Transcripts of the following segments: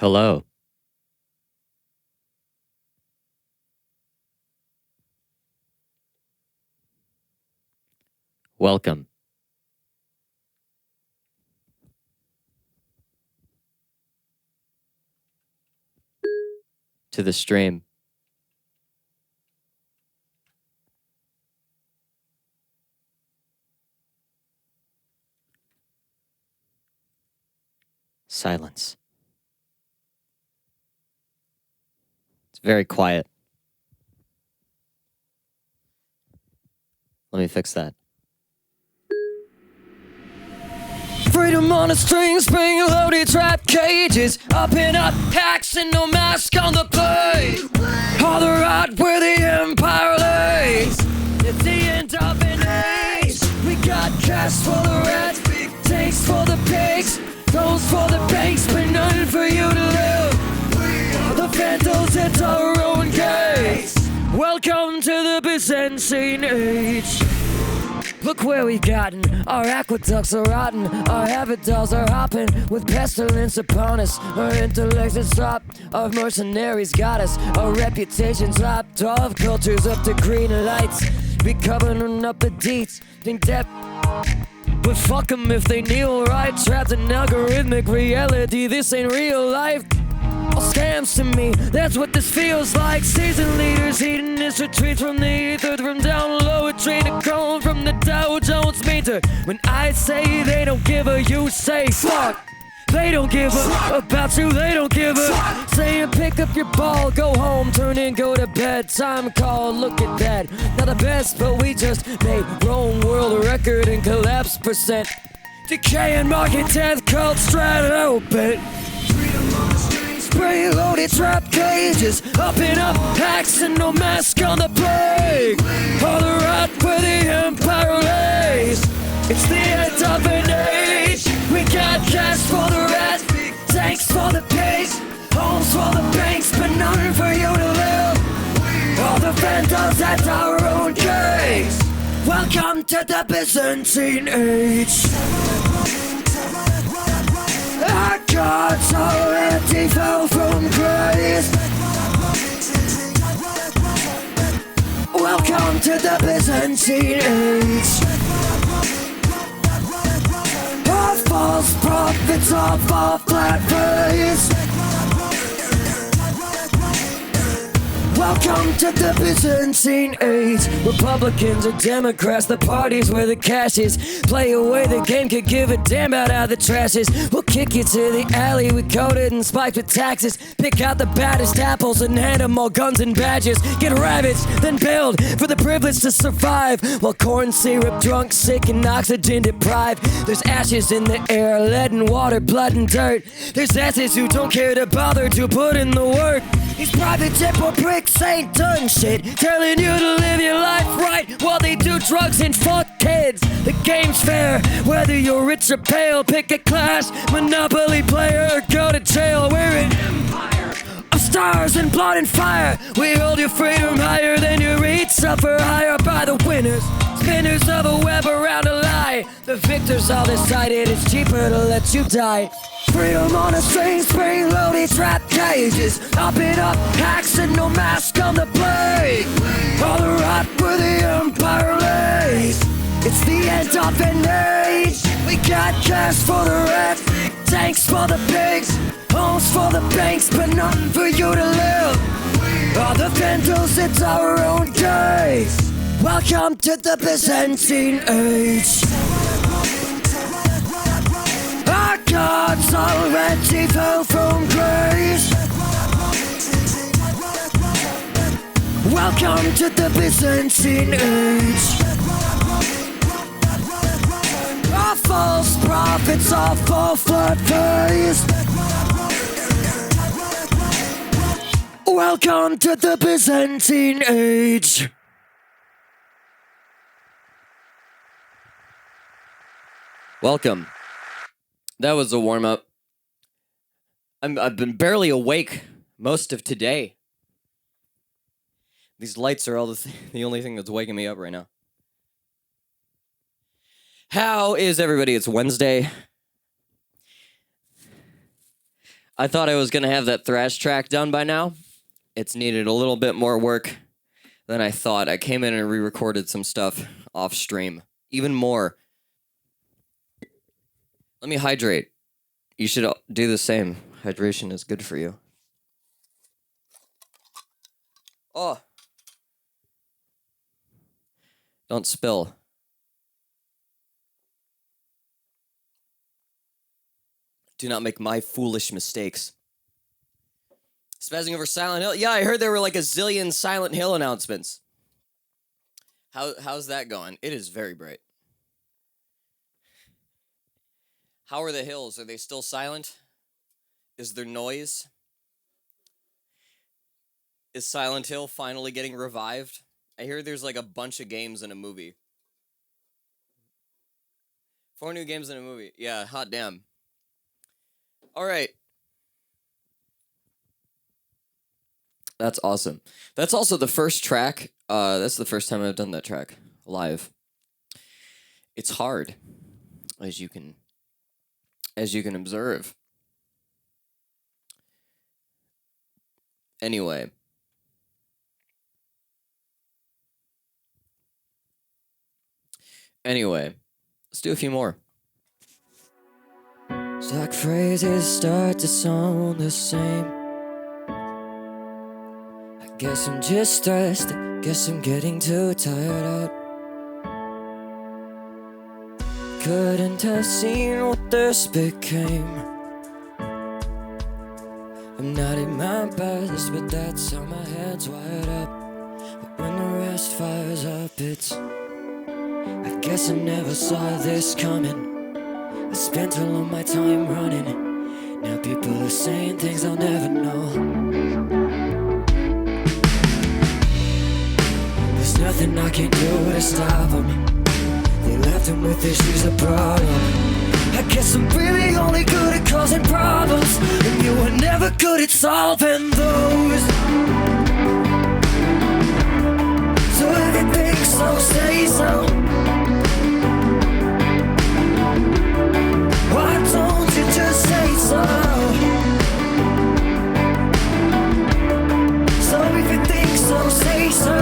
Hello. Welcome. To the stream. Silence. It's very quiet. Let me fix that. Freedom on a string, spring-loaded trap cages. Up and up, hacks and no mask on the plate. All the right where the empire lays. It's the end of an age. We got cash for the rats, tanks for the pigs, goals for the banks, but none for you to live. The Vandals, it's our own case. Welcome to the Byzantine Age. Look where we've gotten. Our aqueducts are rotten. Our habitals are hopping with pestilence upon us. Our intellects are stopped. Our mercenaries got us. Our reputation's lopped. Our culture's up to green lights. Be covering up the deets. Think that but fuck them if they kneel right. Trapped in algorithmic reality. This ain't real life. All scams to me, that's what this feels like. Seasoned leaders, hedonist retreat from the ether. From down low, a train to come from the Dow Jones meter. When I say they don't give a, you say fuck. They don't give a about you, they don't give a. Saying pick up your ball, go home, turn in, go to bed. Time call, look at that. Not the best, but we just made wrong world record and collapse percent. Decay and market death, cult strat open. Spray-loaded trap cages, up and up, hacks and no mask on the plague. All the right where the empire lays. It's the end of an age. We got cash for the rats, tanks for the pigs, homes for the banks, but none for you to live. All the Vandals at our own case. Welcome to the Byzantine Age. Our gods already fell from grace. Welcome to the Byzantine Age. Our false prophets off our flat face. Welcome to the Byzantine Age. Republicans or Democrats, the parties where the cash is. Play away the game, could give a damn about how the trash is. We'll kick you to the alley, we coated and spiked with taxes. Pick out the baddest apples and hand them all guns and badges. Get rabbits, then build for the privilege to survive. While corn syrup drunk, sick and oxygen deprived. There's ashes in the air, lead and water, blood and dirt. There's asses who don't care to bother to put in the work. These private jet or bricks ain't done shit, telling you to live your life right while they do drugs and fuck kids. The game's fair, whether you're rich or pale. Pick a class, Monopoly player, or go to jail. We're an empire of stars and blood and fire. We hold your freedom higher than your reach. Suffer higher by the winners, spinners of a web around a lie. The victors all decided it's cheaper to let you die. Freedom on a string, spring-loaded trap cages. Up and up, hacks and no mask on the plague. All the right where the empire lays. It's the end of an age. We got cash for the rats, tanks for the pigs, homes for the banks, but nothing for you to live. All the Vandals, it's our own case. Welcome to the Byzantine Age. Our gods already fell from grace. Welcome to the Byzantine Age. Our false prophets all fall flat face. Welcome to the Byzantine Age. Welcome. That was a warm-up. I've been barely awake most of today. These lights are all the only thing that's waking me up right now. How is everybody? It's Wednesday. I thought I was going to have that thrash track done by now. It's needed a little bit more work than I thought. I came in and re-recorded some stuff off stream. Even more. Let me hydrate. You should do the same. Hydration is good for you. Oh. Don't spill. Do not make my foolish mistakes. Spazzing over Silent Hill. Yeah, I heard there were like a zillion Silent Hill announcements. How's that going? It is very bright. How are the hills? Are they still silent? Is there noise? Is Silent Hill finally getting revived? I hear there's like a bunch of games in a movie. 4 new games in a movie. Yeah, hot damn. All right. That's awesome. That's also the first track. That's the first time I've done that track live. It's hard, as you can observe. Anyway. Let's do a few more. Stock phrases start to sound the same. I guess I'm just stressed. I guess I'm getting too tired out. Couldn't have seen what this became. I'm not in my best, but that's how my head's wired up. But when the rest fires up, it's... I guess I never saw this coming. I spent all of my time running. Now people are saying things I'll never know. There's nothing I can do to stop them. They left them with issues of problem. I guess I'm really only good at causing problems, and you were never good at solving those. So if you think so, say so. Why don't you just say so? So if you think so, say so.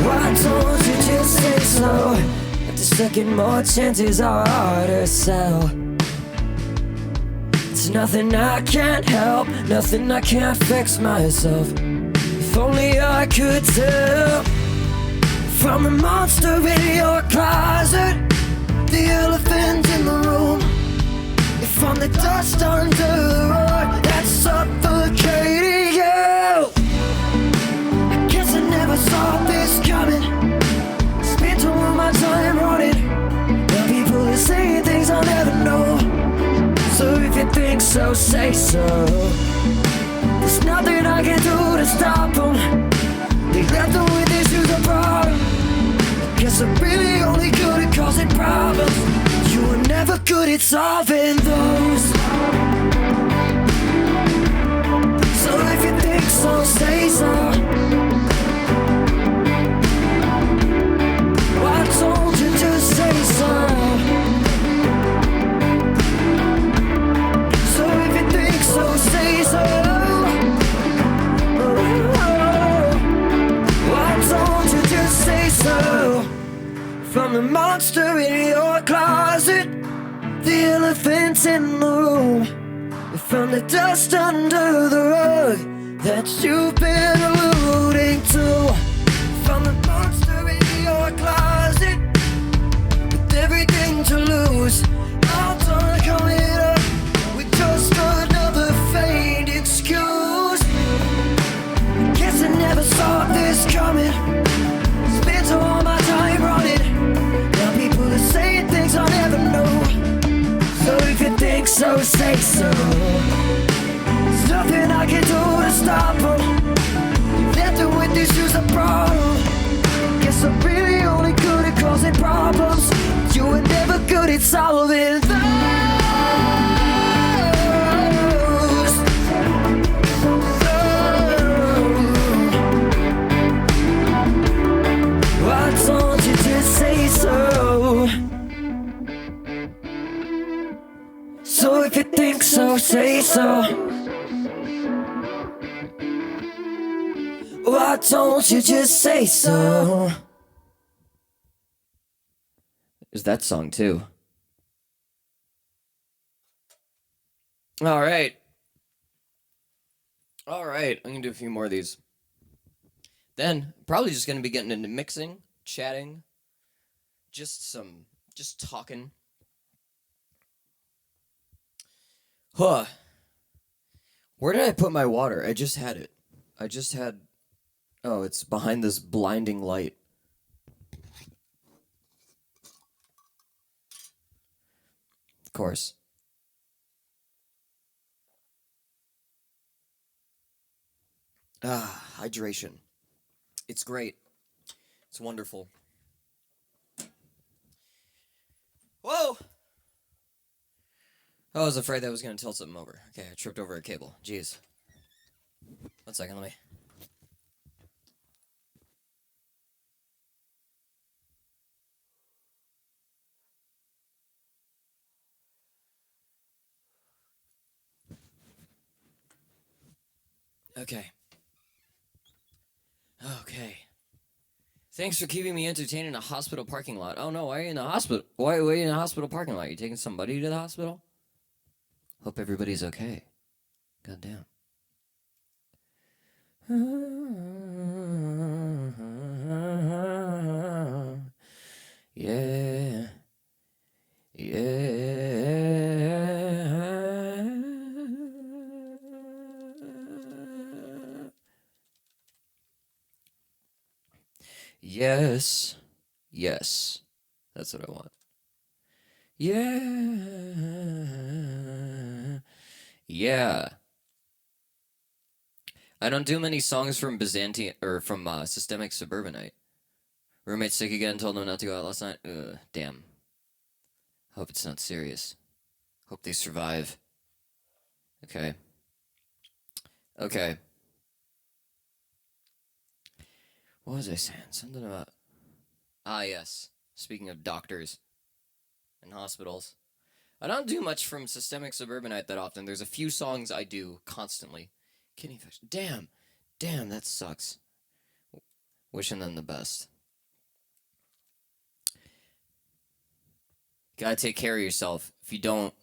Why don't you just say so? After second, more chances are harder to sell. It's nothing I can't help, nothing I can't fix myself. If only I could tell. From the monster in your closet, the elephant in the room, from the dust under the rug that's suffocating you. I guess I never saw this coming. Spent all of my time running. Now people are saying things I'll never know. So if you think so, say so. There's nothing I can do to stop them. They left them with issues of problem. Guess I'm really only good at causing problems. You were never good at solving those. So if you think so, say so. Why don't you just say so? So if you think so, say so. Why don't you just say so? From the monster in your closet, the elephant in the room, from the dust under the rug that you've been alluding to. From the monster in your closet, with everything to lose, all done coming up with just another faint excuse. I guess I never saw this coming. Spent all my time running. Saying things I'll never know. So if you think so, say so. There's nothing I can do to stop them. You left them with issues of problem. Guess I'm really only good at causing problems. You were never good at solving those. Why don't you just say so? so? Why don't you just say so? There's that song too. All right. I'm gonna do a few more of these. Then, probably just gonna be getting into mixing, chatting, just talking. Huh. Where did I put my water? I just had it. Oh, it's behind this blinding light. Of course. Hydration. It's great. It's wonderful. Whoa! I was afraid that I was going to tilt something over. Okay, I tripped over a cable. Jeez. 1 second, let me... Okay. Thanks for keeping me entertained in a hospital parking lot. Oh no, why are you in the hospital? Why are you in a hospital parking lot? You taking somebody to the hospital? Hope everybody's okay. Goddamn. Yeah. Yes. That's what I want. Yeah. I don't do many songs from Byzantine or from Systemic Suburbanite. Roommate sick again, told him not to go out last night. Damn. Hope it's not serious. Hope they survive. Okay. What was I saying? Something about... yes. Speaking of doctors and hospitals. I don't do much from Systemic Suburbanite that often. There's a few songs I do constantly. Kidney infection. Damn, that sucks. Wishing them the best. Gotta take care of yourself. If you don't,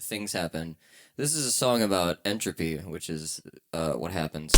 things happen. This is a song about entropy, which is what happens.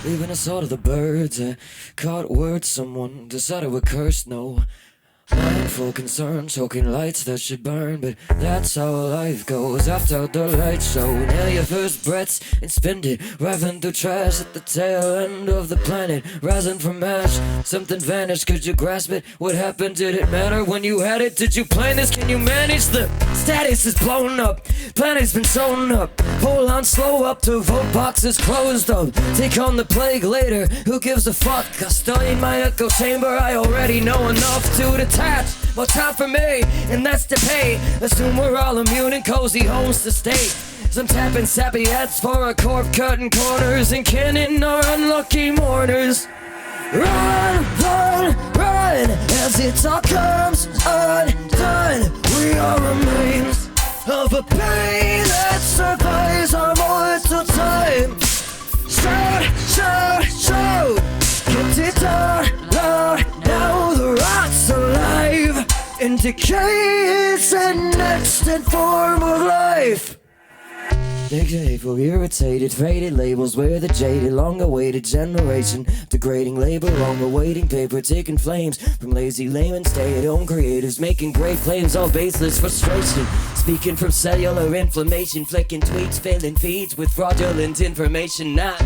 Leaving us all to the birds. I caught word someone decided we're cursed. No mindful concern, choking lights that should burn. But that's how life goes after the light show. Inhale your first breaths and spend it, riving through trash at the tail end of the planet, rising from ash. Something vanished, could you grasp it? What happened? Did it matter when you had it? Did you plan this? Can you manage? The status is blown up, planet's been sewn up. Hold on, slow up to vote boxes closed up. Take on the plague later, who gives a fuck? I study in my echo chamber, I already know enough to detach. More time for me, and that's to pay. Assume we're all immune and cozy homes to stay. Some tapping sappy heads for a corp cutting corners and cannon our unlucky mourners. Run, as it all comes undone. We are remains of a pain that survives our mortal time. Shout, get it down loud. Now the rot's alive in decay is an extant form of life. Hateful, irritated, faded labels. We're the jaded, long-awaited generation. Degrading labor, long-awaiting paper, taking flames from lazy laymen, stay-at-home creators, making great claims, all baseless frustration. Speaking from cellular inflammation, flicking tweets, filling feeds with fraudulent information. Not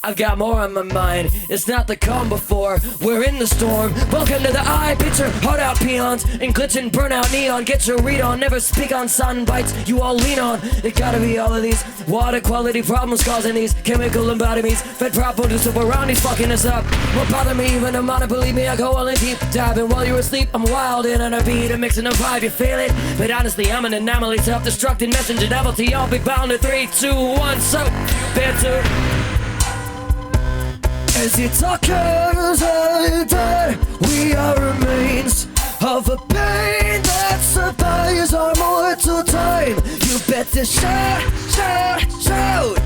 I've got more on my mind, it's not the calm before we're in the storm. Welcome to the eye picture, hard out peons and glitching burnout neon. Get your read on, never speak on sun bites you all lean on. It gotta be all of these water quality problems causing these chemical embodiments. Fed prop producer around, he's fucking us up. Won't bother me even a minute, believe me, I go all in deep diving. While you're asleep, I'm wild in on a beat, a mixing a vibe, you feel it? But honestly, I'm an anomaly, self-destructing messenger novelty. I'll be bound to 3, 2, 1, so better. As the talkers are dead, we are remains of a pain that survives our mortal time. You better shout, shout, shout.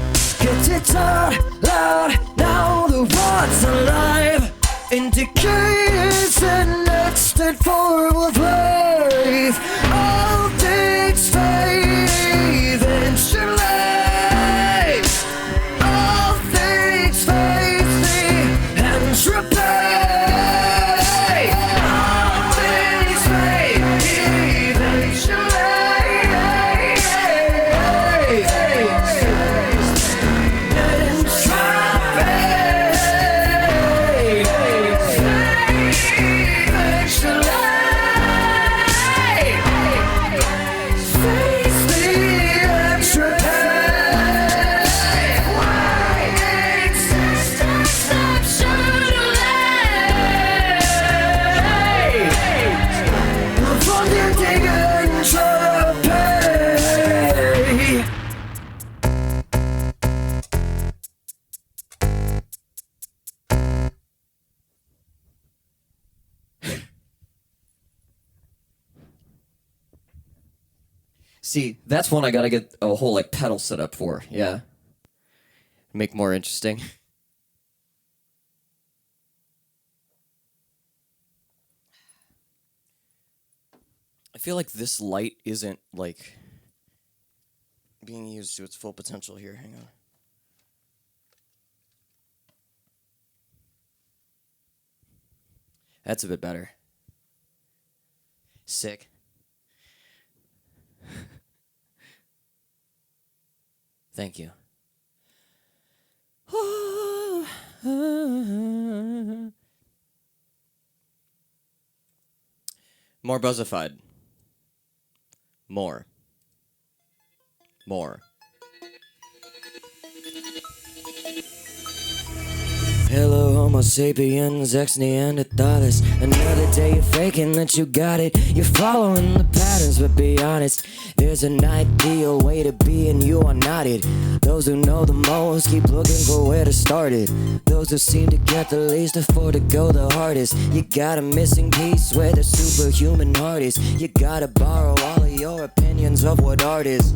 Get it out loud, now the one's alive. In decay is an extant form of life. All things fade eventually. All things fade. Repay. All things fade eventually. And See, that's one I gotta get a whole like pedal set up for, yeah. Make more interesting. I feel like this light isn't like being used to its full potential here. Hang on. That's a bit better. Sick. Thank you. More buzzified. More. Hello, Homo sapiens, ex-Neanderthalers. Another day you're faking that you got it. You're following the patterns, but be honest, there's an ideal way to be and you are not it. Those who know the most keep looking for where to start it. Those who seem to get the least afford to go the hardest. You got a missing piece where the superhuman heart is. You gotta borrow all of your opinions of what art is.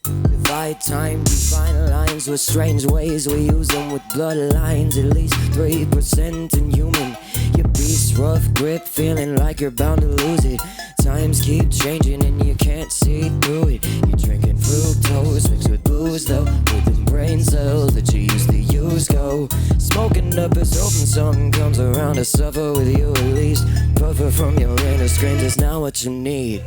Divide time, define lines with strange ways. We use them with bloodlines, at least 3% inhuman. Your beast rough grip, feeling like you're bound to lose it. Times keep changing and you can't see through it. You're drinking fructose mixed with booze though, with them brain cells that you used to use go. Smoking up is hoping something comes around to suffer with you at least. Buffer from your inner screams is not what you need.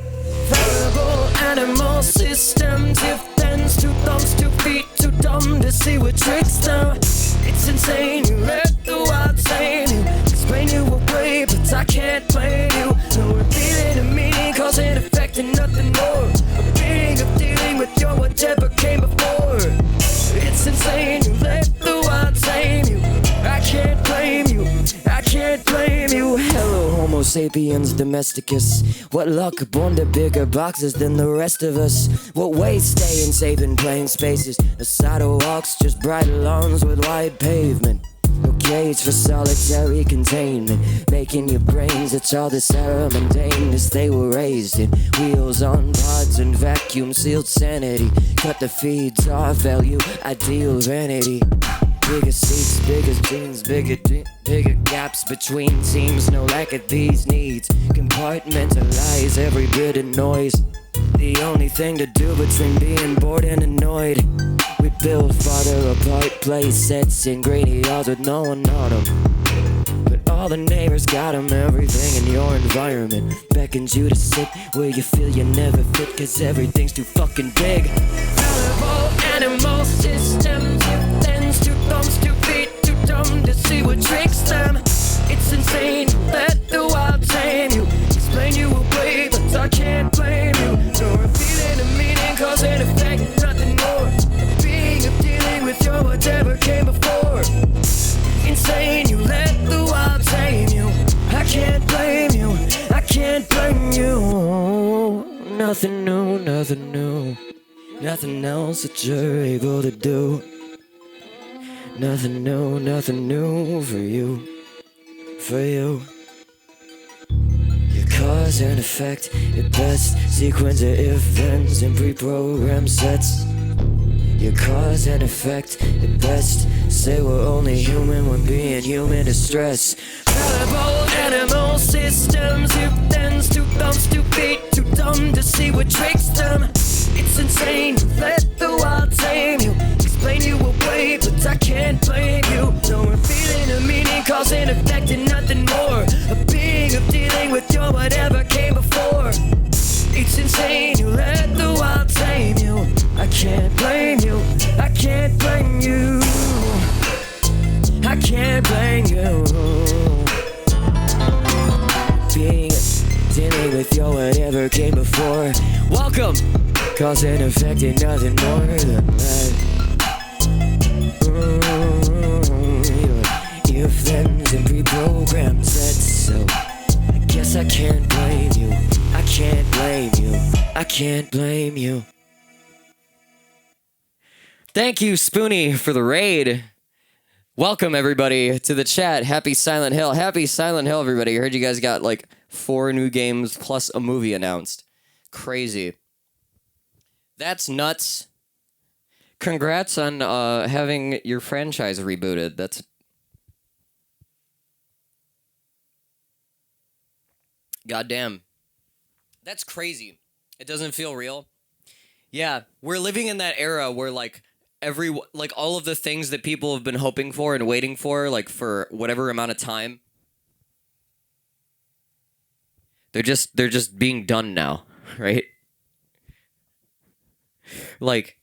Variable animal systems, if thens, 2 thumbs, 2 feet, too dumb to see what tricks them. It's insane, you let the wild say you explain you away, but I can't blame you. No repeating a meaning, cause and effect and nothing more. A meaning of dealing with your whatever came before. It's insane, you let the wild say you. I can't blame you, I can't blame you. Hello, Homo sapiens domesticus. What luck, born to bigger boxes than the rest of us. What ways staying safe in plain spaces. The sidewalks, just bright lawns with wide pavement. No cage for solitary containment. Making your brains, it's all this era mundaneness they were raised in. Wheels on pods and vacuum sealed sanity. Cut the feeds off, value, ideal vanity. Bigger seats, bigger jeans, bigger gaps between teams. No lack of these needs. Compartmentalize every bit of noise. The only thing to do between being bored and annoyed. We build farther apart play sets in grainy yards with no one on them. But all the neighbors got them, everything in your environment beckons you to sit where you feel you never fit, cause everything's too fucking big. Fallible animal systems, if thens, 2 thumbs, 2 feet, dumb to see what tricks them. It's insane, let the wild tame you. Explain you away, but I can't blame you. No revealing a meaning, cause and effect, nothing more. A being of dealing with your whatever came before. Insane, you let the wild tame you. I can't blame you, I can't blame you. Nothing new, nothing new. Nothing else that you're able to do. Nothing new for you. For you. Your cause and effect at best. Sequence of events and pre-programmed sets. Your cause and effect at best. Say we're only human when being human is stress. Fallible animal systems. Two ends, two thumbs, 2 feet. Too dumb to see what tricks them. It's insane, let the wild tame you. Explain you away, but I can't blame you. No revealing a meaning, cause and effect and nothing more. A being of dealing with your whatever came before. It's insane, you let the wild tame you. I can't blame you, I can't blame you. I can't blame you. Being dealing with your whatever came before. Welcome. Cause and effect and nothing more than that. If thens and pre-programmed sets. So I guess I can't blame you. I can't blame you. I can't blame you. Thank you, Spoonie, for the raid. Welcome, everybody, to the chat. Happy Silent Hill. Happy Silent Hill, everybody. I heard you guys got like 4 new games plus a movie announced. Crazy. That's nuts. Congrats on having your franchise rebooted. That's... Goddamn. That's crazy. It doesn't feel real. Yeah, we're living in that era where like all of the things that people have been hoping for and waiting for, like for whatever amount of time, they're just being done now, right? Like,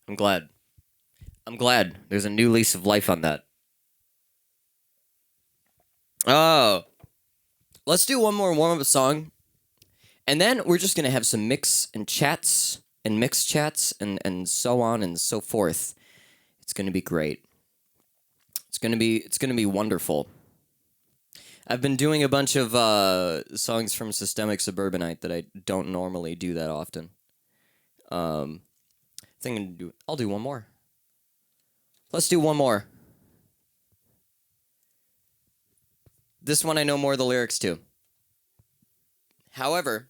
I'm glad. There's a new lease of life on that. Oh. Let's do one more warm-up song. And then we're just going to have some mix chats and so on and so forth. It's going to be great. It's going to be wonderful. I've been doing a bunch of songs from Systemic Suburbanite that I don't normally do that often. I'll do one more. Let's do one more. This one I know more of the lyrics to. However,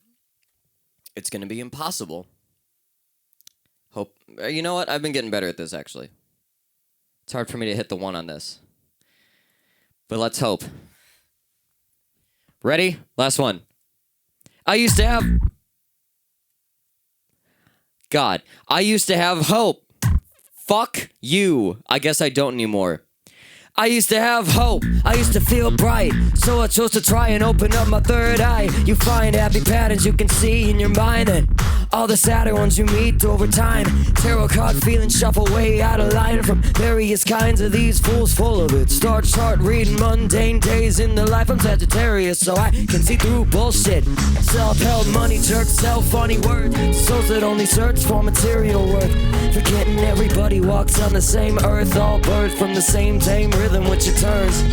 it's going to be impossible. You know what? I've been getting better at this, actually. It's hard for me to hit the 1 on this. But let's hope. Ready? Last one. I used to have hope. Fuck you. I guess I don't anymore. I used to have hope, I used to feel bright, so I chose to try and open up my third eye. You find happy patterns you can see in your mind, and all the sadder ones you meet over time. Tarot card feelings shuffle way out of line from various kinds of these fools full of it. Start reading mundane days in the life. I'm Sagittarius, so I can see through bullshit. Self-help money jerks sell funny words, souls that only search for material worth. Forgetting everybody walks on the same earth, all birds from the same tame rhythm which it turns.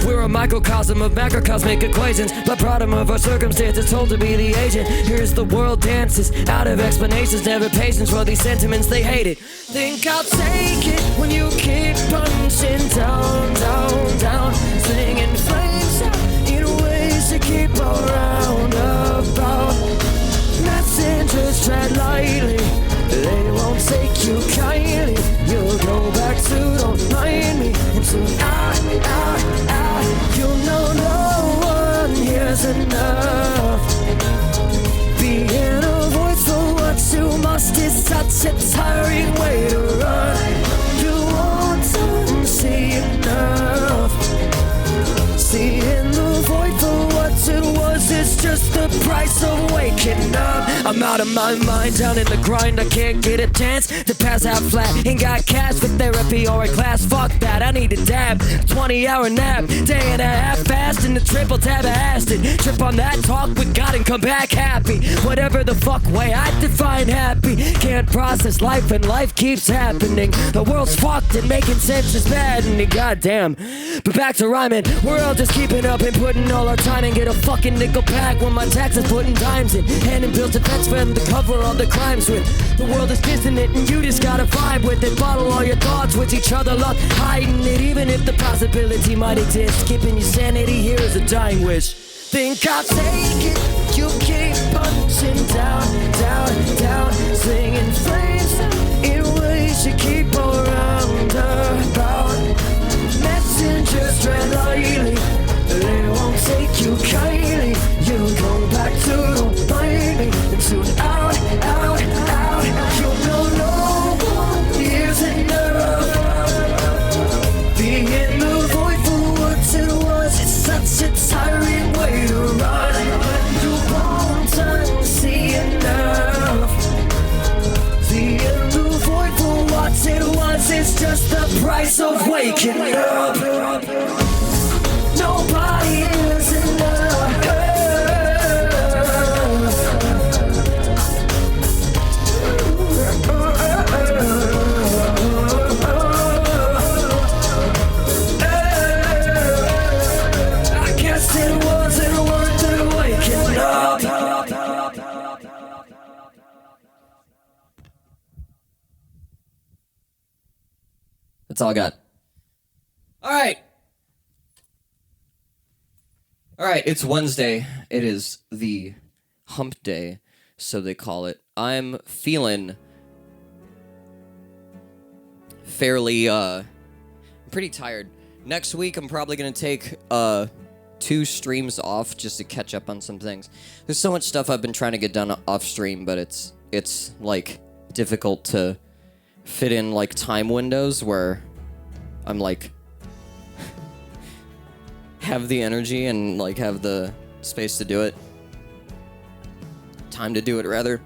We're a microcosm of macrocosmic equations, but bottom of our circumstances told to be the agent. Here's the world dances out of explanations, never patience for these sentiments they hated. Think I'll take it when you keep punching down, down, down, slinging flames out in ways to keep around about. Messengers tread lightly, they won't take you kindly. You'll go back to don't mind me until you'll know no one here's enough. Being a voice for what you must is such a tiring way to run. You want to see enough. Seeing the void for what it was is It's just the price of waking up. I'm out of my mind, down in the grind. I can't get a chance to pass out flat. Ain't got cash for therapy or a class. Fuck that, I need a dab. 20-hour nap, day and a half fast in the triple tab of acid. Trip on that talk with God and come back happy. Whatever the fuck way I define happy. Can't process life and life keeps happening. The world's fucked and making sense is maddening. Goddamn. But back to rhyming. We're all just keeping up and putting all our time in. Get a fucking nickel pack when my taxes putting dimes in. Handing bills to vets for them to cover all the crimes with. The world is kissing it and you just gotta vibe with it. Bottle all your thoughts with each other, luck hiding it. Even if the possibility might exist, keeping your sanity here is a dying wish. Think I'll take it. You keep punching down, down, down. Slinging flames in ways you keep around about. Messengers tread lightly, they won't take you kindly. You'll go back to don't find me. And soon out, out, out. You know no one is enough. Being in the void for what it was, it's such a tiring way to run. You won't see enough. Being in the void for what it was, it's just the price of waking up. Nobody is enough. I guess it wasn't worth it waking up. That's all I got. All right, it's Wednesday. It is the hump day, so they call it. I'm feeling fairly, pretty tired. Next week, I'm probably going to take 2 streams off just to catch up on some things. There's so much stuff I've been trying to get done off stream, but it's like difficult to fit in like time windows where I'm like have the energy and like have the space to do it. Time to do it rather.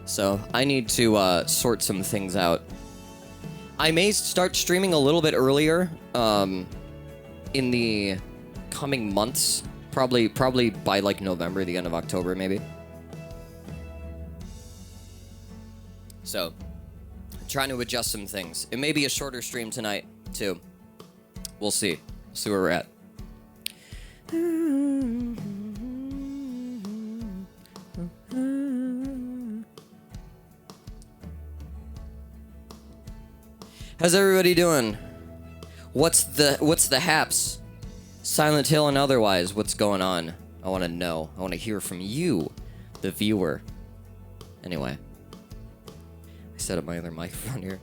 So I need to sort some things out. I may start streaming a little bit earlier in the coming months. Probably by like November, the end of October maybe. So I'm trying to adjust some things. It may be a shorter stream tonight too. We'll see. See where we're at. How's everybody doing? What's the haps? Silent Hill and otherwise, what's going on? I want to know. I want to hear from you, the viewer. Anyway, I set up my other microphone here.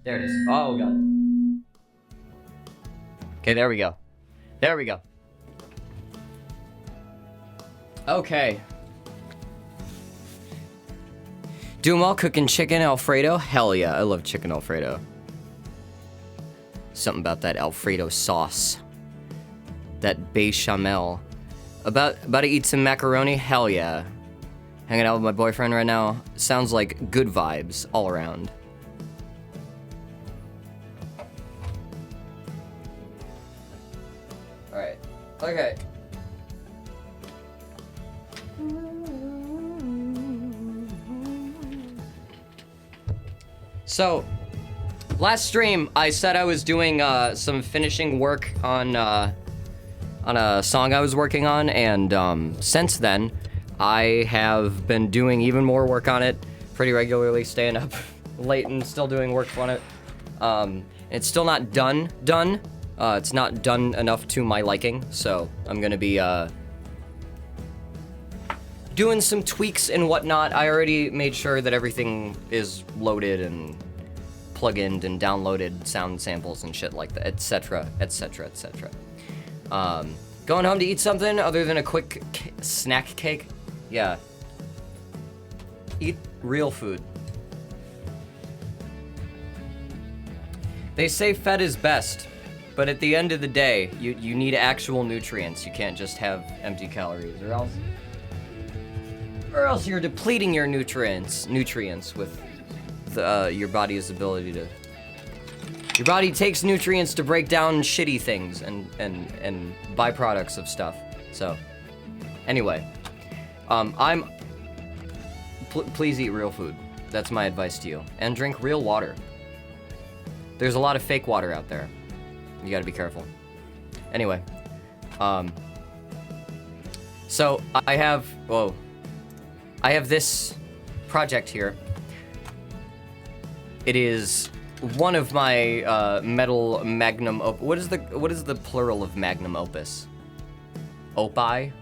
There it is. Oh, God. Okay, there we go. There we go. Okay. Doing well, cooking chicken Alfredo? Hell yeah, I love chicken Alfredo. Something about that Alfredo sauce. That bechamel. About to eat some macaroni? Hell yeah. Hanging out with my boyfriend right now. Sounds like good vibes all around. Alright. Okay. So, last stream, I said I was doing some finishing work on a song I was working on, and since then, I have been doing even more work on it pretty regularly, staying up late and still doing work on it. It's still not done. It's not done enough to my liking, so I'm gonna be doing some tweaks and whatnot. I already made sure that everything is loaded and plug-ined and downloaded sound samples and shit like that, etc., etc., etc. Going home to eat something other than a quick snack cake? Yeah. Eat real food. They say fed is best, but at the end of the day, you need actual nutrients. You can't just have empty calories, or else you're depleting your nutrients with your body's ability to. Your body takes nutrients to break down shitty things and byproducts of stuff. So, anyway, please eat real food. That's my advice to you, and drink real water. There's a lot of fake water out there. You gotta be careful. Anyway, so I have this project here. It is one of my metal magnum what is the plural of magnum opus? Opie?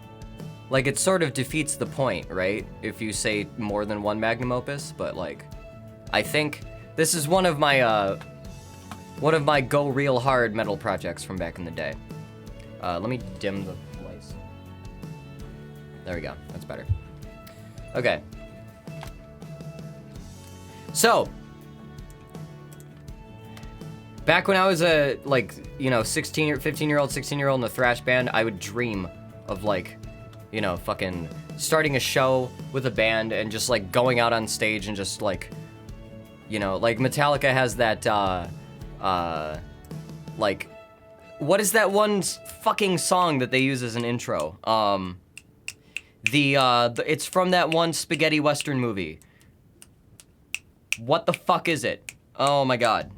Like, it sort of defeats the point, right? If you say more than one magnum opus, but like, I think this is one of my go real hard metal projects from back in the day. Let me dim the lights. There we go, that's better. Okay. So, back when I was a, 15-year-old, 16-year-old in the thrash band, I would dream of, fucking starting a show with a band and just, going out on stage and just, Metallica has that, what is that one fucking song that they use as an intro? It's from that one spaghetti western movie. What the fuck is it? Oh my god.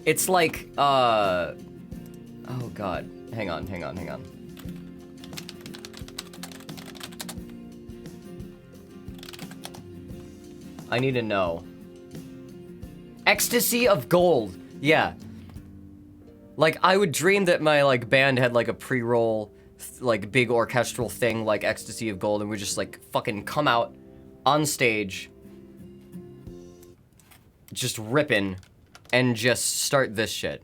It's like, oh god. Hang on. I need to know. Ecstasy of Gold. Yeah. I would dream that my, band had, a pre-roll, big orchestral thing like Ecstasy of Gold, and we just, fucking come out on stage, just ripping, and just start this shit.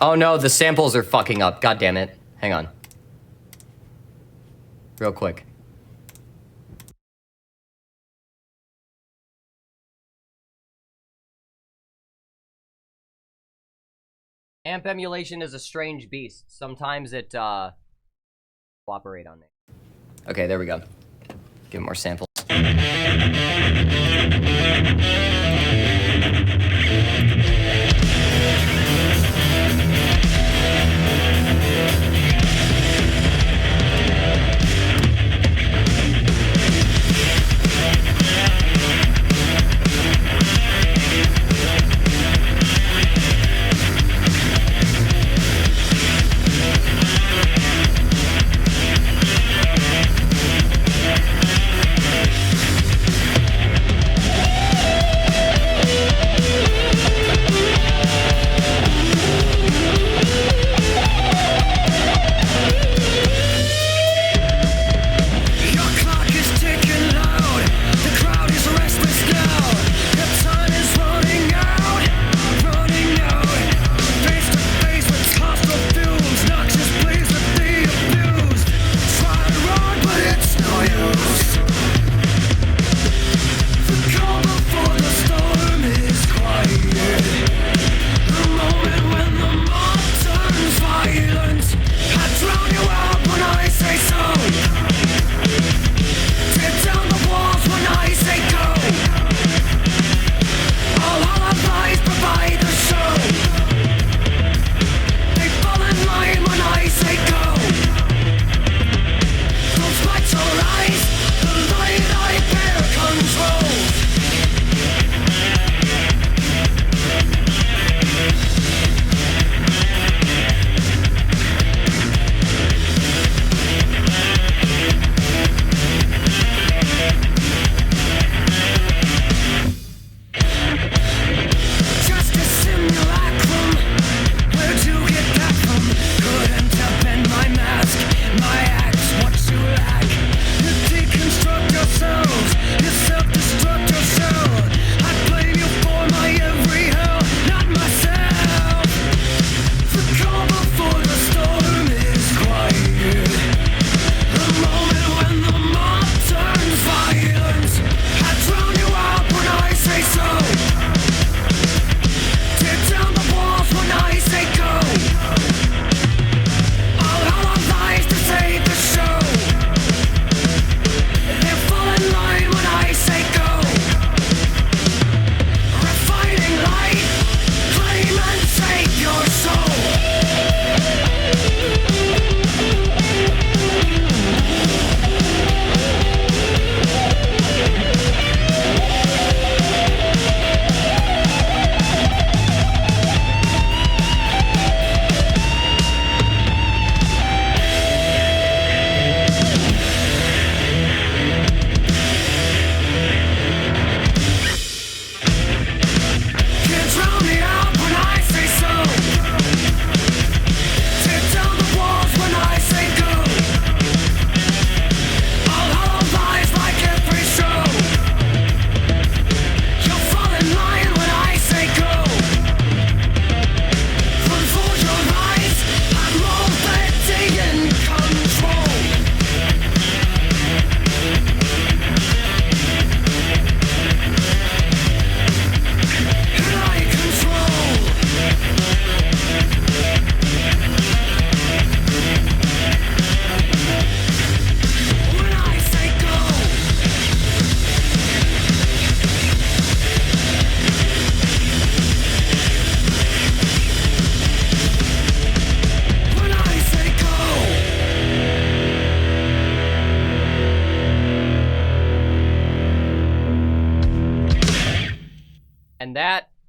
Oh no, the samples are fucking up. God damn it. Hang on. Real quick. Amp emulation is a strange beast. Sometimes it, cooperate on it. Okay, there we go. Give it more samples.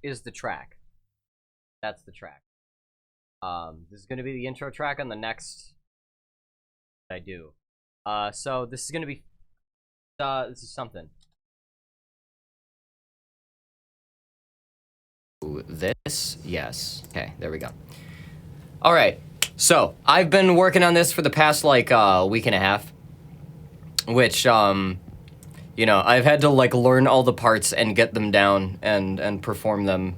is the track. That's the track. This is gonna be the intro track on the next I do. So this is gonna be this is something. This, yes. Okay, there we go. All right. So I've been working on this for the past like week and a half, which you know, I've had to like learn all the parts and get them down and perform them,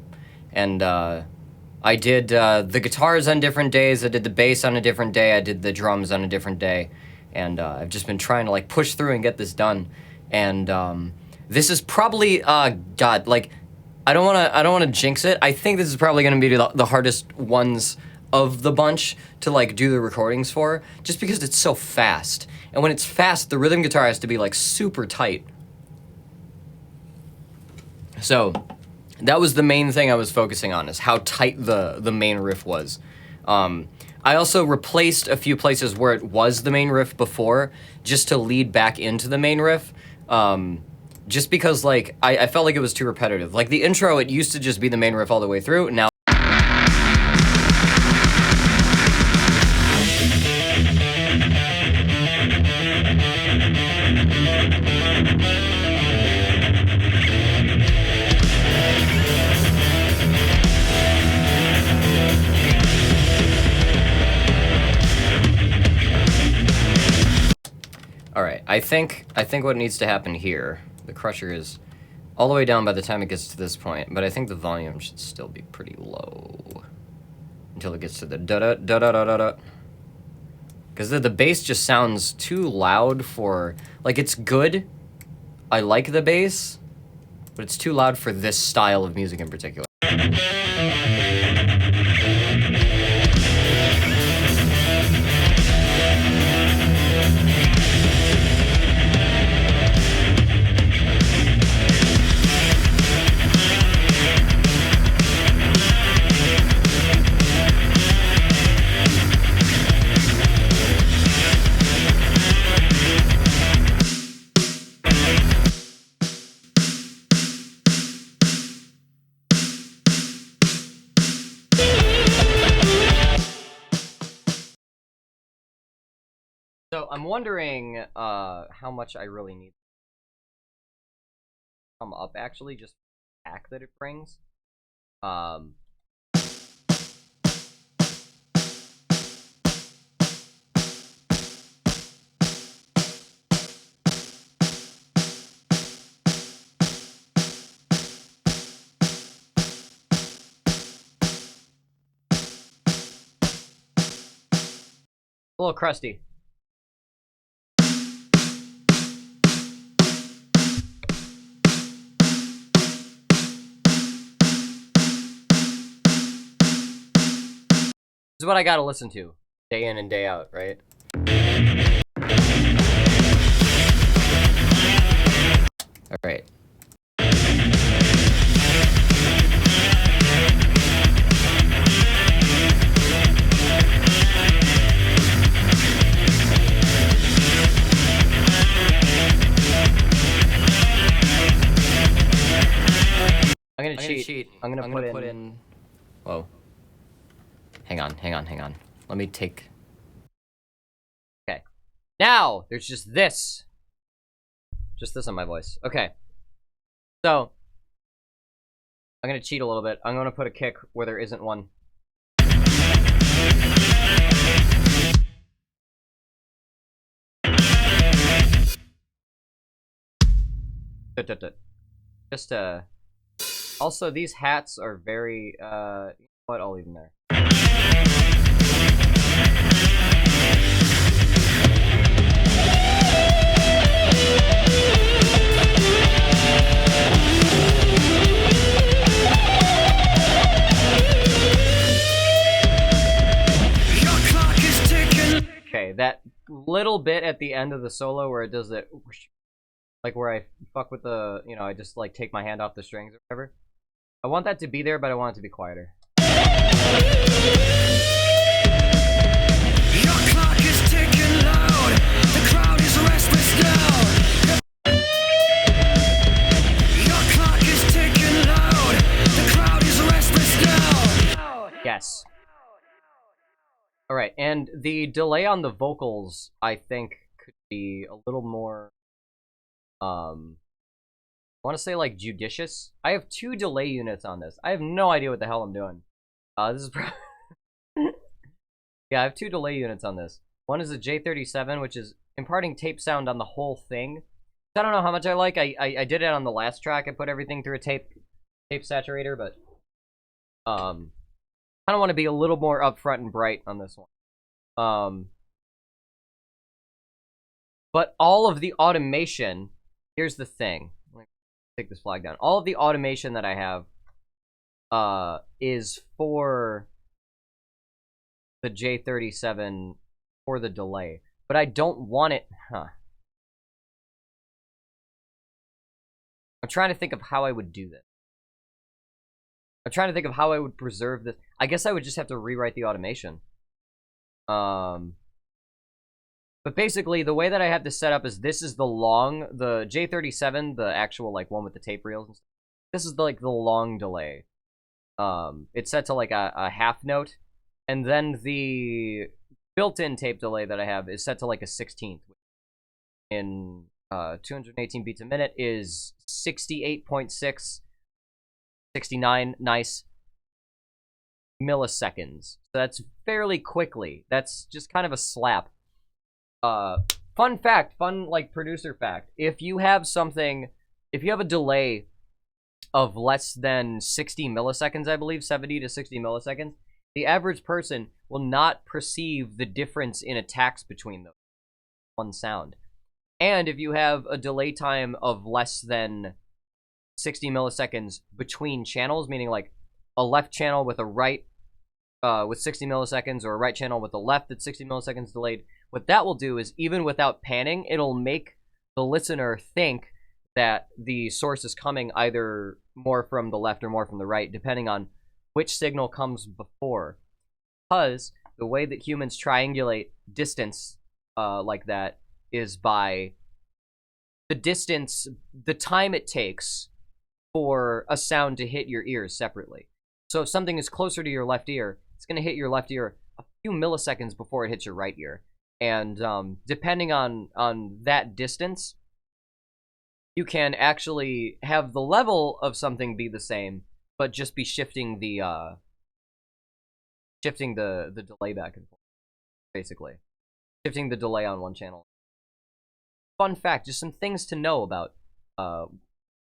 and I did the guitars on different days. I did the bass on a different day. I did the drums on a different day, and I've just been trying to like push through and get this done. And this is probably God, like I don't wanna jinx it. I think this is probably gonna be the hardest ones of the bunch to like do the recordings for, just because it's so fast. And when it's fast, the rhythm guitar has to be like super tight. So that was the main thing I was focusing on, is how tight the main riff was. I also replaced a few places where it was the main riff before, just to lead back into the main riff. Just because like I felt like it was too repetitive. Like the intro, it used to just be the main riff all the way through. Now I think what needs to happen here, the Crusher is all the way down by the time it gets to this point, but I think the volume should still be pretty low until it gets to the da-da-da-da-da-da-da. Because the bass just sounds too loud for, like, it's good. I like the bass, but it's too loud for this style of music in particular. So I'm wondering how much I really need to come up, actually, just the back that it brings. A little crusty. This is what I gotta listen to, day in and day out, right? Alright. I'm gonna cheat. I'm gonna put in... Whoa. Hang on. Let me take... Okay. Now, there's just this. Just this on my voice. Okay. So, I'm gonna cheat a little bit. I'm gonna put a kick where there isn't one. Just, also, these hats are very, you know what, I'll leave them there. Okay, that little bit at the end of the solo where it does that, like where I fuck with the, you know, I just like take my hand off the strings or whatever. I want that to be there, but I want it to be quieter. Your clock is ticking loud. The crowd is restless now. Your clock is ticking loud. The crowd And the delay on the vocals, I think, could be a little more, I want to say, like, judicious. I have 2 delay units on this. I have no idea what the hell I'm doing. This is yeah, I have 2 delay units on this. One is a J37, which is imparting tape sound on the whole thing. I don't know how much I like. I did it on the last track. I put everything through a tape saturator, but I don't want to be a little more upfront and bright on this one. But all of the automation, here's the thing. Let me take this flag down. All of the automation that I have is for the J37 for the delay. But I don't want it, I'm trying to think of how I would do this. I'm trying to think of how I would preserve this. I guess I would just have to rewrite the automation. But basically, the way that I have this set up is this is the J37, the actual, like, one with the tape reels and stuff. This is, the long delay. It's set to, like, a half note. And then the built-in tape delay that I have is set to, like, a 16th. In 218 beats a minute is 68.6, 69, nice, milliseconds. So that's fairly quickly. That's just kind of a slap. Fun fact, like, producer fact. If you have a delay of less than 60 milliseconds, I believe, 70 to 60 milliseconds, the average person will not perceive the difference in attacks between those. One sound. And if you have a delay time of less than 60 milliseconds between channels, meaning like a left channel with a right with 60 milliseconds, or a right channel with a left that's 60 milliseconds delayed, what that will do is, even without panning, it'll make the listener think that the source is coming either more from the left or more from the right, depending on which signal comes before. Because the way that humans triangulate distance like that is by the distance, the time it takes for a sound to hit your ears separately. So if something is closer to your left ear, it's going to hit your left ear a few milliseconds before it hits your right ear. And depending on that distance, you can actually have the level of something be the same, but just be shifting the delay back and forth, basically. Shifting the delay on one channel. Fun fact, just some things to know about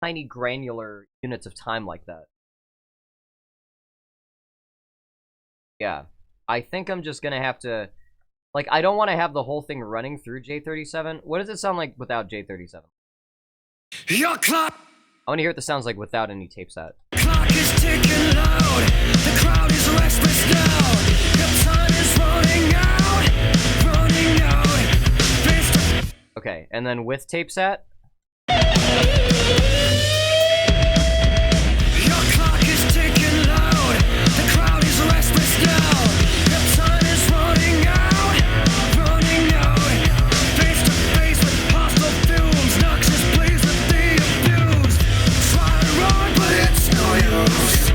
tiny granular units of time like that. Yeah, I think I'm just gonna have to, like, I don't want to have the whole thing running through J37. What does it sound like without J37? Your clock. I want to hear what this sounds like without any tape set. Clock is ticking loud. The crowd is restless now. Your time is running out. Running out. Okay, and then with tape set. Your clock is ticking loud. The crowd is restless now. Your time is running out. Running out. Face to face with hostile fumes. Noxious pleas with the abused. Try to run, but it's no use.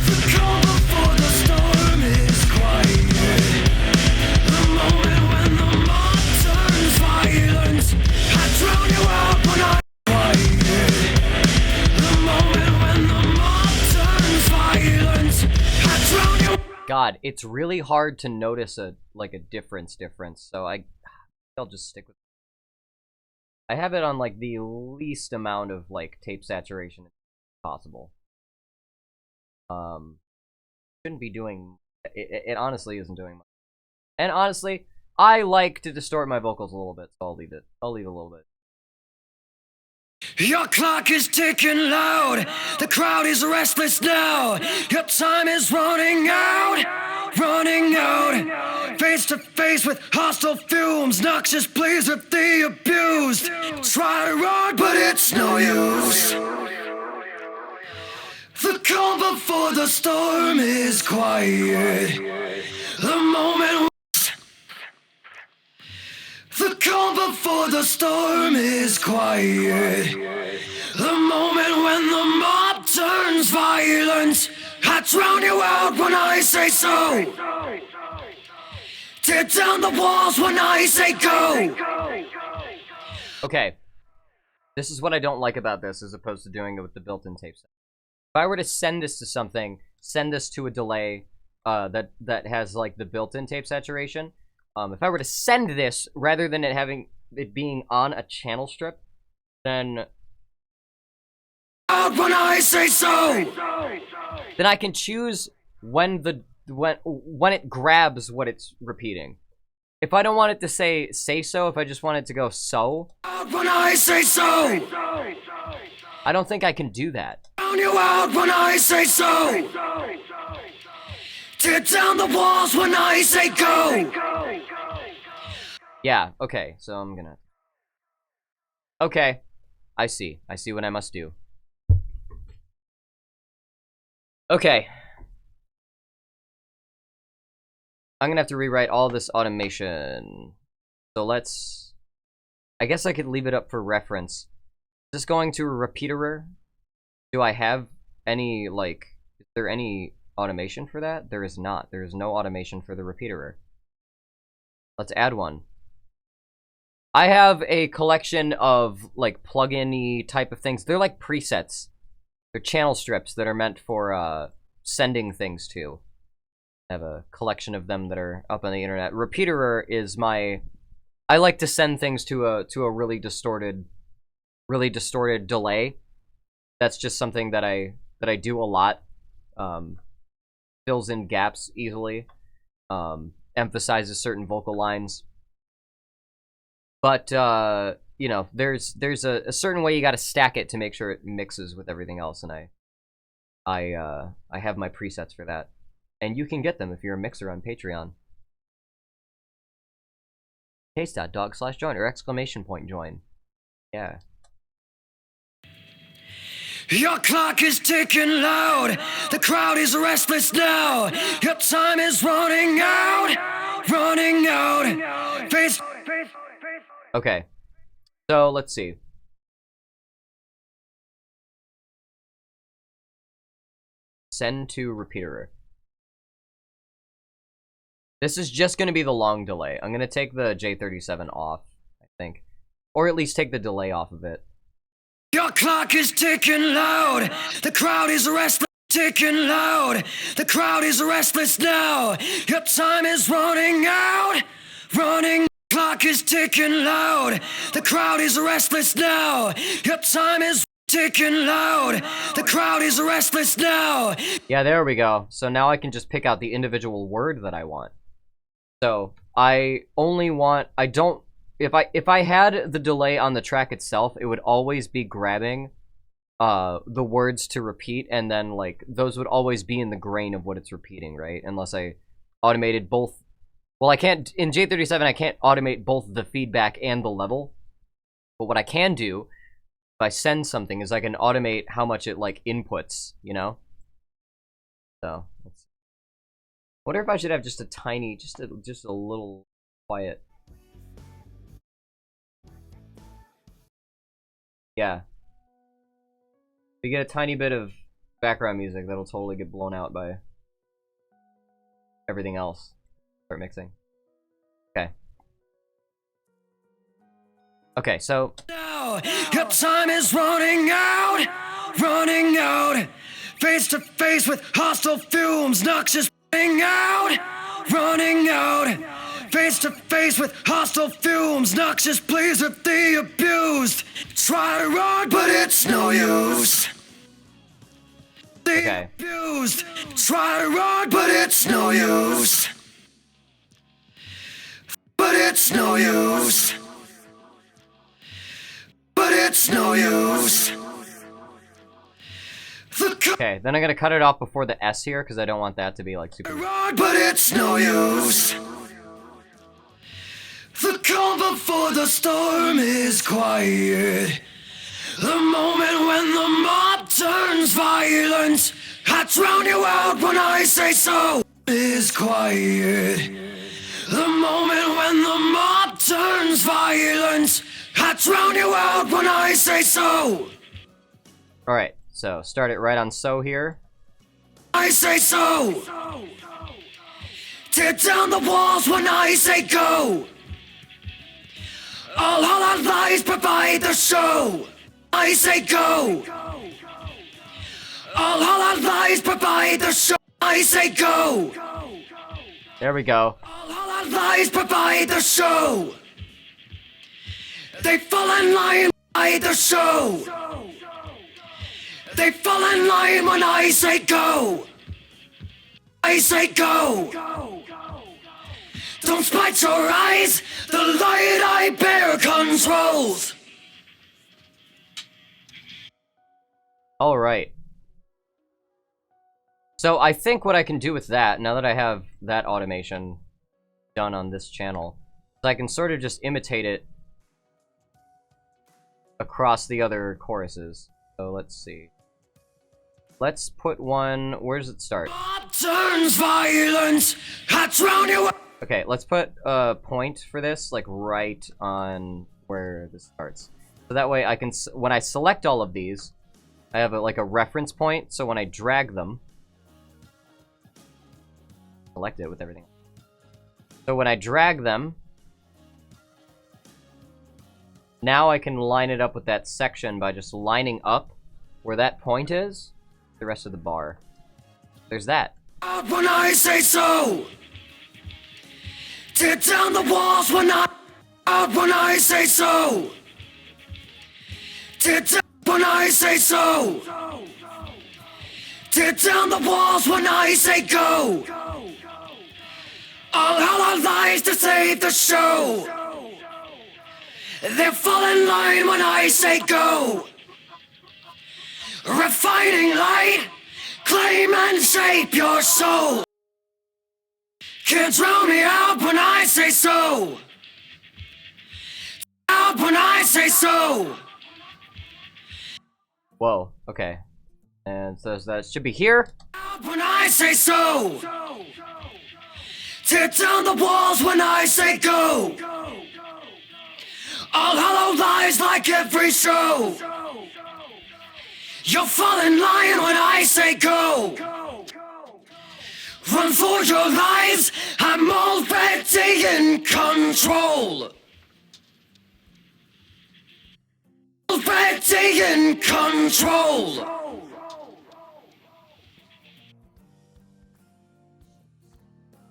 The calm before the storm is quiet. The moment when the mob turns violent. I drown you out when I'm quiet. The moment when the mob turns violent. I drown you. God, it's really hard to notice a difference, so I'll just stick with it. I have it on like the least amount of like tape saturation possible. Shouldn't be doing it honestly isn't doing much. And honestly, I like to distort my vocals a little bit, so I'll leave it. I'll leave a little bit. Your clock is ticking loud. The crowd is restless now. Your time is running out. Running out. Face to face with hostile fumes. Noxious pleas with the abused. Try to run, but it's no use. The calm before the storm is quiet. The moment. The calm before the storm is quiet. The moment when the mob turns violent. I I drown you out when I say so. Tear down the walls when I say go. Okay. This is what I don't like about this as opposed to doing it with the built-in tape set. If I were to send this to something, send this to a delay that has like the built-in tape saturation, if I were to send this rather than it being on a channel strip, then Out when I say so. then I can choose when it grabs what it's repeating. If I don't want it to say so, if I just want it to go so, Out when I say so. I don't think I can do that. Drown you out when I say so. Tear down the walls when I say go. Yeah, okay, so I'm gonna... Okay, I see what I must do. Okay. I'm gonna have to rewrite all this automation. So let's... I guess I could leave it up for reference. Just going to a repeaterer. Do I have any, like... Is there any automation for that? There is not. There is no automation for the repeaterer. Let's add one. I have a collection of, like, plugin-y type of things. They're like presets. They're channel strips that are meant for, sending things to. I have a collection of them that are up on the internet. Repeaterer is my... I like to send things to a really distorted delay. That's just something that I do a lot. Fills in gaps easily. Emphasizes certain vocal lines. But, you know, there's a certain way you gotta stack it to make sure it mixes with everything else, and I have my presets for that. And you can get them if you're a mixer on Patreon. Taste.dog/join or !join. Yeah. Your clock is ticking loud. The crowd is restless now. Your time is running out. Running out. Face. Okay. So, let's see. Send to repeaterer. This is just going to be the long delay. I'm going to take the J37 off, I think. Or at least take the delay off of it. Your clock is ticking loud. The crowd is restless. Ticking loud. The crowd is restless now. Your time is running out. Running. Clock is ticking loud. The crowd is restless now. Your time is ticking loud. The crowd is restless now. Yeah, there we go. So now I can just pick out the individual word that I want. So I only want, I don't, if I had the delay on the track itself, it would always be grabbing the words to repeat, and then like those would always be in the grain of what it's repeating, right? Unless I automated both. Well, I can't, in J37, I can't automate both the feedback and the level. But what I can do, if I send something, is I can automate how much it, like, inputs, you know? So, let's see. Wonder if I should have just a tiny, just a little quiet. Yeah. If we get a tiny bit of background music, that'll totally get blown out by everything else. Start mixing. Okay. Okay, so Now, your time is running out. Running out. Face to face with hostile fumes. Noxious running out. Running out. Face to face with hostile fumes. Noxious pleas with the abused. Try to run, but it's no use. The Okay. abused. Try to run, but it's no use. But it's no use. But it's no use. okay, then I'm gonna cut it off before the S here because I don't want that to be like super. Run, but it's no use. The calm before the storm is quiet. The moment when the mob turns violent. I drown you out when I say so. Is quiet. The moment when the mob turns violent. I drown you out when I say so. All right, so start it right on so here. I say so. Tear down the walls when I say go. All our lies provide the show. I say go. All our lies provide the show. I say go. There we go. All our lies provide the show. They fall in line by the show. They fall in line when I say go. I say go. Don't spite your eyes. The light I bear controls. All right. So I think what I can do with that, now that I have that automation done on this channel, is I can sort of just imitate it across the other choruses. So let's see. Let's put one, where does it start? Mob turns violent. I drown you. Okay, let's put a point for this, like right on where this starts. So that way I can, when I select all of these, I have like a reference point, so when I drag them, select it with everything. So when I drag them, now I can line it up with that section by just lining up where that point is, the rest of the bar. There's that. When I say so. Tear down the walls when I say so. Tear down when I say so. Tear down the walls when I say go. All our lies to save the show. They fall in line when I say go. Refining light, claim and shape your soul. Can't drown me out when I say so. Out when I say so. Whoa, okay. And so that should be here. Out when I say so. Tear down the walls when I say go. All hollow lies like every show. You'll fall in line when I say go. Run for your lives, I'm already in control. Already in control.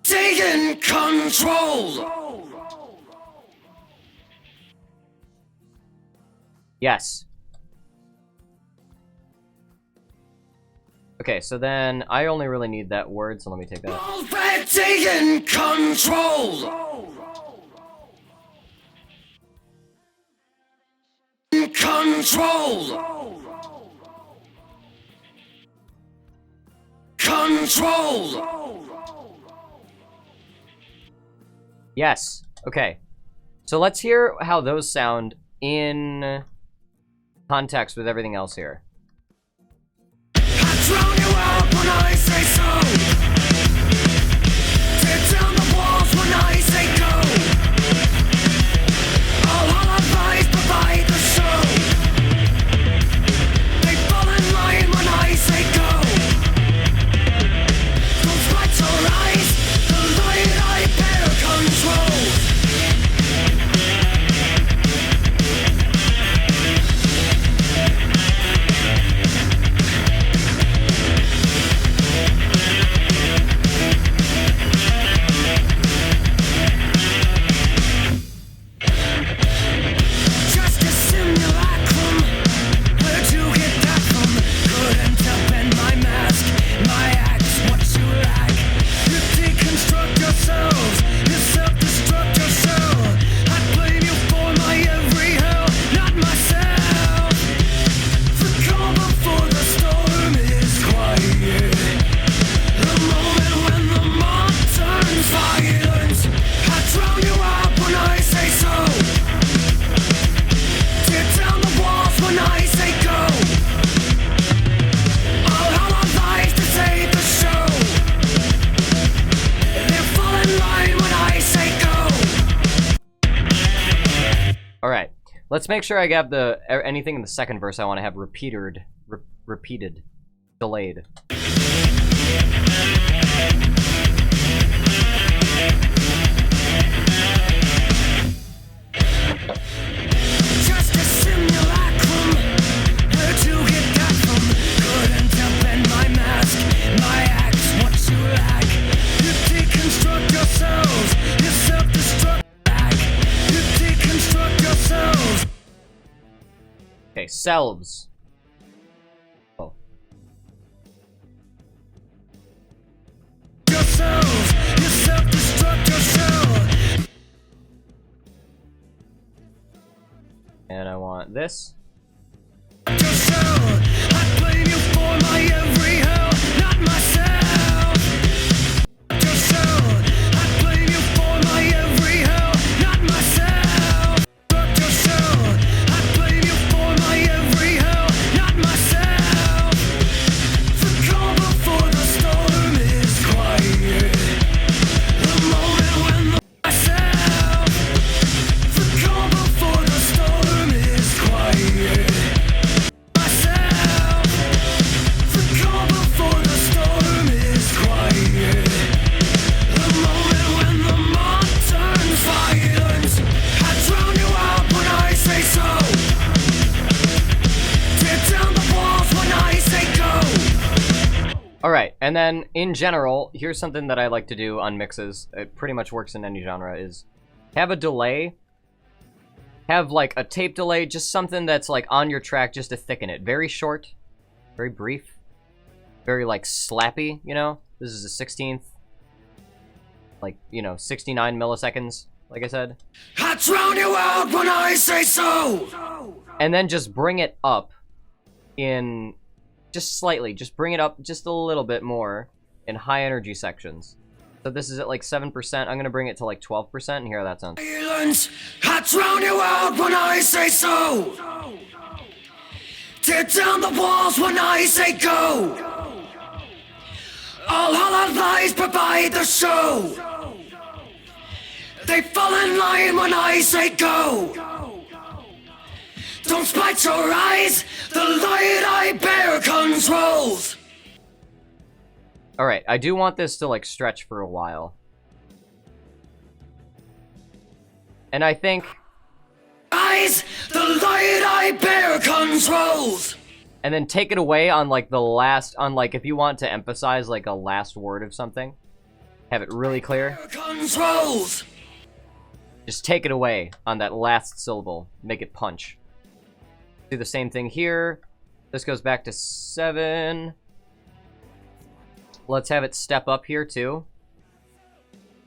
Stay in control. Yes. Okay, so then I only really need that word, so let me take that. Already in control. In control. Control. Yes. Okay. So let's hear how those sound in context with everything else here. I drown you out when I say so. Tear down the walls when I say go. All hollow lies provide the show. They fall in line when I say go. Don't fight your eyes, the light I bear controls. Just a simulacrum. Where'd you get that from? Couldn't tell bend my mask, my acts, what you lack. You deconstruct yourselves, you self-destruct yourself. I blame you for my every hell, not myself. The calm before the storm is quiet. The moment when the mob turns violent. I drown you out when I say so. Tear down the walls when I say go. All hollow lies to save the show. They fall in line when I say go. All right. Let's make sure I have the anything in the second verse I want to have repeated, delayed. Just a simulacrum. Where'd you get that from? Couldn't upend my mask, my acts, what you lack. You deconstruct yourselves, you self-destruct back. You deconstruct yourselves. Okay, selves. Oh. Yourselves, you self-destruct yourself. And I want this. Yourself, I blame you for my every hell, not myself. Yourself, I blame you for my every hell, not myself. Yourself, I blame you for my every hell, not myself. The calm before the storm is quiet. The moment when the myself. The calm before the storm is quiet. Myself. The calm before the storm is quiet. The moment when the mob turns violent. I drown you out when I say so. Tear down the walls when I say go. Alright, and then in general, here's something that I like to do on mixes. It pretty much works in any genre, is have a delay. Have like a tape delay, just something that's like on your track just to thicken it. Very short, very brief, very like slappy, you know? This is the 16th. Like, you know, 69 milliseconds, like I said. I drown you out when I say so. And then just bring it up in just slightly, just bring it up just a little bit more in high energy sections. So this is at like 7%. I'm gonna bring it to like 12% and hear how that sounds. Violence, I drown you out when I say so. Tear down the walls when I say go. All hollow lies provide the show. They fall in line when I say go. Don't spite your eyes, the light I bear controls. Alright, I do want this to like stretch for a while. And I think, Eyes, the light I bear controls. and then take it away on like the last, on like if you want to emphasize like a last word of something, have it really clear. Controls. Just take it away on that last syllable, make it punch. Do the same thing here. This goes back to 7. Let's have it step up here too.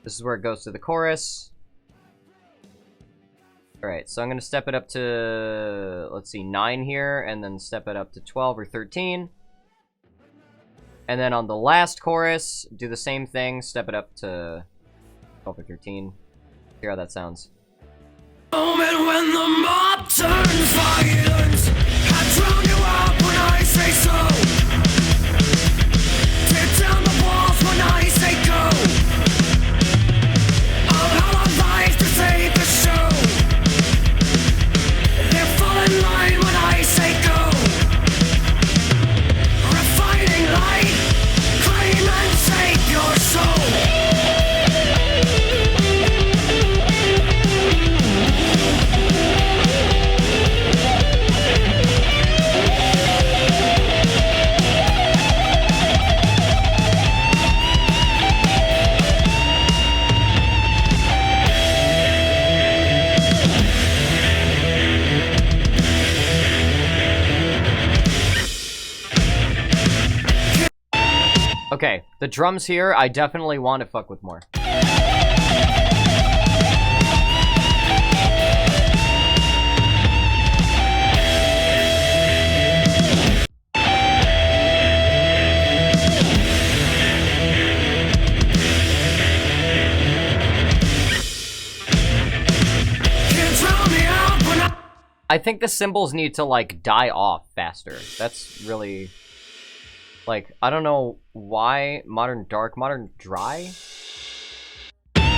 This is where it goes to the chorus. Alright, so I'm going to step it up to, let's see, 9 here, and then step it up to 12 or 13. And then on the last chorus, do the same thing, step it up to 12 or 13. Hear how that sounds. Moment when the mob turns violent. I drown you out when I say so. Tear down the walls when I say go. All our lives to save the show. They fall in line when I say go. Refining light, claim and take your soul. Okay, the drums here, I definitely want to fuck with more. I think the cymbals need to, like, die off faster. That's really... Like, I don't know why modern dark, modern dry? Can't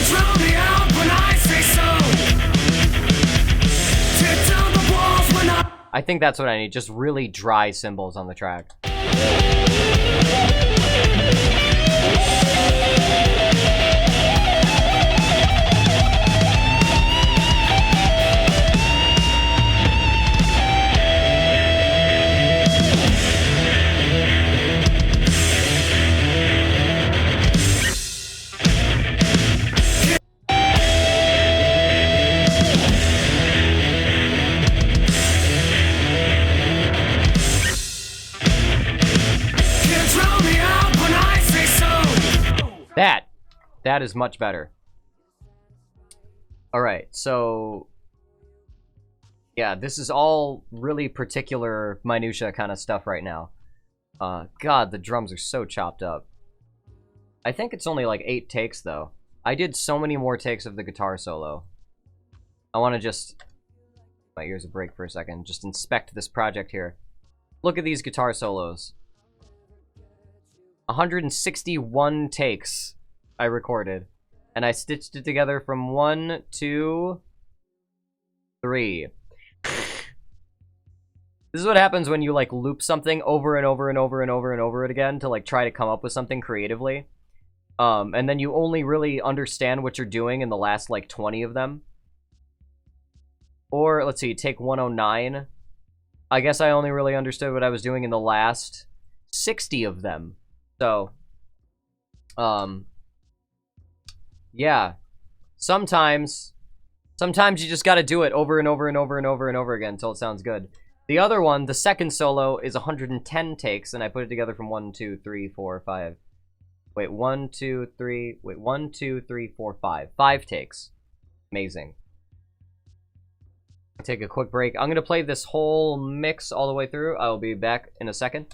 drown me out when I I think that's what I need. Just really dry cymbals on the track. That is much better. All right, so yeah, this is all really particular minutia kind of stuff right now. God, the drums are so chopped up. I think it's only like 8 takes though. I did so many more takes of the guitar solo. I want to just my ears a break for a second. Just inspect this project here. Look at these guitar solos. 161 takes I recorded, and I stitched it together from 1, 2, 3. This is what happens when you like loop something over and over and over and over and over it again to like try to come up with something creatively. And then you only really understand what you're doing in the last like 20 of them. Or let's see, take 109. I guess I only really understood what I was doing in the last 60 of them. So, yeah. Sometimes you just gotta do it over and over and over and over and over again until it sounds good. The other one, the second solo, is 110 takes, and I put it together from 1, 2, 3, 4, 5. Wait, 1, 2, 3, wait, 1, 2, 3, 4, 5. 5 takes. Amazing. Take a quick break. I'm gonna play this whole mix all the way through. I'll be back in a second.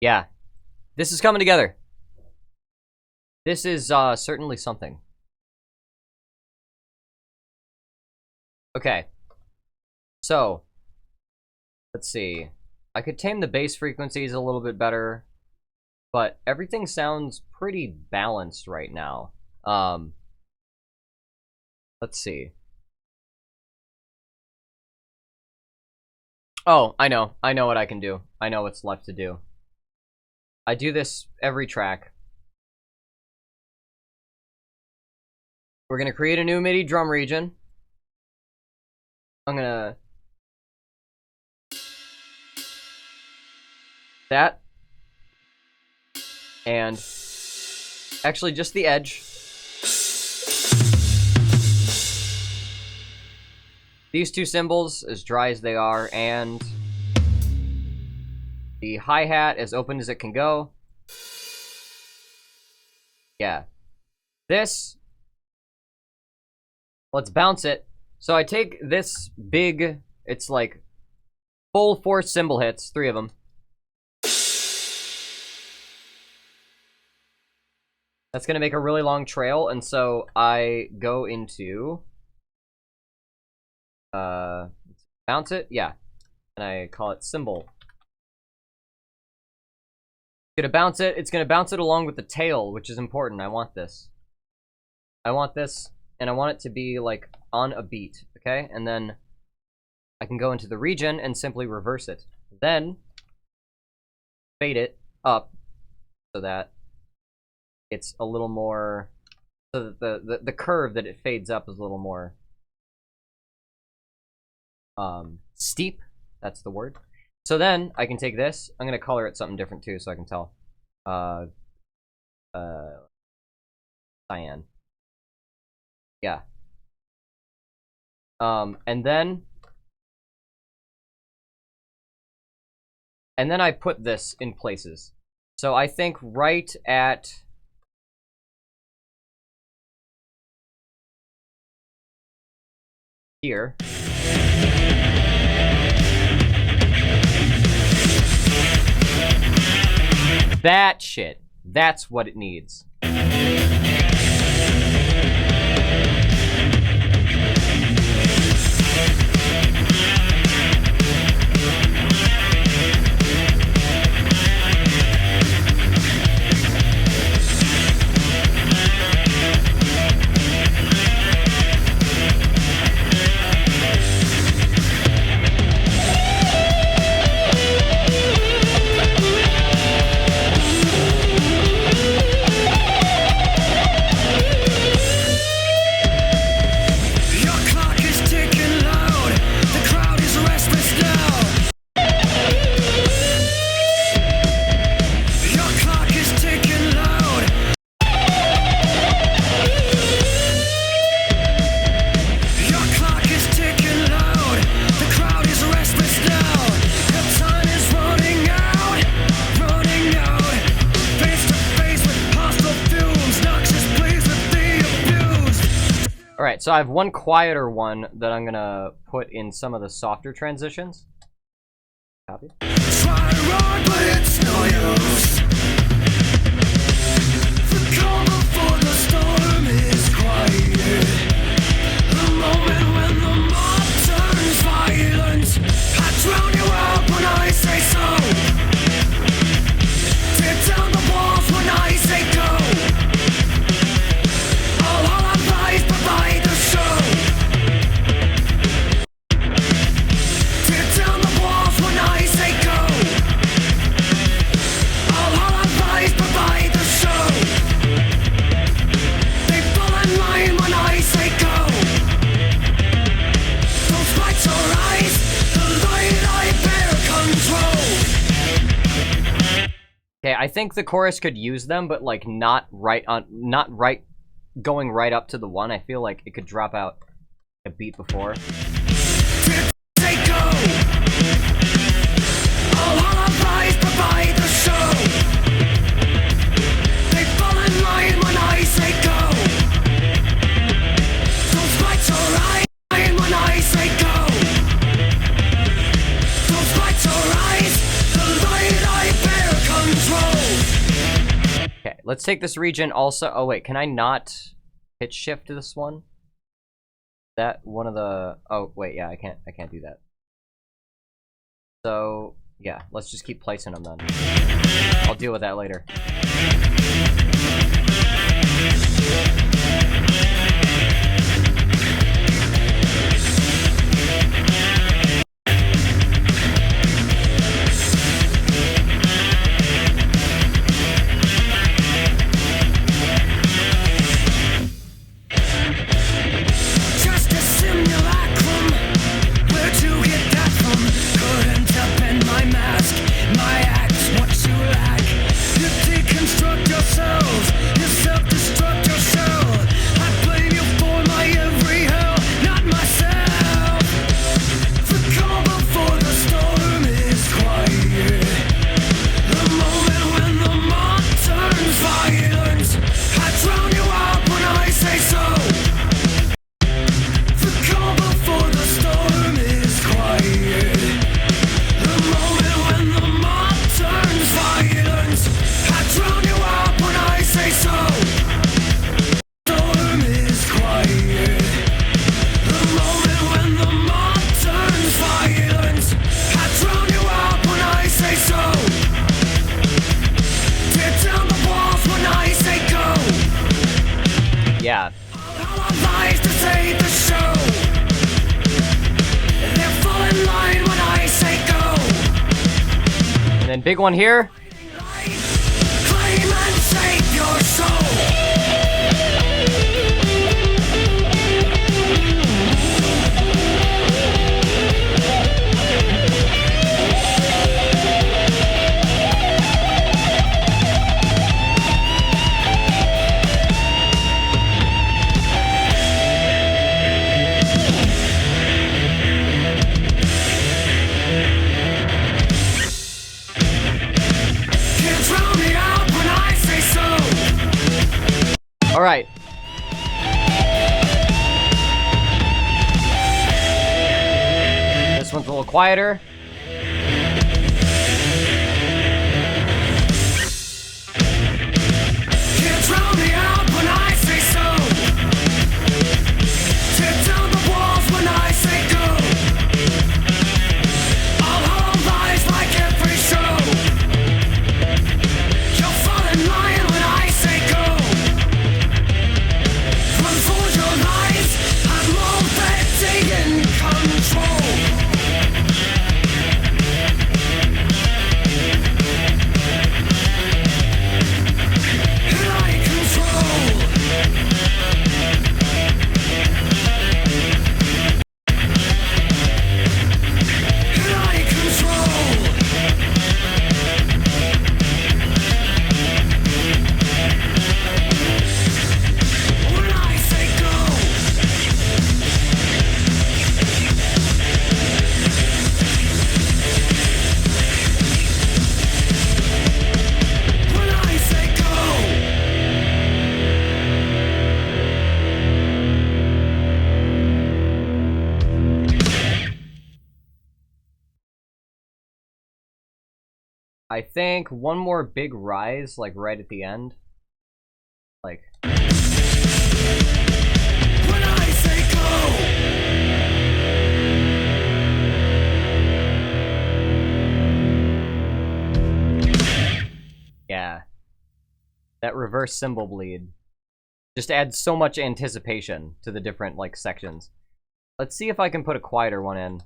Yeah. This is coming together. This is certainly something. Okay. So, let's see. I could tame the bass frequencies a little bit better, but everything sounds pretty balanced right now. Let's see. Oh, I know what I can do. I know what's left to do. I do this every track. We're gonna create a new MIDI drum region. I'm gonna... that. And... actually, just the edge. These two cymbals, as dry as they are, and... the hi-hat as open as it can go. Yeah. This... let's bounce it. So I take this big, it's like full force cymbal hits, 3 of them. That's gonna make a really long trail, and so I go into bounce it, yeah, and I call it cymbal. Gonna bounce it. It's gonna bounce it along with the tail, which is important. I want this. I want this, and I want it to be like on a beat, okay? And then I can go into the region and simply reverse it. Then fade it up so that it's a little more, so that the curve that it fades up is a little more steep. That's the word. So then I can take this. I'm gonna color it something different too, so I can tell. Cyan. Yeah. And then I put this in places. So I think right at here. That shit. That's what it needs. Alright, so I have one quieter one that I'm gonna put in some of the softer transitions. Copy. Try to run, but it's no use. The calm before the storm is quiet. The moment when the mob turns violent. I drown you out when I say so. Tear down the walls when I say go. Provide the show. Tear down the walls when I say go. All our lives provide the show. They fall in line when I say go. Those lights your eyes, the light I bear control. Okay, I think the chorus could use them, but like not right going right up to the one. I feel like it could drop out a beat before. Take go. All our lives provide the show. They fall in line when I say go. Those lights are right when I say go. Those lights are eyes, the light I bear control. Let's take this region also. Oh wait, can I not pitch shift to this one? That one of the. Oh wait, yeah, I can't do that. So yeah, let's just keep placing them then. I'll deal with that later. Just a simulacrum. Where'd you get that from? Couldn't upend my mask, my acts, what you lack. You deconstruct yourselves, you self-destruct yourself. I blame you for my every hell, not myself. The calm before the storm is quiet. The moment when the mob turns violent. I drown you out when I say so. The calm before the storm is quiet. The moment when the mob turns violent. I drown you out when I say so. Storm is quiet. The moment when the mob turns violent. I drown you out when I say so. Tear down the walls when I say go. Yeah. All our lives to save the show. They fall in line when I say go. And then big one here. Claim and save your soul. Can't drown me out when I say so. All right. This one's a little quieter. Can't drown me out when I say so. Tear down the walls when I say go. All hollow lies like every show. You'll fall in line when I say go. Unfold your lies, I'm already in control. And I control. And I control. When I say go. When I say go. I think one more big rise, like right at the end. Like, When I say yeah. That reverse symbol bleed just adds so much anticipation to the different, like, sections. Let's see if I can put a quieter one in.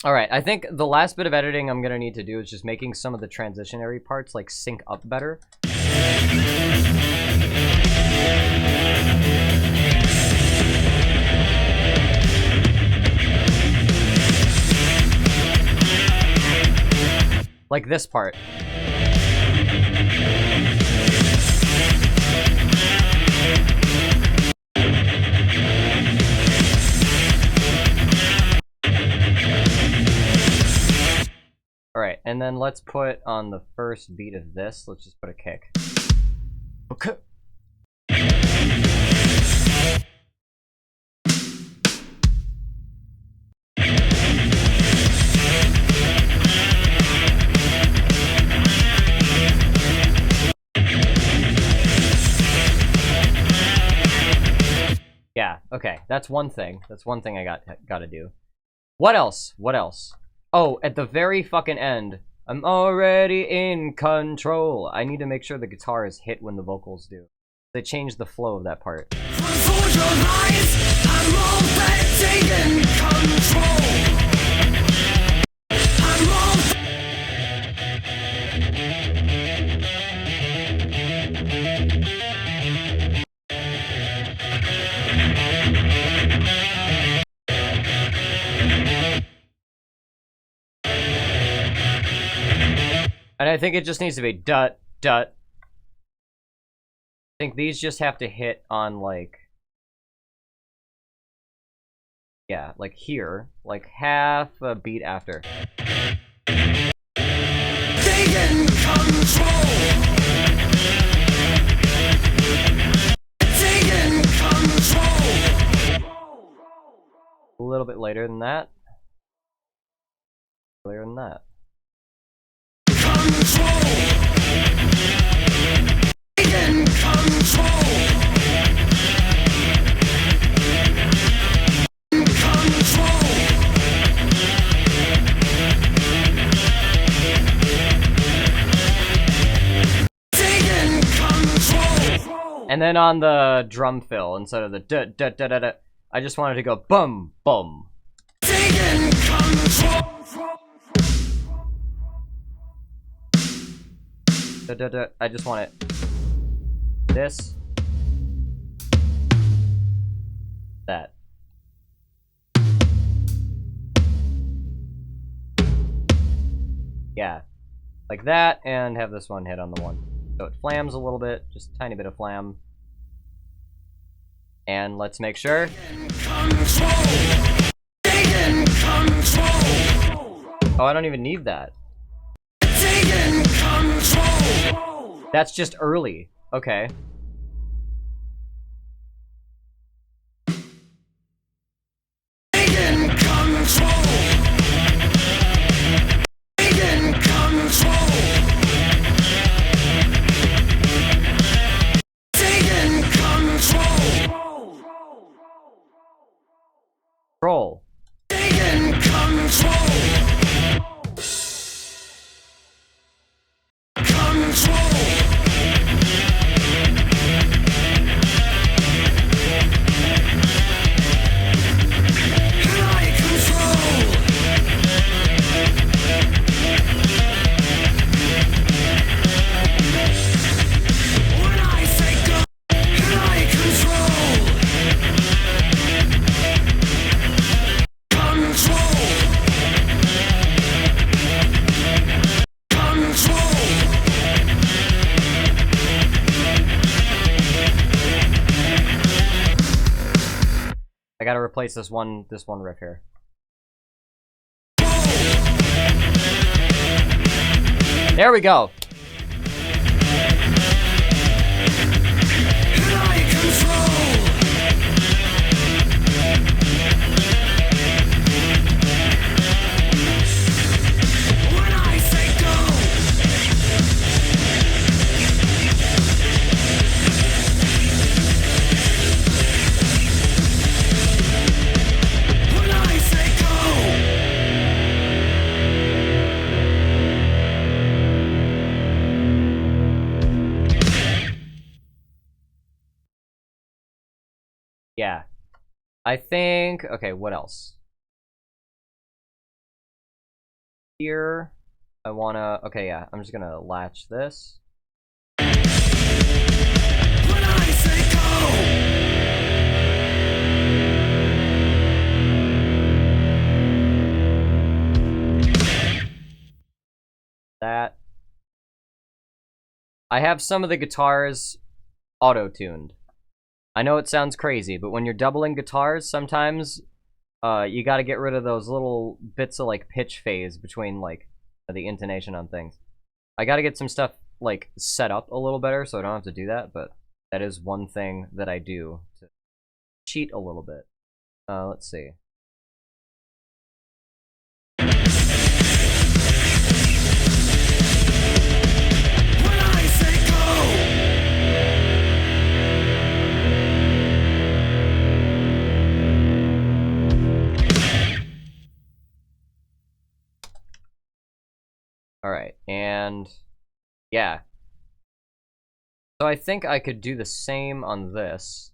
Alright, I think the last bit of editing I'm gonna need to do is just making some of the transitionary parts, like, sync up better. Like this part. Alright, and then let's put on the first beat of this, let's just put a kick. Okay. Yeah, okay, that's one thing. That's one thing I gotta do. What else? What else? Oh, at the very fucking end, I'm already in control. I need to make sure the guitar is hit when the vocals do. They changed the flow of that part. And I think it just needs to be dut, dut. I think these just have to hit on, like... Yeah, like here. Like half a beat after. Taking control! Taking control! A little bit later than that. Later than that. Control. Taking control. Control. Taking control. And then on the drum fill, instead of the da da da da da, I just wanted to go bum bum. Taking control. I just want it. This. That. Yeah. Like that, and have this one hit on the one. So it flams a little bit, just a tiny bit of flam. And let's make sure. Oh, I don't even need that. That's just early. Okay. Taking control. Taking control. Taking control. Control. Taking control. I gotta replace this one riff here. There we go. Yeah. I think, okay, what else? Here, I wanna, okay, yeah, I'm just gonna latch this. When I say go! that. I have some of the guitars auto-tuned. I know it sounds crazy, but when you're doubling guitars, sometimes you gotta get rid of those little bits of, like, pitch phase between, like, the intonation on things. I gotta get some stuff, like, set up a little better so I don't have to do that, but that is one thing that I do to cheat a little bit. Let's see. Alright, and yeah. So I think I could do the same on this.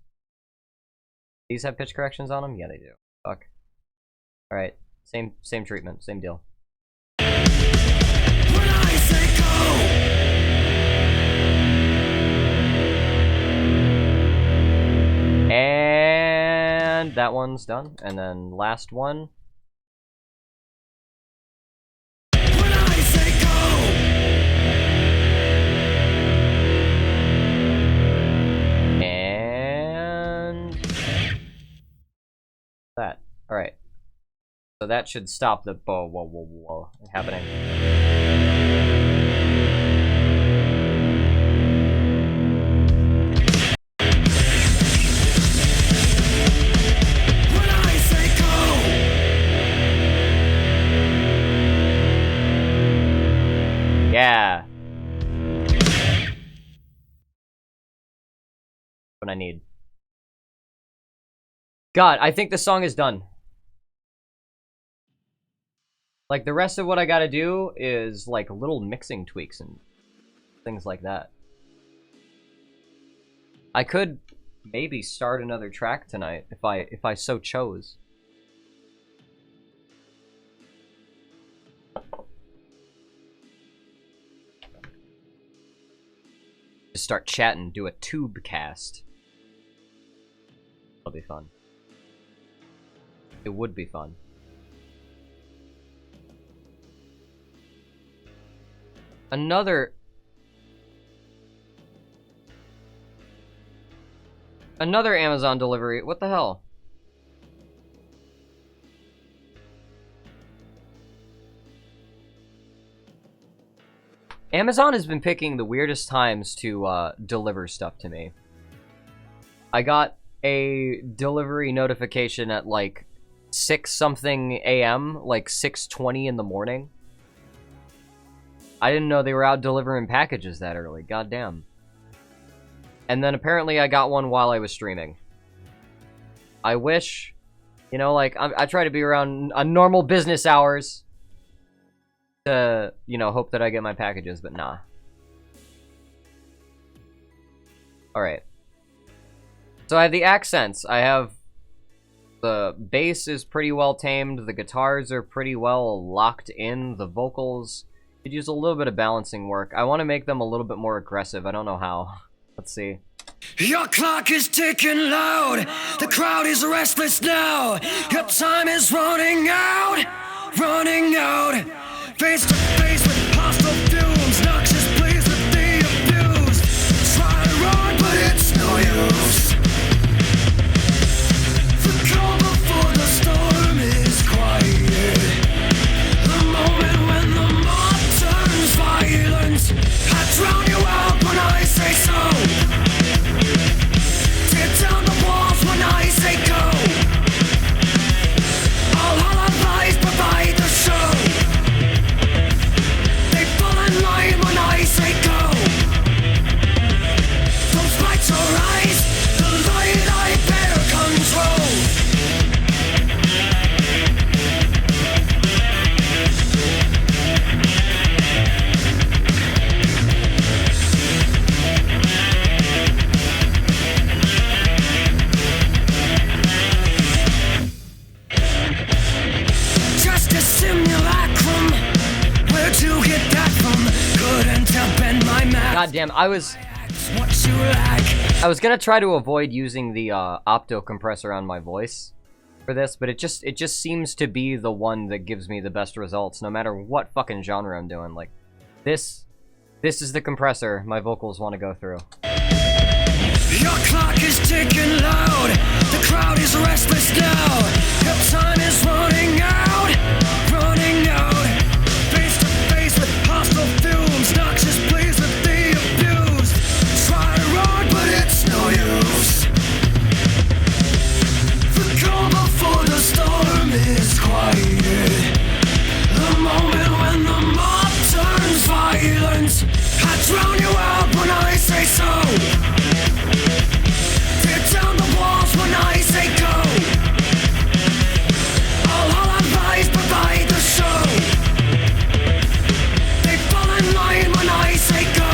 These have pitch corrections on them? Yeah, they do. Fuck. Alright, same treatment, same deal. And that one's done. And then last one. That. Alright. So that should stop the whoa happening. When I say go. Yeah. What I need. God, I think the song is done. Like, the rest of what I gotta do is, like, little mixing tweaks and things like that. I could maybe start another track tonight if I so chose. Just start chatting, do a tube cast. That'll be fun. It would be fun. Another Amazon delivery. What the hell? Amazon has been picking the weirdest times to deliver stuff to me. I got a delivery notification at like 6-something a.m., like 6:20 in the morning. I didn't know they were out delivering packages that early, goddamn. And then apparently I got one while I was streaming. I wish, you know, like, I try to be around normal business hours to, you know, hope that I get my packages, but nah. Alright. So I have the accents. I have the bass is pretty well tamed, the guitars are pretty well locked in, the vocals could use a little bit of balancing work. I want to make them a little bit more aggressive. I don't know how. Let's see. Your clock is ticking loud. The crowd is restless now. Your time is running out. Running out. Face to face with hostile fumes. Noxious pleas with the abused. Try to run, but it's no use. The calm before the storm is quiet. The moment when the mob turns violent. I drown you out when I say so. Tear down the walls when I say go. All hollow lies provide the show. They fall in line when I say go. Those lights are eyes, the light I better control. Just a simulacrum. Where'd you get that from? Couldn't have been my map. Goddamn, I was What you like? gonna try to avoid using the opto compressor on my voice for this, but it just seems to be the one that gives me the best results, no matter what fucking genre I'm doing. Like, This is the compressor my vocals want to go through. Your clock is ticking loud. The crowd is restless now. Your time is running out, running out. Face to face with hostile fumes, noxious pleas with the abused. Try to run, but it's no use. The calm before the storm is quiet. The moment when the mob turns violent. I drown you out when I say so. Tear down the walls when I say go. All advice provide the show. They fall in line when I say go.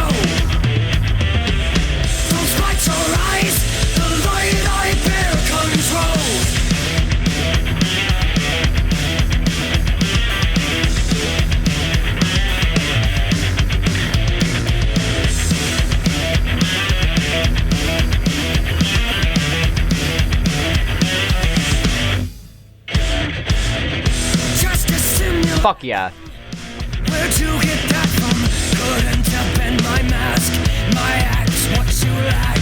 Those lights are eyes, the light I bear control. Fuck yeah. Where'd you get that from? Couldn't have been my mask, my acts, what you lack.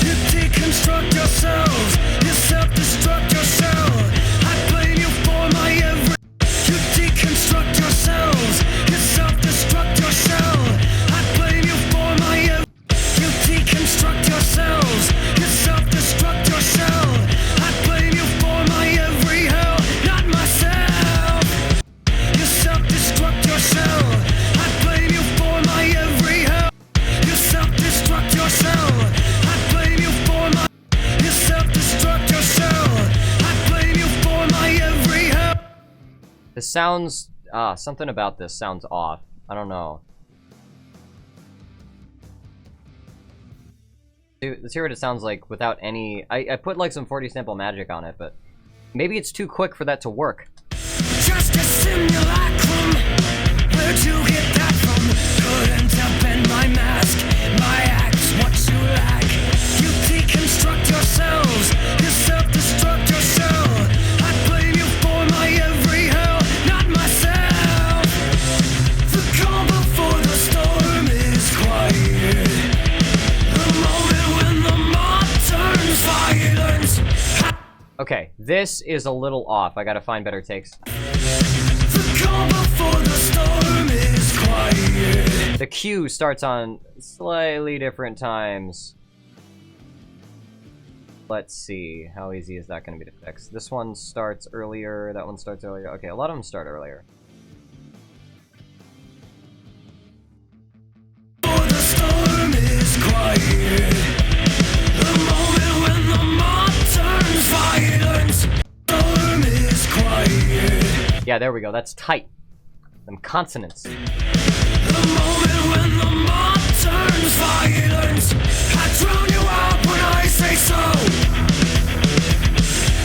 You deconstruct yourselves, you self-destruct yourself. I blame you for my every. You deconstruct yourselves, you self-destruct yourself. I blame you for my every. You deconstruct yourselves, you self-destruct yourself. I blame you for my every hell, not myself. You self-destruct yourself. I blame you for my every hell. You self-destruct yourself. I blame you for my. You self-destruct yourself. I blame you for my every hell. This sounds something about this sounds off. I don't know. Let's hear what it sounds like without any. I put like some 40 sample magic on it, but maybe it's too quick for that to work. Just a simulacrum. Where'd you get that from? Couldn't have been my mask, my acts, what you lack. You deconstruct yourselves, you self-destruct yourself. I blame you for my every hell, not myself. The calm before the storm is quiet. The moment when the mob turns violent. Okay, this is a little off. I gotta find better takes. The calm before the storm is quiet. The cue starts on slightly different times. Let's see, how easy is that going to be to fix? This one starts earlier, that one starts earlier. Okay, a lot of them start earlier. Before the storm is quiet. The moment when the mob turns violent. Storm is quiet. Yeah, there we go, that's tight. Them consonants. The moment when the mob turns violent. I drown you out when I say so.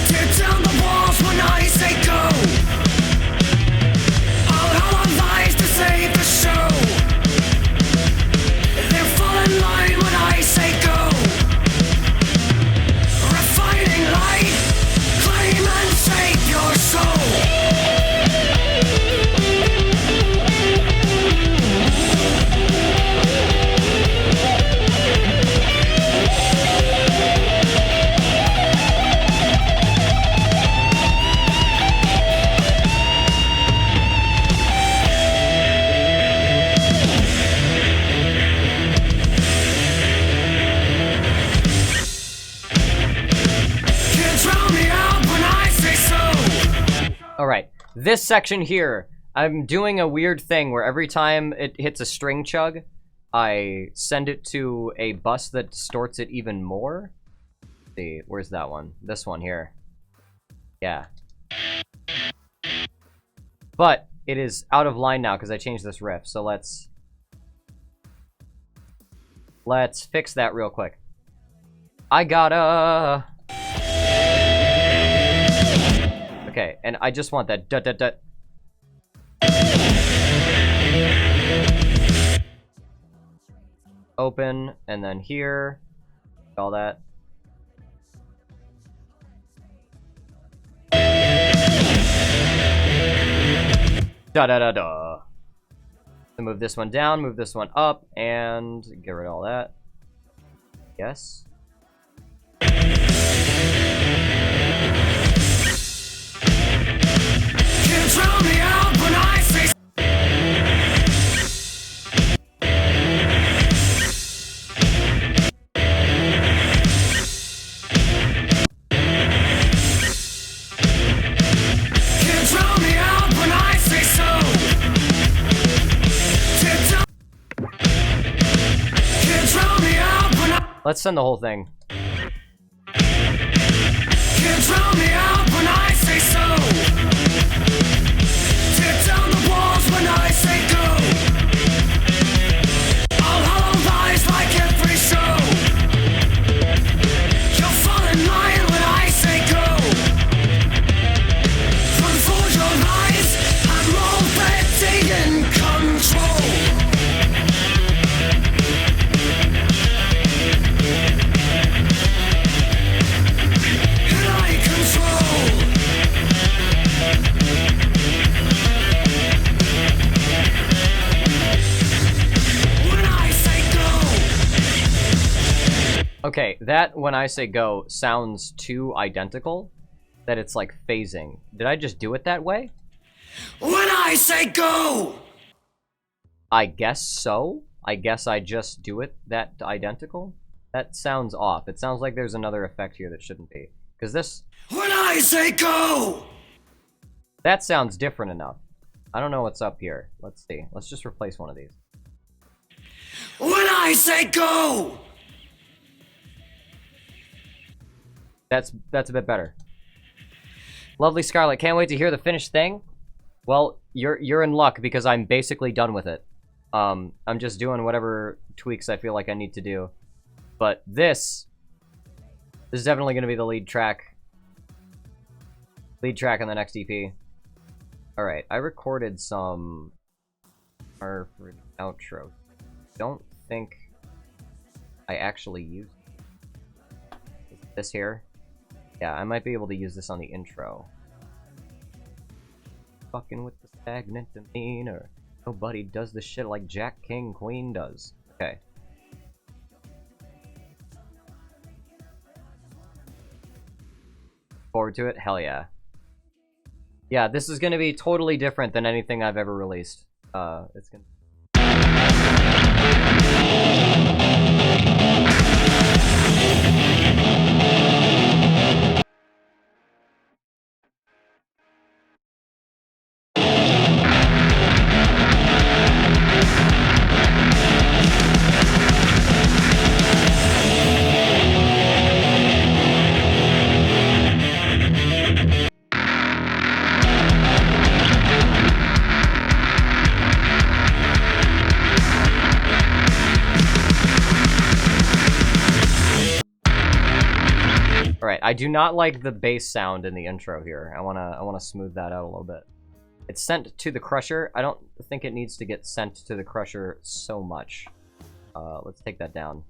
Tear down the walls when I say go. All our lies to save the show. They fall in line when I say go. Refining light, claim and save your soul. Alright, this section here, I'm doing a weird thing where every time it hits a string chug, I send it to a bus that distorts it even more. Let's see, where's that one? This one here. Yeah. But it is out of line now because I changed this riff, so let's fix that real quick. I gotta... Okay, and I just want that dut. Open, and then here, all that. Da. So move this one down, move this one up, and get rid of all that. Yes. Control me out when I say. Control me out when I say so. Control me out when I. Let's send the whole thing. Control me out when I say so. Tear down the walls when I say go. I'll hollow lies like every show. You'll fall in line when I say go. Control your lies, I'm already in control. And I control. When I say go. Okay, that when I say go sounds too identical that it's like phasing. Did I just do it that way? When I say go. I guess so. I guess I just do it that identical. That sounds off. It sounds like there's another effect here that shouldn't be. Because this, When I say go. that sounds different enough. I don't know what's up here. Let's see. Let's just replace one of these. When I say go. That's a bit better. Lovely Scarlet, can't wait to hear the finished thing. Well, you're in luck because I'm basically done with it. I'm just doing whatever tweaks I feel like I need to do. But this is definitely going to be the lead track. Lead track on the next EP. Alright, I recorded some for the outro. Don't think I actually used this here. Yeah, I might be able to use this on the intro. Fucking with the stagnant demeanor. Nobody does the shit like Jack King Queen does. Okay. Forward to it? Hell yeah. Yeah, this is gonna be totally different than anything I've ever released. It's gonna... Alright, I do not like the bass sound in the intro here. I wanna smooth that out a little bit. It's sent to the crusher. I don't think it needs to get sent to the crusher so much. Let's take that down.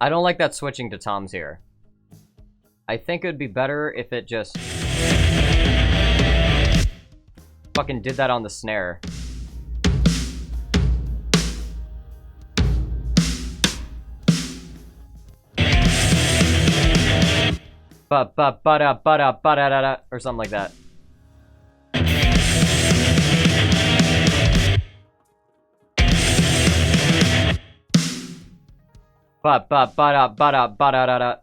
I don't like that switching to toms here. I think it would be better if it just fucking did that on the snare. Ba-ba-ba-da-ba-da-ba-da-da-da, or something like that. Ba-ba-ba-da-ba-da-ba-da-da-da.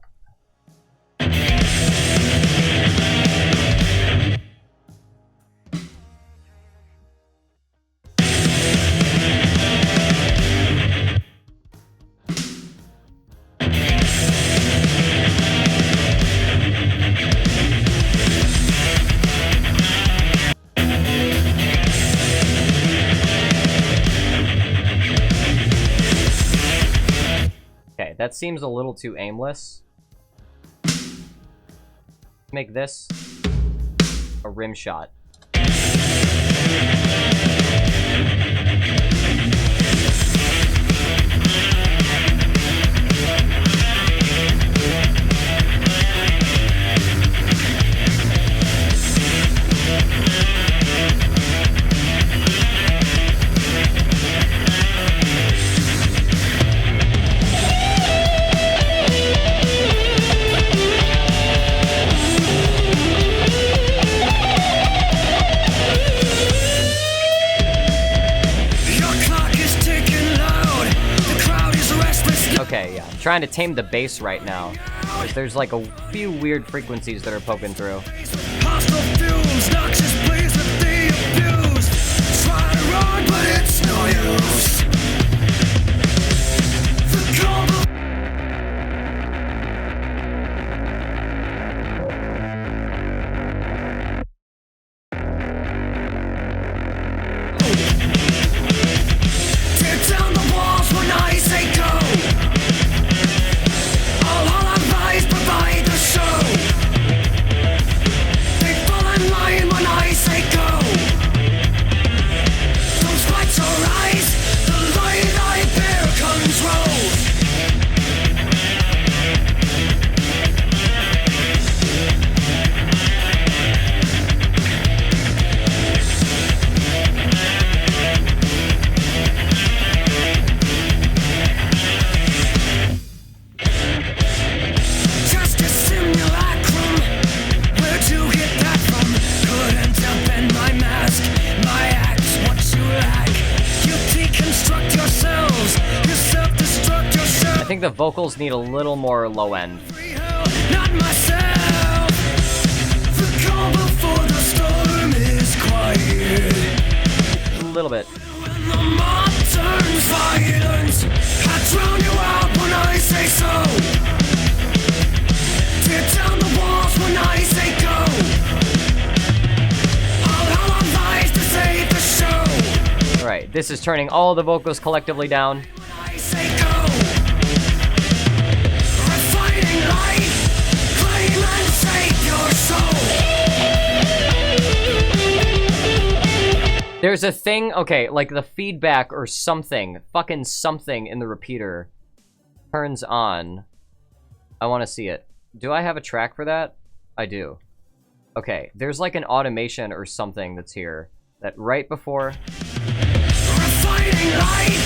that seems a little too aimless. Make this a rim shot. Okay, yeah, I'm trying to tame the bass right now. There's like a few weird frequencies that are poking through. Hostile fumes, noxious pleas that they abuse. Try to run, but it's no use. The combo. Tear down the walls when I say go. All our lives provide the show. They fall in line when I say go. Those lights arise, the light I bear control. Just a simulacrum. Where'd you get that from? Couldn't upend my mask, my acts, what you lack. You deconstruct yourselves, you self-destruct yourself. I think the vocals need a little more low end. Not myself. The calm before the storm is quiet. A little bit. When the mob turns violent, I drown you out when I say so. Tear down the walls when I say go. All our lives to save the show. Alright, this is turning all the vocals collectively down. I say go. Refining light, claim and save your soul. There's a thing, okay, like the feedback or something, fucking something in the repeater turns on. I want to see it. Do I have a track for that? I do. Okay, there's like an automation or something that's here that right before. Refining light,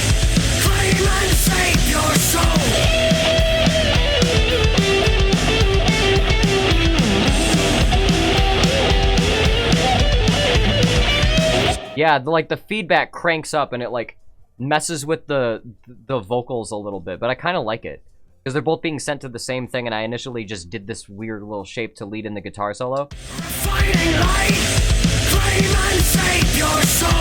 claim and save your soul. Yeah, like the feedback cranks up and it like messes with the vocals a little bit, but I kind of like it because they're both being sent to the same thing, and I initially just did this weird little shape to lead in the guitar solo. Refining light, claim and save your soul.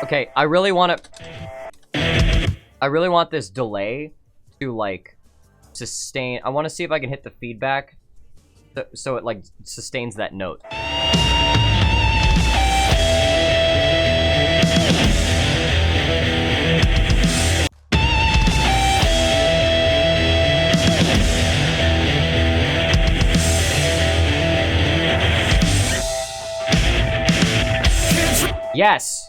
Okay, I really want this delay to like sustain. I want to see if I can hit the feedback so it like sustains that note. Yes!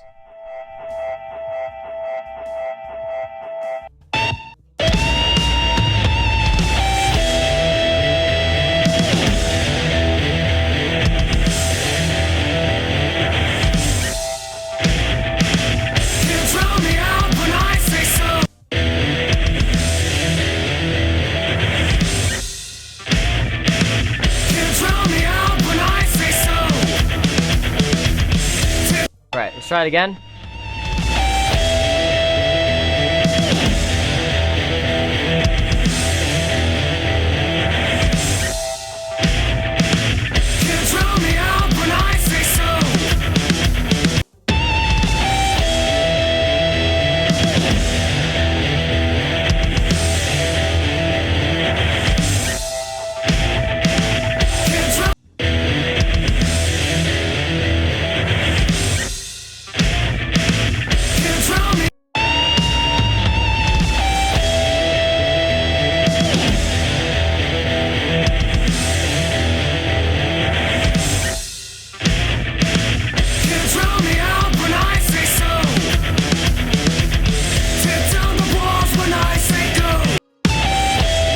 Alright, let's try it again.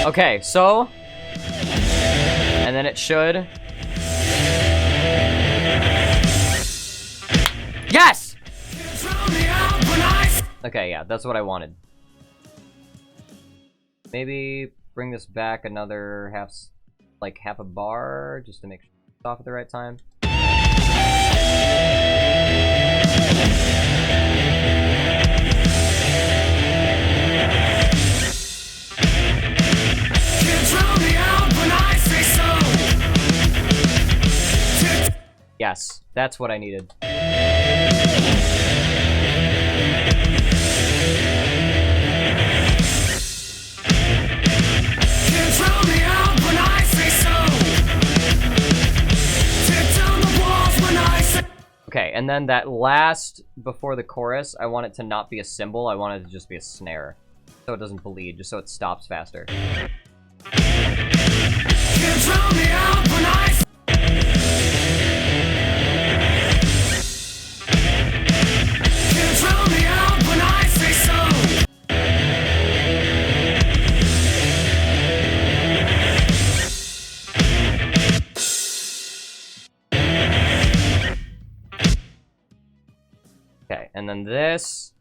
Okay, so, and then it should. Yes! Okay, yeah, that's what I wanted. Maybe bring this back another half a bar, just to make sure it's off at the right time. Yes, that's what I needed. Okay, and then that last, before the chorus, I want it to not be a cymbal, I want it to just be a snare. So it doesn't bleed, just so it stops faster. Okay, and then this.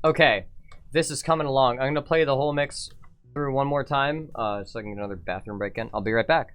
Okay, this is coming along. I'm gonna play the whole mix through one more time, so I can get another bathroom break in. I'll be right back.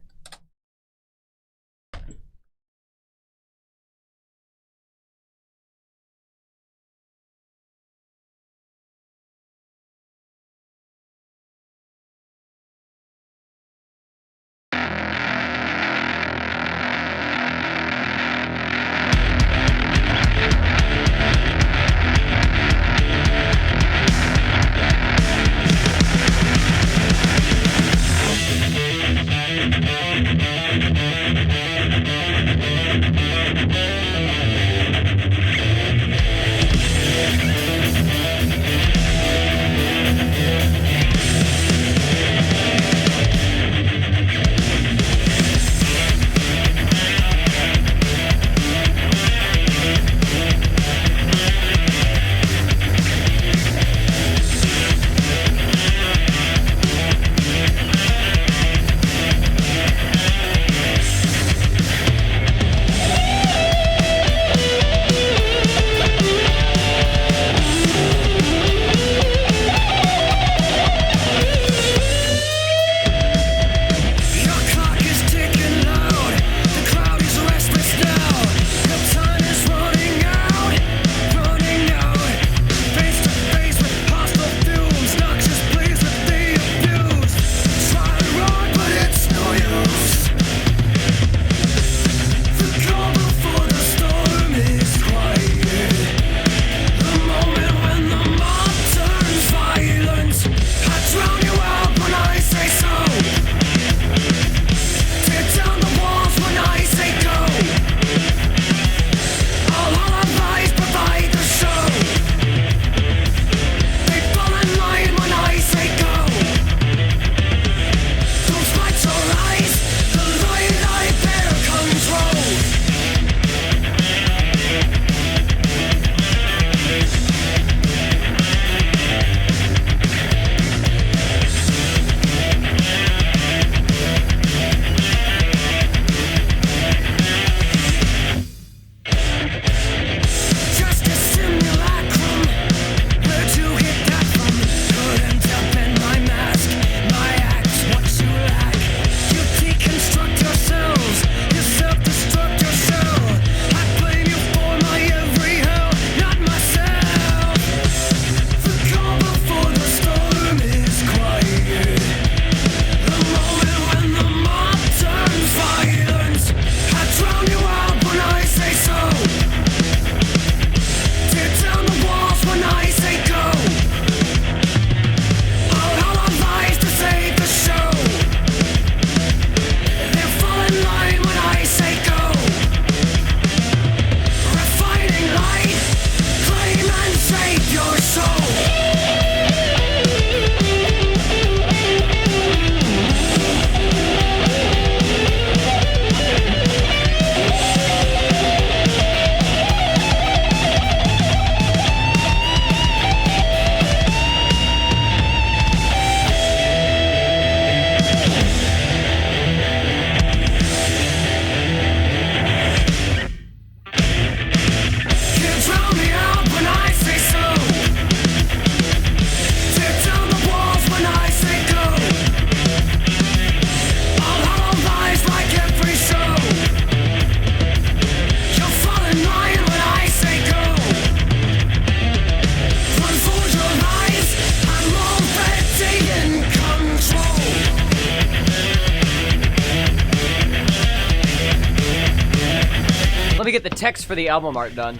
text for the album art done.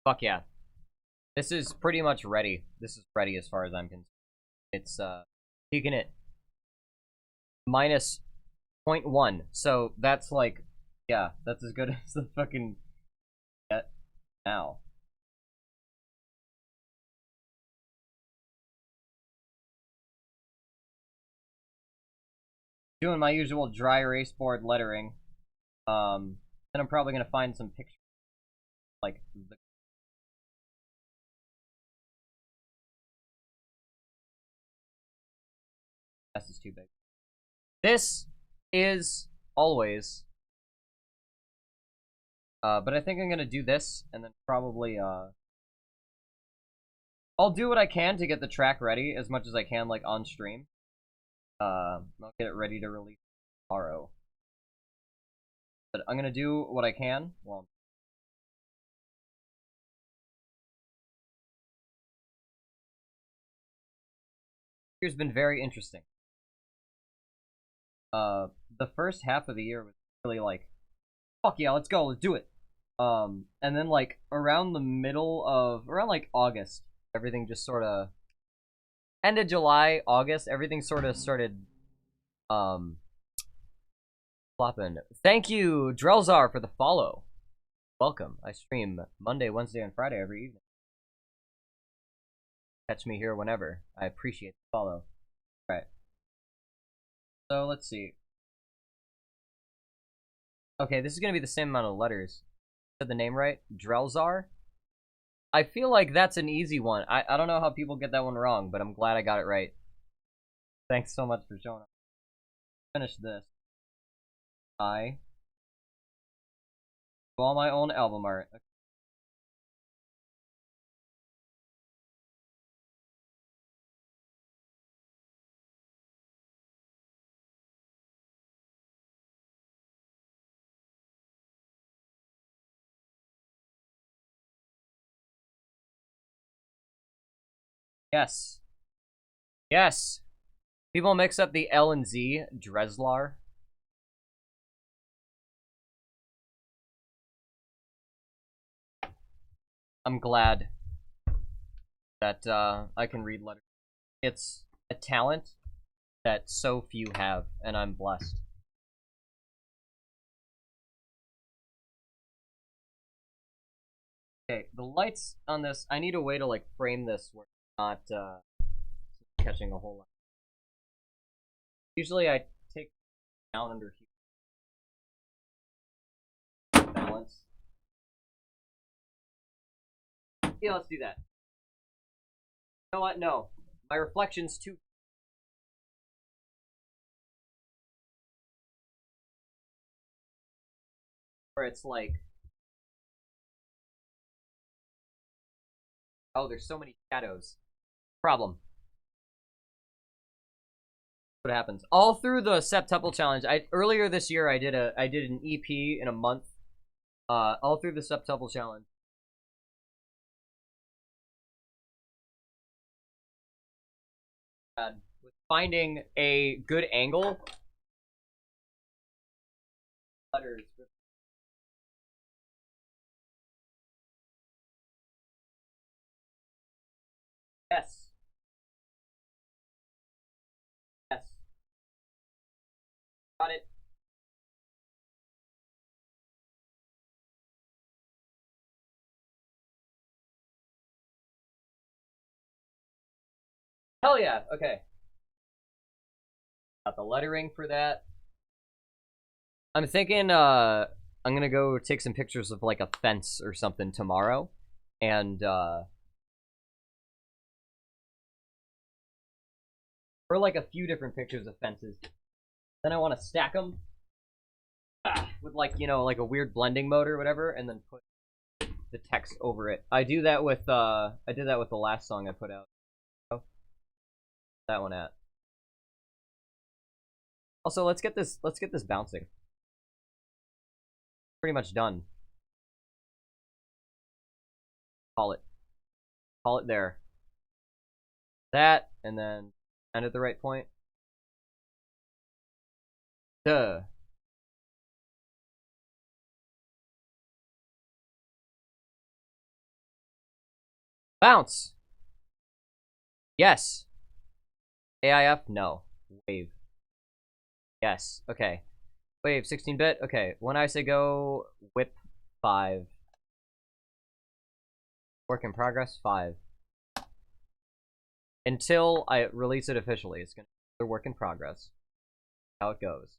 Fuck yeah. This is pretty much ready. This is ready as far as I'm concerned. It's, peaking it. Minus 0.1. So that's like, yeah, that's as good as the fucking get now. Doing my usual dry erase board lettering. Then I'm probably gonna find some pictures like the S is too big. This is always but I think I'm gonna do this and then probably I'll do what I can to get the track ready as much as I can, like on stream. I'll get it ready to release tomorrow. But I'm gonna do what I can. Well, year's been very interesting. The first half of the year was really like, fuck yeah, let's go, let's do it. And then like around the middle of, around like August, everything just sort of, end of July, August, everything sort of started, flopping. Thank you, Drelzar, for the follow. Welcome. I stream Monday, Wednesday, and Friday every evening. Catch me here whenever. I appreciate the follow. Alright. So, let's see. Okay, this is gonna be the same amount of letters. Said the name right? Drelzar? I feel like that's an easy one. I don't know how people get that one wrong, but I'm glad I got it right. Thanks so much for showing up. Finish this. I do all my own album art. Yes. Yes. People mix up the L and Z. Dreslar. I'm glad that I can read letters. It's a talent that so few have, and I'm blessed. Okay, the lights on this, I need a way to like frame this where it's not catching a whole lot. Usually I take down under here. Balance. Yeah, let's do that. You know what? No. My reflection's too... Where it's like... Oh, there's so many shadows. Problem. What happens? All through the Septuple challenge, earlier this year I did an EP in a month. All through the Septuple challenge. With finding a good angle. Letters. Yes. Yes. Got it. Hell yeah, okay. Got the lettering for that. I'm thinking, I'm gonna go take some pictures of, like, a fence or something tomorrow. And, or, like, a few different pictures of fences. Then I want to stack them. Ah. with like, you know, like a weird blending mode or whatever, and then put the text over it. I do that with I did that with the last song I put out. That one at. Also, let's get this bouncing. Pretty much done. Call it there. That, and then end at the right point. Duh. Bounce. Yes. AIF? No. Wave. Yes. Okay. Wave, 16-bit? Okay. When I say go, whip 5. Work in progress, 5. Until I release it officially. It's gonna be a work in progress. How it goes.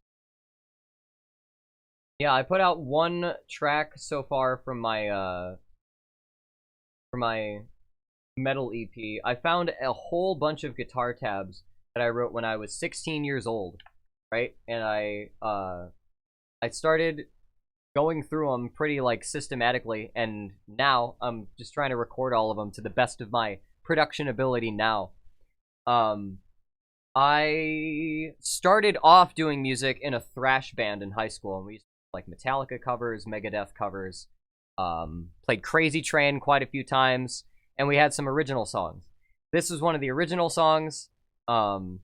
Yeah, I put out 1 track so far from my metal EP. I found a whole bunch of guitar tabs that I wrote when I was 16 years old, right? And I started going through them pretty like systematically, and now I'm just trying to record all of them to the best of my production ability now. I started off doing music in a thrash band in high school, and we used to like Metallica covers, Megadeth covers, played Crazy Train quite a few times, and we had some original songs. This was one of the original songs. I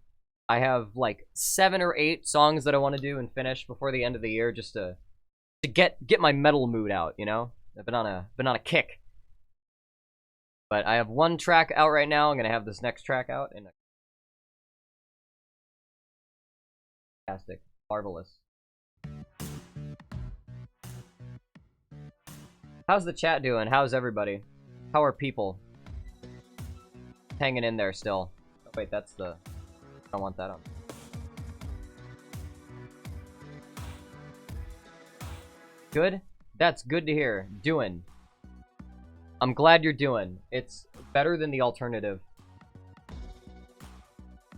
have like 7 or 8 songs that I want to do and finish before the end of the year, just to get my metal mood out, you know? I've been on a kick. But I have 1 track out right now. I'm gonna have this next track out, and fantastic, marvelous. How's the chat doing? How's everybody? How are people? Hanging in there still. Oh, wait, that's the... I don't want that on. Good? That's good to hear. Doing. I'm glad you're doing. It's better than the alternative.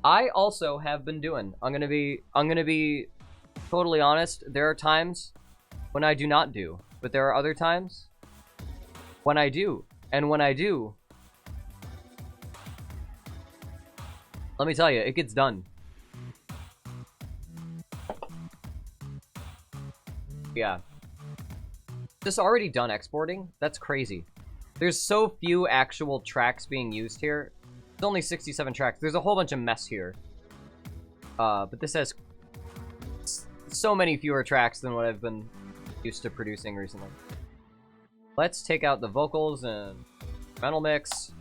I also have been doing. I'm gonna be totally honest. There are times when I do not do, but there are other times when I do. And when I do, let me tell you, it gets done. Yeah. This already done exporting? That's crazy. There's so few actual tracks being used here. There's only 67 tracks. There's a whole bunch of mess here. But this has so many fewer tracks than what I've been used to producing recently. Let's take out the vocals and instrumental mix.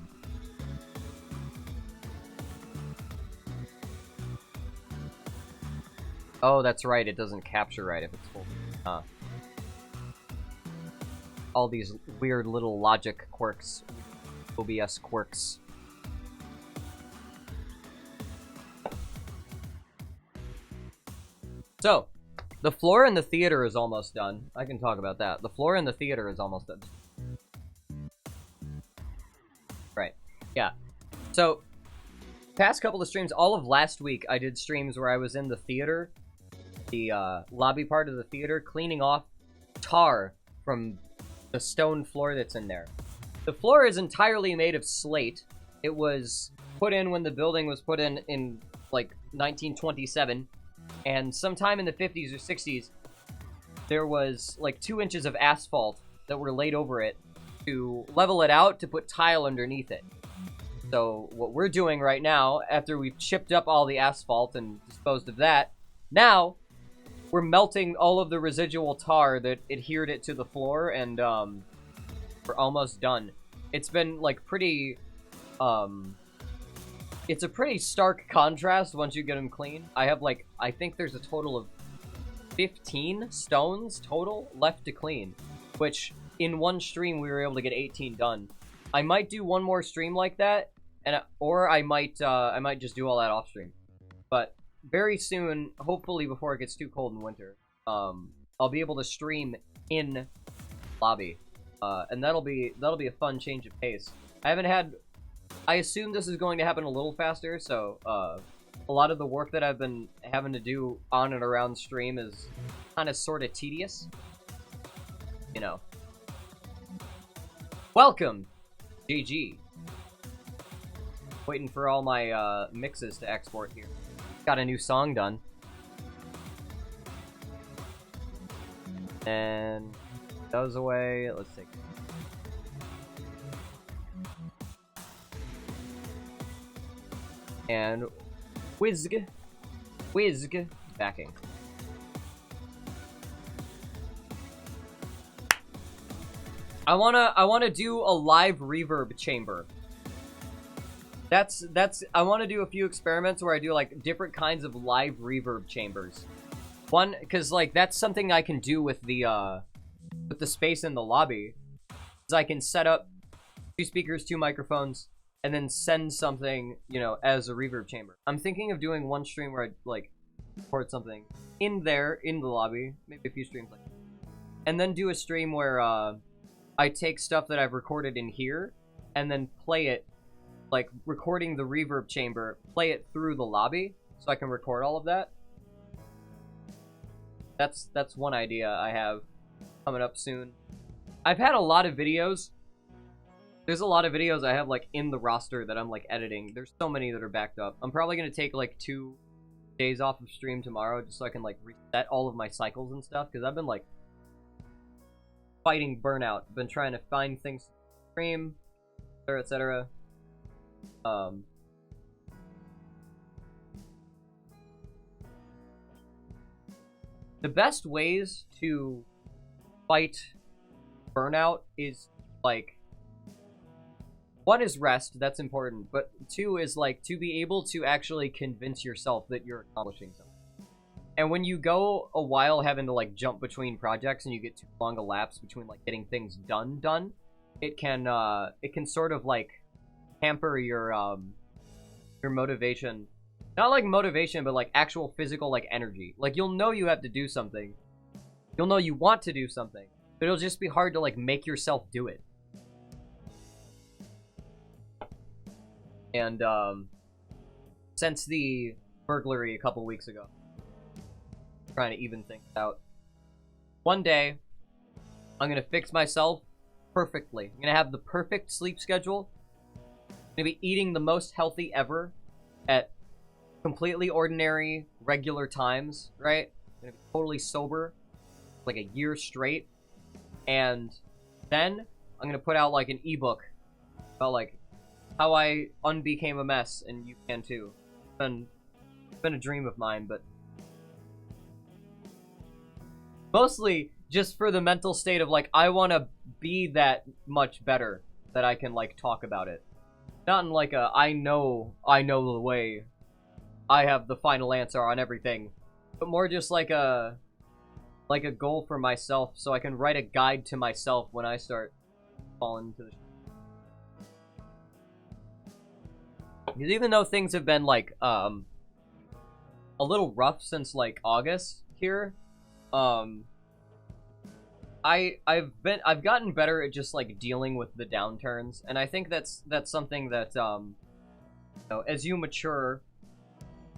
Oh, that's right. It doesn't capture right if it's full. All these weird little logic quirks. OBS quirks. So, the floor in the theater is almost done. I can talk about that. The floor in the theater is almost done. Right. Yeah. So, past couple of streams, all of last week, I did streams where I was in the theater, the lobby part of the theater, cleaning off tar from the stone floor that's in there. The floor is entirely made of slate. It was put in when the building was put in like 1927, and sometime in the 50s or 60s, there was like 2 inches of asphalt that were laid over it to level it out to put tile underneath it. So what we're doing right now, after we've chipped up all the asphalt and disposed of that, now we're melting all of the residual tar that adhered it to the floor, and we're almost done. It's been like pretty, it's a pretty stark contrast once you get them clean. I have like, I think there's a total of 15 stones total left to clean, which in one stream we were able to get 18 done. I might do one more stream like that, or I might just do all that off stream. But very soon, hopefully before it gets too cold in winter, I'll be able to stream in lobby, and that'll be a fun change of pace. I assume this is going to happen a little faster, so a lot of the work that I've been having to do on and around stream is kind of sort of tedious. You know. Welcome, GG. Waiting for all my mixes to export here. Got a new song done. And those away. Let's take. And Whizg backing. I wanna do a live reverb chamber. That's I wanna do a few experiments where I do like different kinds of live reverb chambers. One, cause like that's something I can do with the space in the lobby. Is I can set up 2 speakers, 2 microphones, and then send something, you know, as a reverb chamber. I'm thinking of doing one stream where I like record something in there in the lobby, maybe a few streams like that. And then do a stream where I take stuff that I've recorded in here and then play it, like recording the reverb chamber, play it through the lobby so I can record all of that. That's one idea I have coming up soon. I've had a lot of videos. There's a lot of videos I have like in the roster that I'm like editing. There's so many that are backed up. I'm probably gonna take like 2 days off of stream tomorrow just so I can like reset all of my cycles and stuff, because I've been like fighting burnout. Been trying to find things to stream, etc. The best ways to fight burnout is like, 1 is rest, that's important, but 2 is like to be able to actually convince yourself that you're accomplishing something. And when you go a while having to like jump between projects and you get too long a lapse between like getting things done, it can sort of like hamper your motivation. Not like motivation, but like actual physical like energy. Like you'll know you have to do something. You'll know you want to do something, but it'll just be hard to like make yourself do it. And since the burglary a couple weeks ago, trying to even things out. One day, I'm gonna fix myself perfectly. I'm gonna have the perfect sleep schedule. I'm gonna be eating the most healthy ever at completely ordinary, regular times, right? I'm gonna be totally sober, like a year straight. And then I'm gonna put out like an ebook about like how I unbecame a mess, and you can too. It's been a dream of mine, but mostly just for the mental state of like, I want to be that much better that I can like talk about it. Not in like a I know the way, I have the final answer on everything, but more just like a goal for myself so I can write a guide to myself when I start falling into the. Because even though things have been like a little rough since like August here, I've gotten better at just like dealing with the downturns, and I think that's something that you know, as you mature,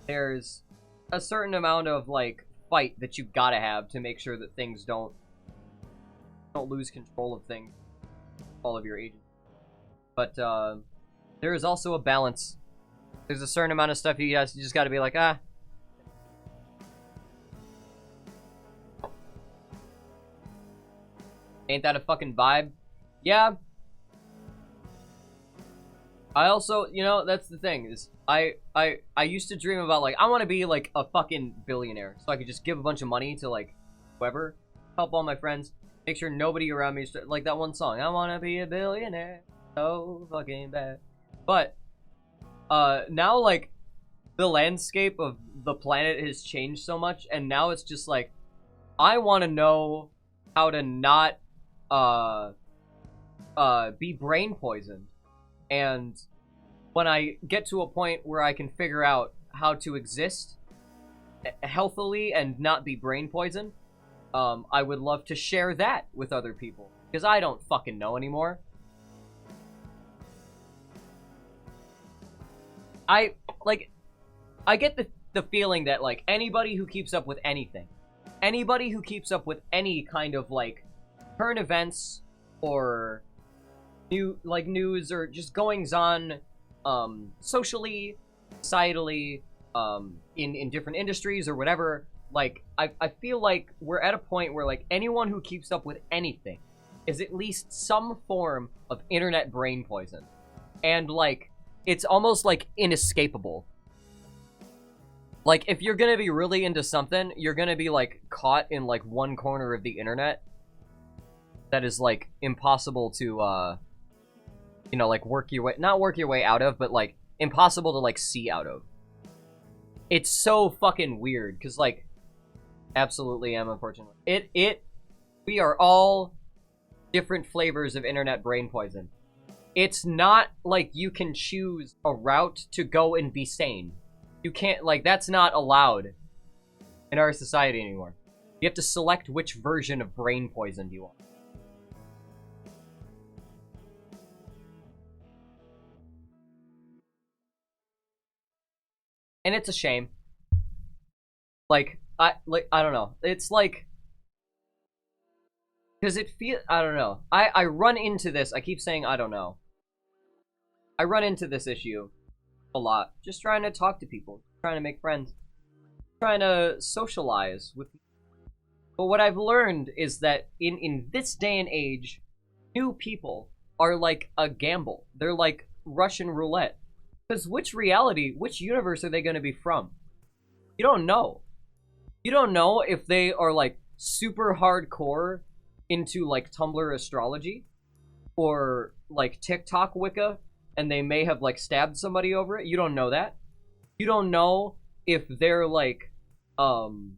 there's a certain amount of like fight that you gotta have to make sure that things don't lose control of things, all of your agency. But there is also a balance. There's a certain amount of stuff you just gotta be like, ah. Ain't that a fucking vibe? Yeah. I also, you know, that's the thing, is I used to dream about like, I want to be like a fucking billionaire, so I could just give a bunch of money to like whoever, help all my friends, make sure nobody around me is like that one song, I want to be a billionaire, so fucking bad. But now like the landscape of the planet has changed so much, and now it's just like, I want to know how to not be brain poisoned. And when I get to a point where I can figure out how to exist healthily and not be brain poisoned, I would love to share that with other people, because I don't fucking know anymore. I get the feeling that, like, anybody who keeps up with anything, anybody who keeps up with any kind of, like, current events or news or just goings on, socially, societally, in different industries or whatever, like, I feel like we're at a point where, like, anyone who keeps up with anything is at least some form of internet brain poison. And, like, it's almost, like, inescapable. Like, if you're gonna be really into something, you're gonna be, like, caught in, like, one corner of the internet that is, like, impossible to, you know, like, not work your way out of, but, like, impossible to, like, see out of. It's so fucking weird, because, like, absolutely am, unfortunately. We are all different flavors of internet brain poison. It's not like you can choose a route to go and be sane. You can't, like, that's not allowed in our society anymore. You have to select which version of brain poison you want. And it's a shame. Like, I don't know. It's like, because I don't know. I run into this, I keep saying I don't know. I run into this issue a lot. Just trying to talk to people, trying to make friends, trying to socialize with people. But what I've learned is that in this day and age, new people are like a gamble. They're like Russian roulette. Because which universe are they going to be from? You don't know. You don't know if they are, like, super hardcore into, like, Tumblr astrology or, like, TikTok Wicca, and they may have, like, stabbed somebody over it. You don't know that. You don't know if they're, like, you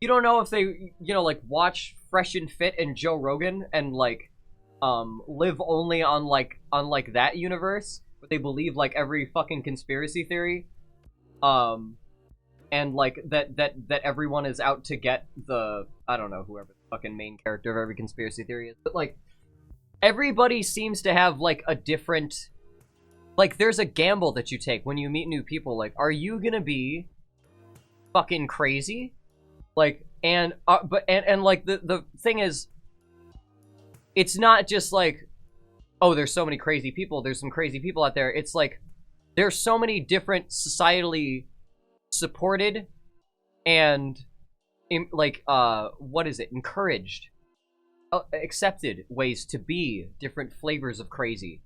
don't know if they, you know, like, watch Fresh and Fit and Joe Rogan and, like, live only on that universe, but they believe, like, every fucking conspiracy theory. And, like, that everyone is out to get the, I don't know, whoever the fucking main character of every conspiracy theory is. But, like, everybody seems to have, like, a different, like, there's a gamble that you take when you meet new people. Like, are you gonna be fucking crazy? Like, and like, the thing is, it's not just like, oh, there's so many crazy people, there's some crazy people out there. It's like, there's so many different societally supported and encouraged, accepted ways to be different flavors of crazy.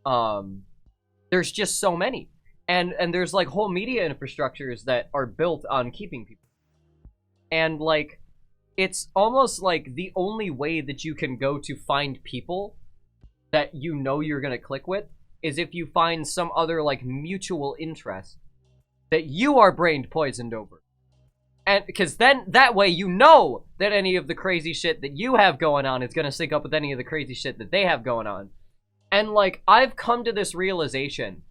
There's just so many, and there's, like, whole media infrastructures that are built on keeping people, and, like, it's almost like the only way that you can go to find people that you know you're gonna click with is if you find some other, like, mutual interest that you are brain poisoned over. And because then that way you know that any of the crazy shit that you have going on is gonna sync up with any of the crazy shit that they have going on. And, like, I've come to this realization,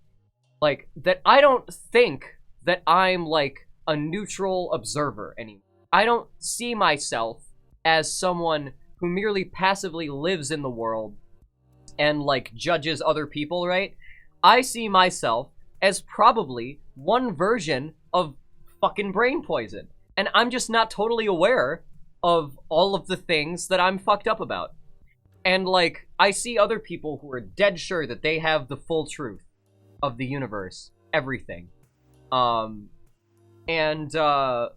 like, that I don't think that I'm, like, a neutral observer anymore. I don't see myself as someone who merely passively lives in the world and, like, judges other people, right? I see myself as probably one version of fucking brain poison. And I'm just not totally aware of all of the things that I'm fucked up about. And, like, I see other people who are dead sure that they have the full truth of the universe, everything.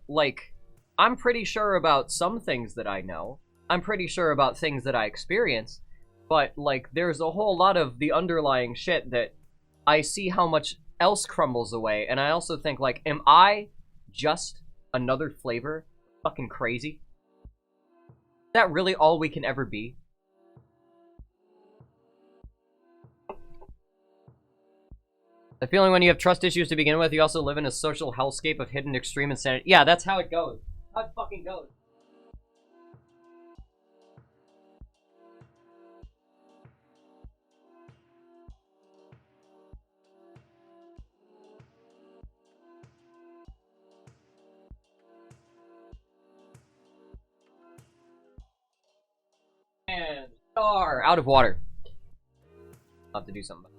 Like, I'm pretty sure about some things that I know. I'm pretty sure about things that I experience. But, like, there's a whole lot of the underlying shit that I see how much else crumbles away. And I also think, like, am I just another flavor? Fucking crazy? Is that really all we can ever be? The feeling when you have trust issues to begin with, you also live in a social hellscape of hidden extreme insanity. Yeah, that's how it goes. How it fucking goes. And star out of water. I'll have to do something.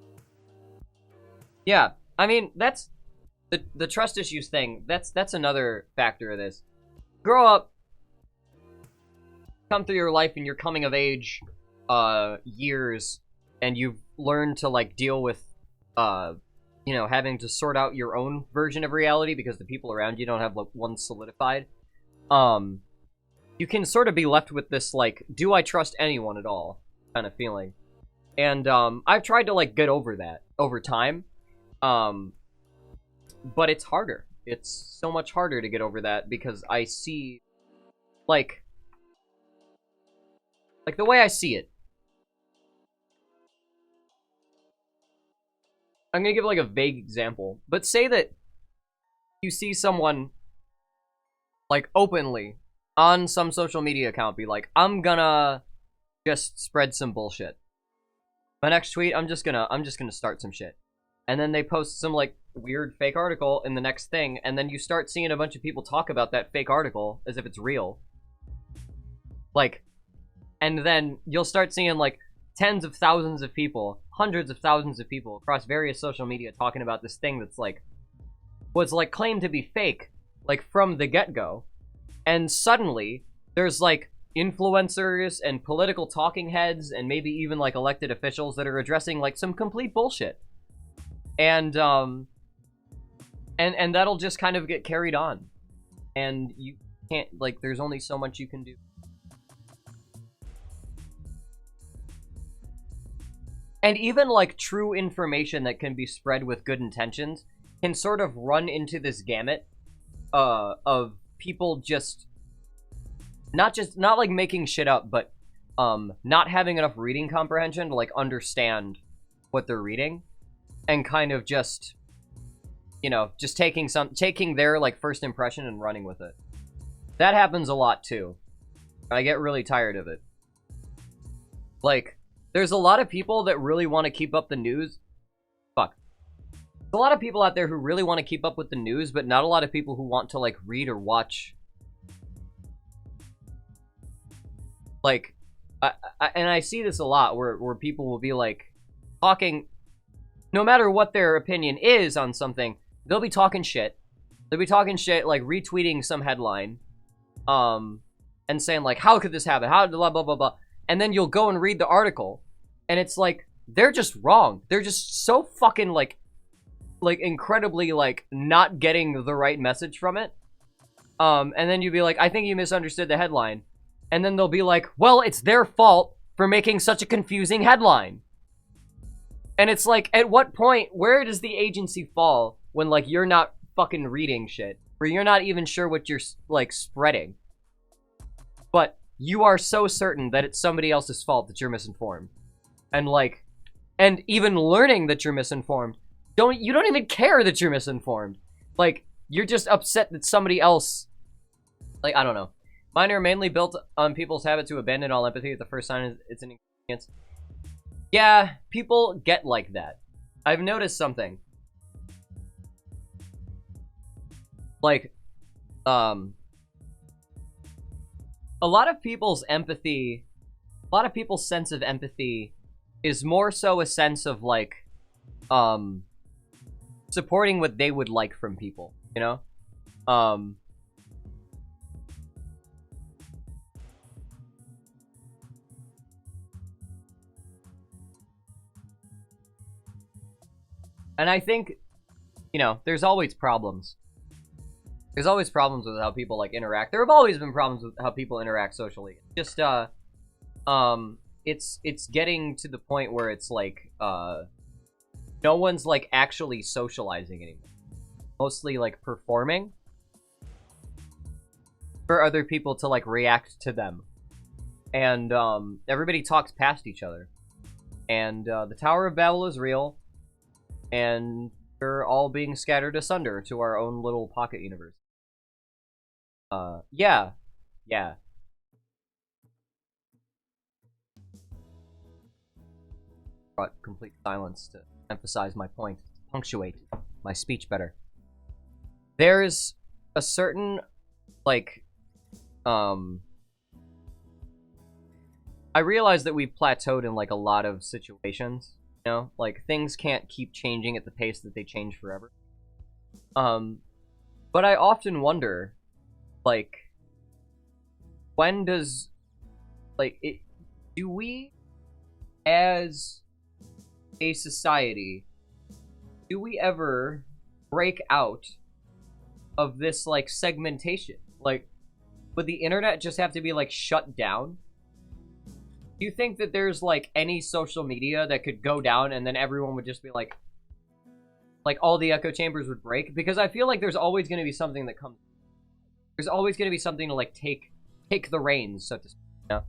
Yeah, I mean, that's the trust issues thing. That's another factor of this. Grow up, come through your life in your coming of age years, and you've learned to like deal with having to sort out your own version of reality because the people around you don't have like one solidified. You can sort of be left with this like, do I trust anyone at all kind of feeling. And I've tried to like get over that over time. But it's harder. It's so much harder to get over that because I see like the way I see it. I'm gonna give like a vague example, but say that you see someone like openly on some social media account be like, I'm gonna just spread some bullshit. My next tweet, I'm just gonna start some shit. And then they post some like weird fake article in the next thing, and then you start seeing a bunch of people talk about that fake article as if it's real. Like, and then you'll start seeing like tens of thousands of people, hundreds of thousands of people across various social media talking about this thing that's like was like claimed to be fake, like from the get-go. And suddenly there's like influencers and political talking heads and maybe even like elected officials that are addressing like some complete bullshit. And that'll just kind of get carried on. And you can't, like, there's only so much you can do. And even like true information that can be spread with good intentions can sort of run into this gamut of people just not like making shit up, but not having enough reading comprehension to like understand what they're reading, and kind of just just taking their like first impression and running with it. That happens a lot too. I get really tired of it. Like, there's a lot of people that really want to keep up the news. Fuck. There's a lot of people out there who really want to keep up with the news, but not a lot of people who want to like read or watch. Like, I see this a lot where people will be like talking, no matter what their opinion is on something, they'll be talking shit. They'll be talking shit, like retweeting some headline, and saying like, how could this happen? How blah blah blah blah. And then you'll go and read the article, and it's like they're just wrong. They're just so fucking like incredibly like not getting the right message from it. And then you'd be like, I think you misunderstood the headline. And then they'll be like, well, it's their fault for making such a confusing headline. And it's like, at what point, where does the agency fall when like you're not fucking reading shit, or you're not even sure what you're like spreading, but you are so certain that it's somebody else's fault that you're misinformed, and like, and even learning that you're misinformed, you don't even care that you're misinformed. Like, you're just upset that somebody else, like, I don't know. Mine are mainly built on people's habit to abandon all empathy at the first sign it's an inconvenience. Yeah, people get like that. I've noticed something. Like, a lot of people's empathy, a lot of people's sense of empathy is more so a sense of like, supporting what they would like from people, you know? And I think, there's always problems. There's always problems with how people like interact. There have always been problems with how people interact socially. Just it's getting to the point where it's like no one's like actually socializing anymore. Mostly like performing for other people to like react to them. And everybody talks past each other. And the Tower of Babel is real. And we're all being scattered asunder to our own little pocket universe. Yeah. Brought complete silence to emphasize my point, punctuate my speech better. There's a certain, like, I realize that we've plateaued in, like, a lot of situations You know, like things can't keep changing at the pace that they change forever. But I often wonder, like, when does, like, do we, as a society, do we ever break out of this, like, segmentation? Like, would the internet just have to be, like, shut down? Do you think that there's, like, any social media that could go down and then everyone would just be like all the echo chambers would break? Because I feel like there's always going to be something that comes. There's always going to be something to, like, take the reins, so to speak. You know?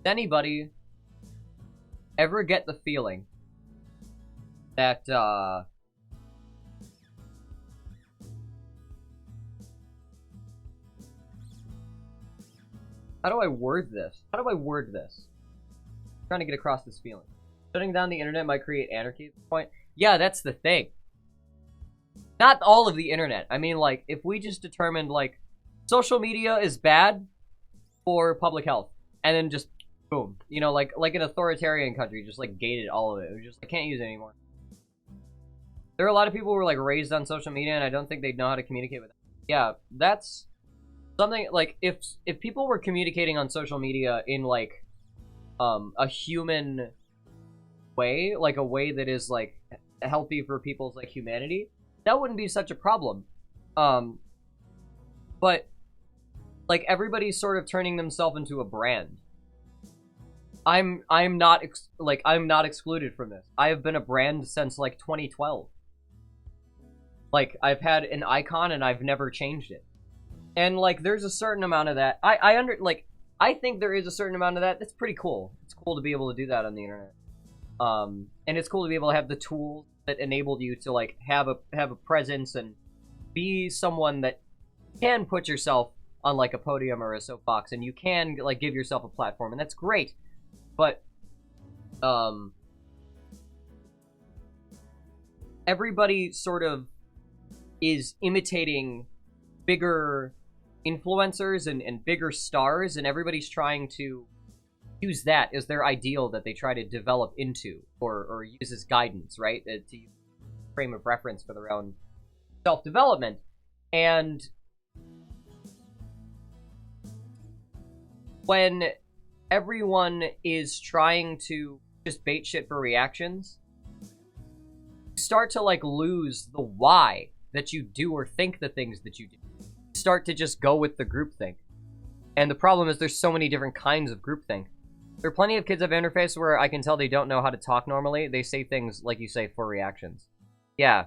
Does anybody ever get the feeling that, how do I word this? I'm trying to get across this feeling. Shutting down the internet might create anarchy at this point. Yeah, that's the thing. Not all of the internet. I mean, like, if we just determined, like, social media is bad for public health, and then just, boom. You know, like an authoritarian country, just, like, gated all of it. It was just, I can't use it anymore. There are a lot of people who were, like, raised on social media, and I don't think they'd know how to communicate with it. Yeah, that's something, like, if people were communicating on social media in, like, a human way, like a way that is, like, healthy for people's, like, humanity, that wouldn't be such a problem. But, like, everybody's sort of turning themselves into a brand. I'm not excluded from this. I have been a brand since, like, 2012. Like, I've had an icon and I've never changed it. And, like, there's a certain amount of that. I think there is a certain amount of that. That's pretty cool. It's cool to be able to do that on the internet. And it's cool to be able to have the tools that enabled you to, like, have a presence and be someone that can put yourself on, like, a podium or a soapbox, and you can, like, give yourself a platform, and that's great. But, everybody sort of is imitating bigger influencers and bigger stars, and everybody's trying to use that as their ideal that they try to develop into or use as guidance, right? To use a frame of reference for their own self-development. And when everyone is trying to just bait shit for reactions, you start to, like, lose the why that you do or think the things that you do. Start to just go with the groupthink. And the problem is there's so many different kinds of groupthink. There are plenty of kids I've interfaced where I can tell they don't know how to talk normally. They say things, like you say, for reactions. Yeah.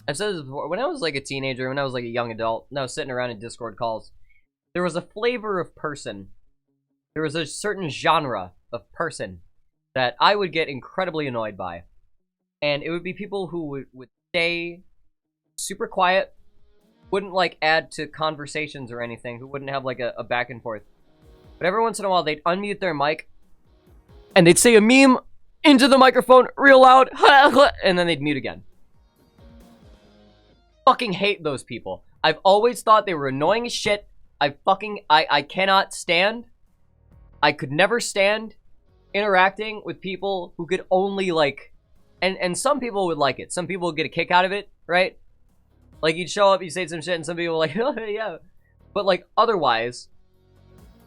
I've said this before. When I was, like, a teenager, when I was, like, a young adult, and I was sitting around in Discord calls, there was a flavor of person. There was a certain genre of person that I would get incredibly annoyed by. And it would be people who would stay super quiet, wouldn't, like, add to conversations or anything, who wouldn't have, like, a back and forth. But every once in a while, they'd unmute their mic, and they'd say a meme into the microphone real loud, and then they'd mute again. Fucking hate those people. I've always thought they were annoying as shit. I cannot stand. I could never stand interacting with people who could only, like, and some people would like it. Some people would get a kick out of it, right? Like, you'd show up, you say some shit, and some people were like, oh, yeah. But, like, otherwise,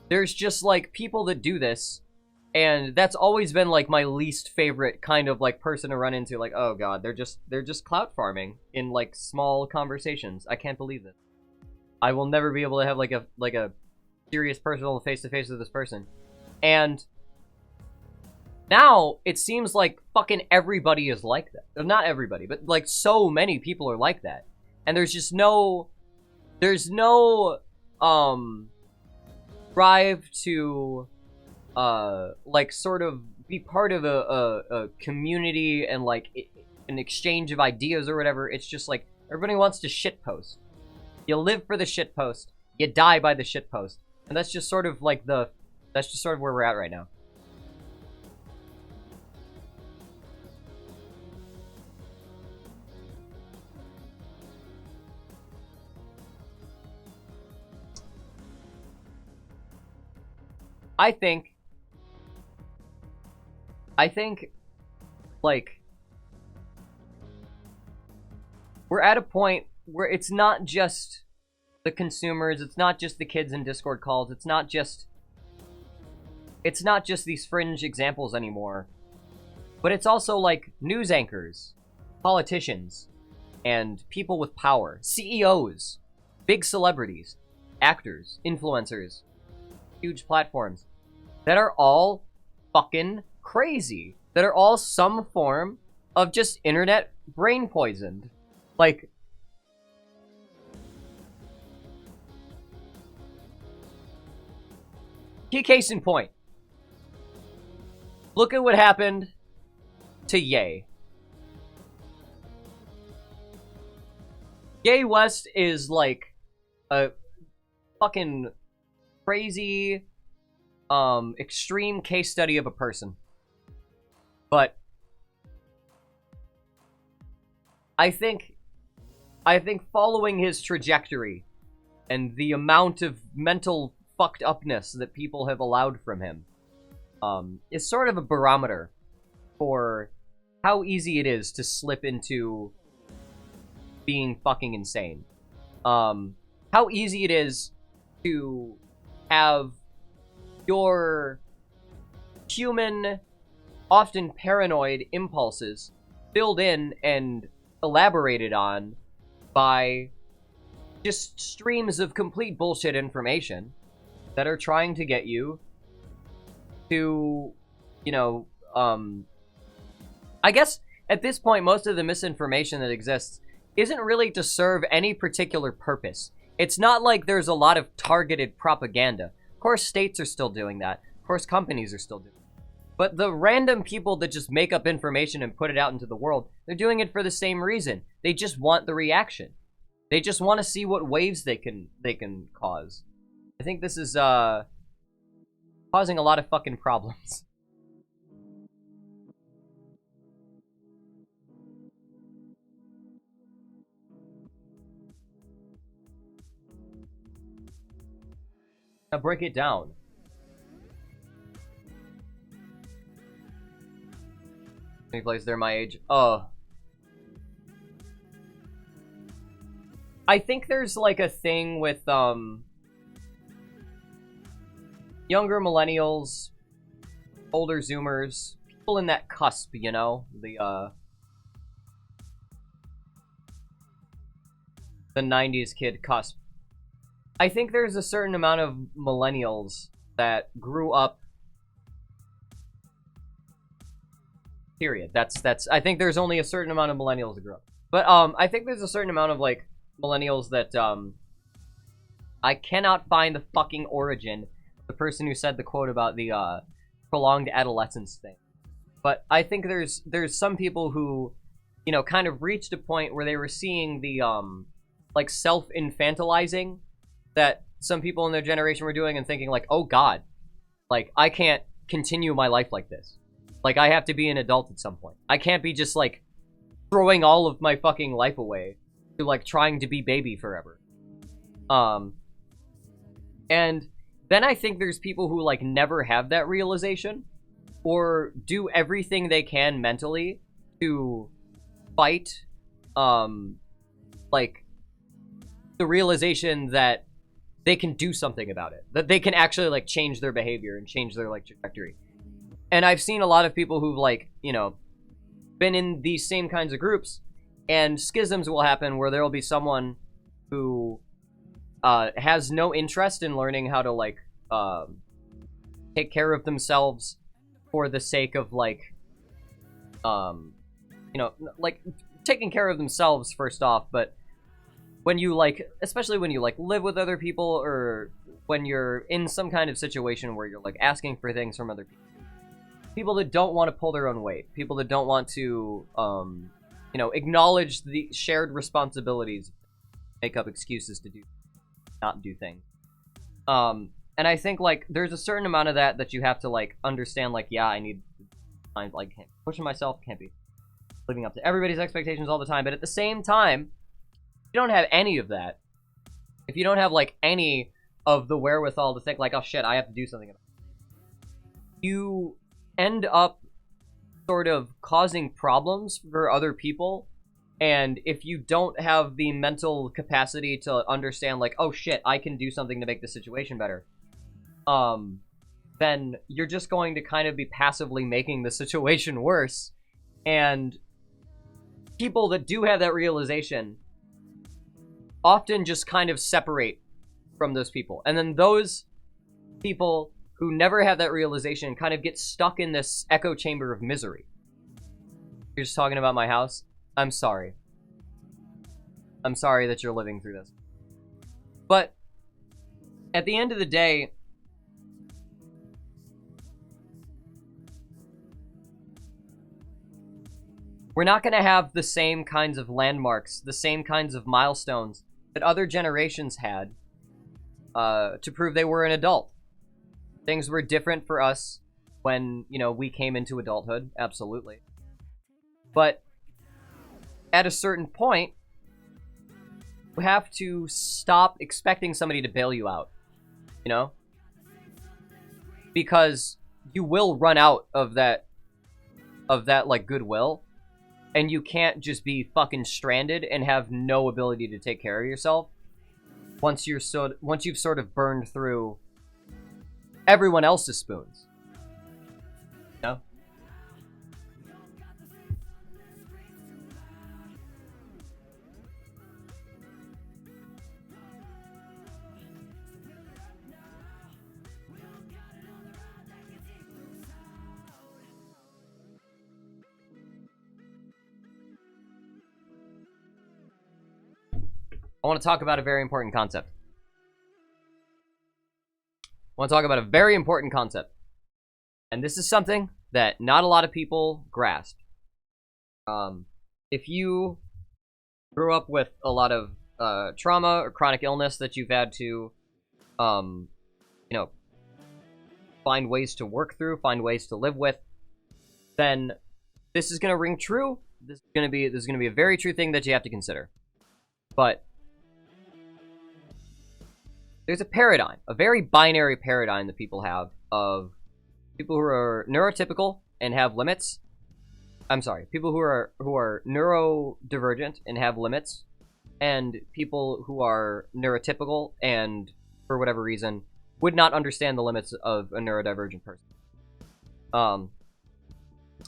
there's just, like, people that do this, and that's always been, like, my least favorite kind of, like, person to run into. Like, oh god, they're just clout farming in, like, small conversations. I can't believe it. I will never be able to have, like a serious personal face-to-face with this person. And now, it seems like fucking everybody is like that. Not everybody, but, like, so many people are like that. And there's just no drive to, like, sort of be part of a community and, like, an exchange of ideas or whatever. It's just, like, everybody wants to shitpost. You live for the shitpost. You die by the shitpost. And that's just sort of, like, that's just sort of where we're at right now. I think, like, we're at a point where it's not just the consumers, it's not just the kids in Discord calls, it's not just these fringe examples anymore, but it's also, like, news anchors, politicians, and people with power, CEOs, big celebrities, actors, influencers, huge platforms, that are all fucking crazy, that are all some form of just internet brain poisoned. Like, key case in point. Look at what happened to Ye. Ye West is like a fucking crazy, extreme case study of a person. But I think following his trajectory and the amount of mental fucked upness that people have allowed from him is sort of a barometer for how easy it is to slip into being fucking insane. How easy it is to have your human, often paranoid impulses filled in and elaborated on by just streams of complete bullshit information that are trying to get you to, you know, I guess at this point, most of the misinformation that exists isn't really to serve any particular purpose. It's not like there's a lot of targeted propaganda. Of course, states are still doing that. Of course, companies are still doing it. But the random people that just make up information and put it out into the world, they're doing it for the same reason. They just want the reaction. They just want to see what waves they can cause. I think this is causing a lot of fucking problems. Now break it down. Any place they're my age. I think there's like a thing with younger millennials, older zoomers, people in that cusp, you know, the 90s kid cusp. I think there's a certain amount of millennials that grew up. Period. That's. I think there's only a certain amount of millennials that grew up, but I think there's a certain amount of like millennials that I cannot find the fucking origin of the person who said the quote about the prolonged adolescence thing. But I think there's some people who, you know, kind of reached a point where they were seeing the like self-infantilizing that some people in their generation were doing and thinking like, oh god, like I can't continue my life like this. Like I have to be an adult at some point. I can't be just like throwing all of my fucking life away to like trying to be baby forever. And then I think there's people who like never have that realization or do everything they can mentally to fight like the realization that they can do something about it, that they can actually like change their behavior and change their like trajectory. And I've seen a lot of people who've like, you know, been in these same kinds of groups, and schisms will happen where there will be someone who has no interest in learning how to like take care of themselves for the sake of like you know, like taking care of themselves first off, but when you like, especially when you like live with other people or when you're in some kind of situation where you're like asking for things from other people that don't want to pull their own weight, people that don't want to you know, acknowledge the shared responsibilities, make up excuses to not do things. And I think like there's a certain amount of that you have to like understand, like, yeah, I need to, like, pushing myself, can't be living up to everybody's expectations all the time. But at the same time, if you don't have any of that, if you don't have like any of the wherewithal to think like, oh shit, I have to do something about it, you end up sort of causing problems for other people. And if you don't have the mental capacity to understand, like, oh shit, I can do something to make the situation better, then you're just going to kind of be passively making the situation worse. And people that do have that realization often just kind of separate from those people. And then those people who never have that realization kind of get stuck in this echo chamber of misery. You're just talking about my house? I'm sorry. I'm sorry that you're living through this. But at the end of the day, we're not going to have the same kinds of landmarks, the same kinds of milestones that other generations had to prove they were an adult. Things were different for us when, you know, we came into adulthood, absolutely. But at a certain point, you have to stop expecting somebody to bail you out, you know? Because you will run out of that like goodwill, and you can't just be fucking stranded and have no ability to take care of yourself once you've sort of burned through everyone else's spoons. You know? I want to talk about a very important concept. And this is something that not a lot of people grasp. If you grew up with a lot of trauma or chronic illness that you've had to, you know, find ways to work through, find ways to live with, then this is going to ring true. This is going to be a very true thing that you have to consider. But there's a paradigm, a very binary paradigm that people have of people who are neurotypical and have limits. I'm sorry, people who are neurodivergent and have limits, and people who are neurotypical and, for whatever reason, would not understand the limits of a neurodivergent person.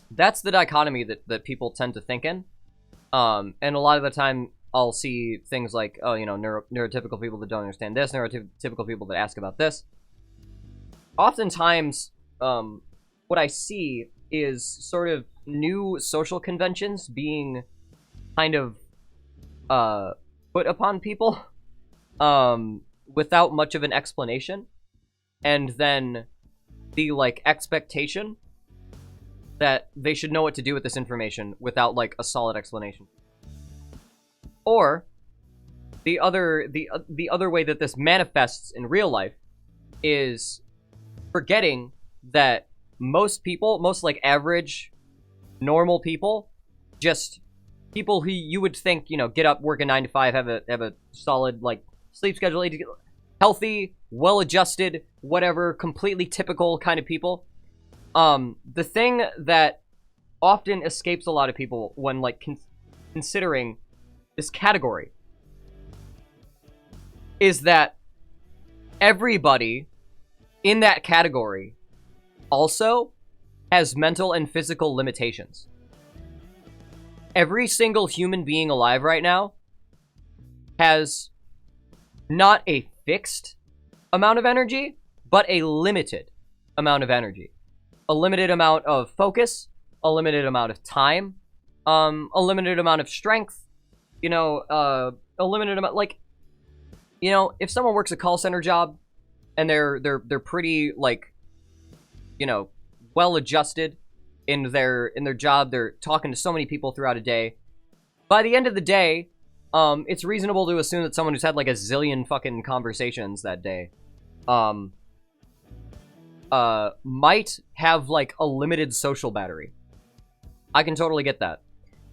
That's the dichotomy that people tend to think in. And a lot of the time, I'll see things like, oh, you know, neurotypical people that don't understand this, neurotypical people that ask about this. Oftentimes, what I see is sort of new social conventions being kind of put upon people without much of an explanation, and then the like expectation that they should know what to do with this information without like a solid explanation. Or the other way that this manifests in real life is forgetting that most people, most like average normal people, just people who you would think, you know, get up, work a 9 to 5, have a solid like sleep schedule, healthy, well-adjusted, whatever, completely typical kind of people. The thing that often escapes a lot of people when like considering this category is that everybody in that category also has mental and physical limitations. Every single human being alive right now has not a fixed amount of energy, but a limited amount of energy. A limited amount of focus, a limited amount of time, a limited amount of strength, you know, a limited amount, like, you know, if someone works a call center job and they're pretty, like, you know, well adjusted in their job, they're talking to so many people throughout a day. By the end of the day, it's reasonable to assume that someone who's had like a zillion fucking conversations that day, might have like a limited social battery. I can totally get that.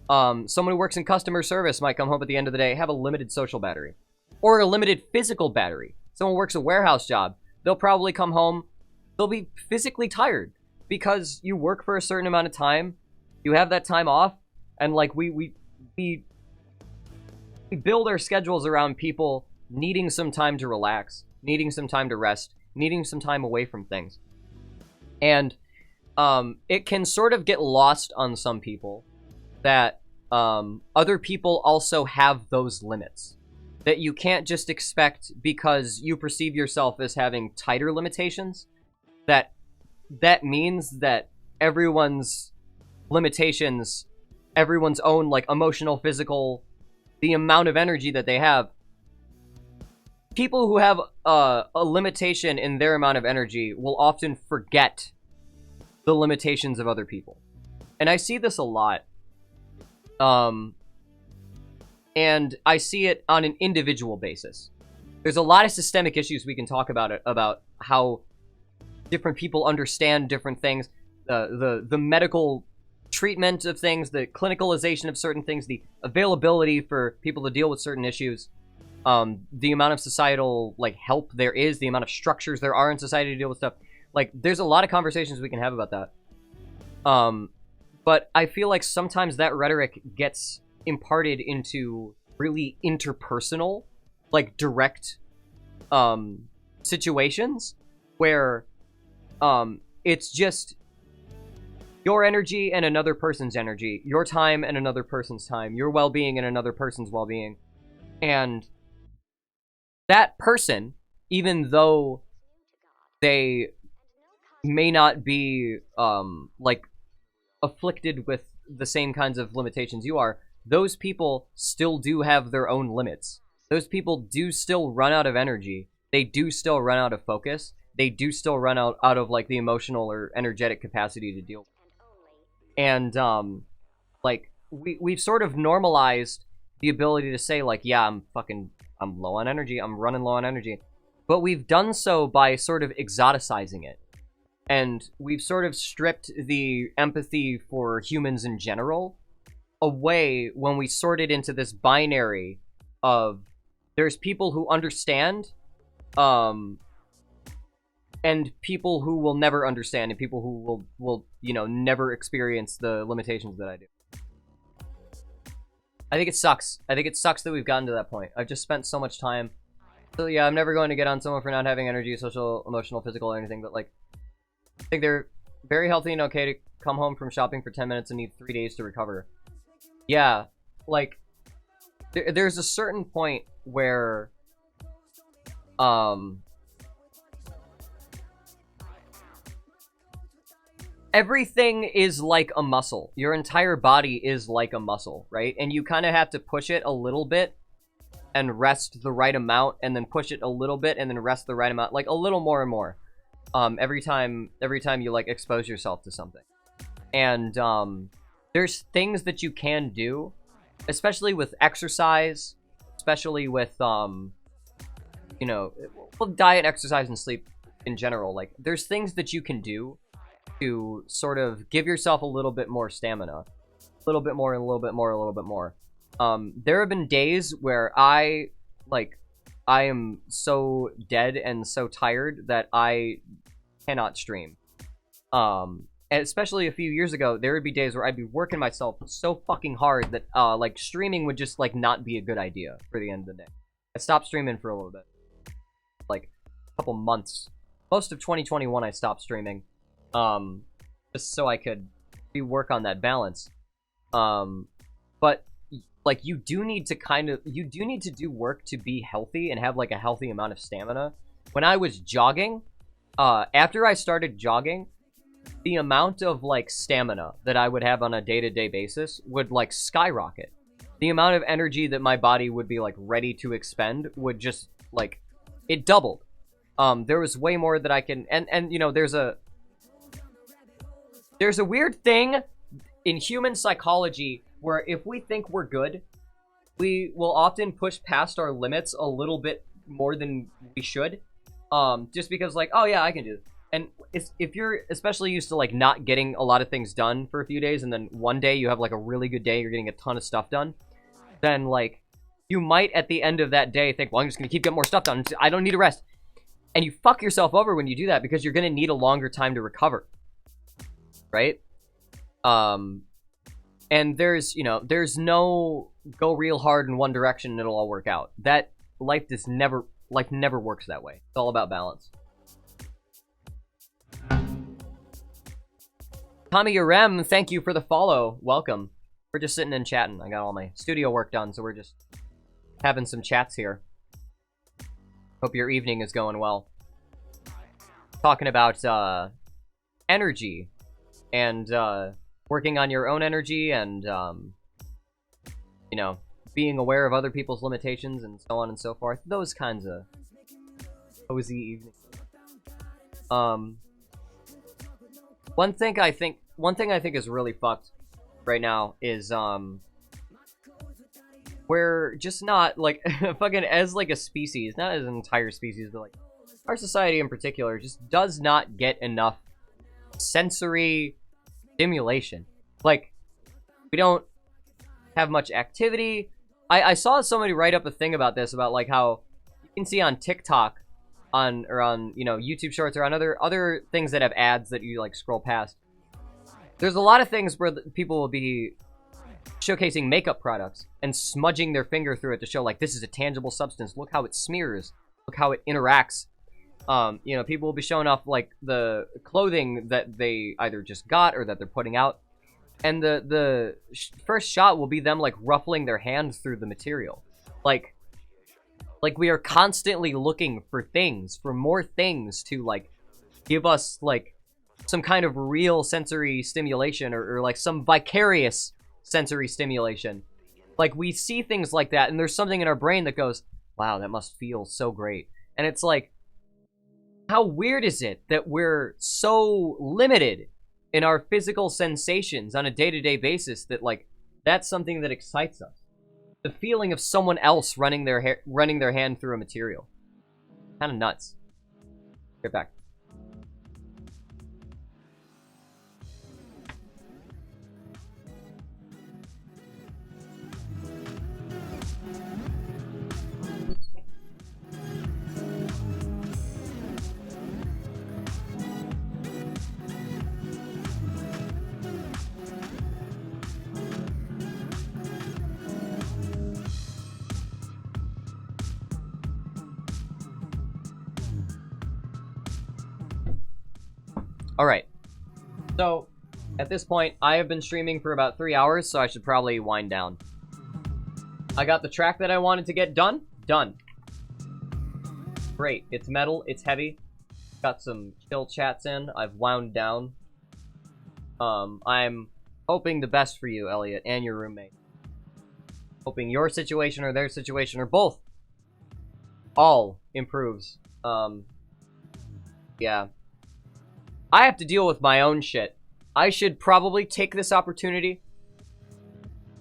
Someone who works in customer service might come home at the end of the day, have a limited social battery. Or a limited physical battery. Someone works a warehouse job, they'll probably come home, they'll be physically tired. because you work for a certain amount of time, you have that time off, and like we build our schedules around people needing some time to relax, needing some time to rest, needing some time away from things. And it can sort of get lost on some people that other people also have those limits. That you can't just expect because you perceive yourself as having tighter limitations, that means that everyone's limitations, everyone's own like emotional, physical, the amount of energy that they have. People who have a limitation in their amount of energy will often forget the limitations of other people. And I see this a lot. And I see it on an individual basis. There's a lot of systemic issues we can talk about how different people understand different things, the medical treatment of things, the clinicalization of certain things, the availability for people to deal with certain issues, the amount of societal like help there is, the amount of structures there are in society to deal with stuff. Like, there's a lot of conversations we can have about that. But I feel like sometimes that rhetoric gets imparted into really interpersonal, like direct situations where it's just your energy and another person's energy, your time and another person's time, your well-being and another person's well-being. And that person, even though they may not be like afflicted with the same kinds of limitations you are, those people still do have their own limits. Those people do still run out of energy. They do still run out of focus. They do still run out of like the emotional or energetic capacity to deal with. And like we've sort of normalized the ability to say like, yeah, I'm low on energy, I'm running low on energy. But we've done so by sort of exoticizing it. And we've sort of stripped the empathy for humans in general away when we sort it into this binary of there's people who understand and people who will never understand, and people who will you know, never experience the limitations that I do. I think it sucks. I think it sucks that we've gotten to that point. I've just spent so much time. So yeah, I'm never going to get on someone for not having energy, social, emotional, physical, or anything, but like, I think they're very healthy and okay to come home from shopping for 10 minutes and need 3 days to recover. Yeah, like, there's a certain point where, everything is like a muscle. Your entire body is like a muscle, right? And you kind of have to push it a little bit and rest the right amount, and then push it a little bit and then rest the right amount, like a little more and more. Every time you like expose yourself to something. And there's things that you can do, especially with exercise, especially with you know, well, diet, exercise, and sleep in general. Like, there's things that you can do to sort of give yourself a little bit more stamina, a little bit more and a little bit more, a little bit more. There have been days where I am so dead and so tired that I cannot stream. And especially a few years ago, there would be days where I'd be working myself so fucking hard that like streaming would just like not be a good idea for the end of the day. I stopped streaming for a little bit, like a couple months. Most of 2021 I stopped streaming, just so I could work on that balance. But like, you do need to do work to be healthy and have like a healthy amount of stamina. When I was jogging, after I started jogging, the amount of like stamina that I would have on a day-to-day basis would like skyrocket. The amount of energy that my body would be like ready to expend would just like, it doubled. There was way more that I can, and you know, there's a weird thing in human psychology where if we think we're good, we will often push past our limits a little bit more than we should. Just because like, oh yeah, I can do this. And if you're especially used to like not getting a lot of things done for a few days, and then one day you have like a really good day, you're getting a ton of stuff done, then like, you might at the end of that day think, well, I'm just gonna keep getting more stuff done, I don't need to rest. And you fuck yourself over when you do that, because you're gonna need a longer time to recover. right? And there's, there's no go real hard in one direction and it'll all work out. That life never works that way. It's all about balance. Tommy Urem, thank you for the follow. Welcome. We're just sitting and chatting. I got all my studio work done, so we're just having some chats here. Hope your evening is going well. Talking about energy and working on your own energy and being aware of other people's limitations and so on and so forth. Those kinds of cozy evenings. One thing I think is really fucked right now is we're just not like fucking as like a species, not as an entire species, but like our society in particular just does not get enough sensory stimulation. Like, we don't have much activity. I saw somebody write up a thing about this, about like how you can see on TikTok on YouTube Shorts or on other things that have ads that you like scroll past. There's a lot of things where people will be showcasing makeup products and smudging their finger through it to show like this is a tangible substance. Look how it smears. Look how it interacts. People will be showing off like the clothing that they either just got or that they're putting out, and the first shot will be them like ruffling their hands through the material, like we are constantly looking for more things to like give us like some kind of real sensory stimulation or like some vicarious sensory stimulation. Like, we see things like that and there's something in our brain that goes, wow, that must feel so great. And it's like, how weird is it that we're so limited in our physical sensations on a day-to-day basis that like that's something that excites us? The feeling of someone else running their hand through a material. Kind of nuts. Get back. Alright, so at this point, I have been streaming for about 3 hours, so I should probably wind down. I got the track that I wanted to get done. Great, it's metal, it's heavy. Got some chill chats in, I've wound down. I'm hoping the best for you, Elliot, and your roommate. Hoping your situation or their situation or both all improves. Yeah. I have to deal with my own shit. I should probably take this opportunity,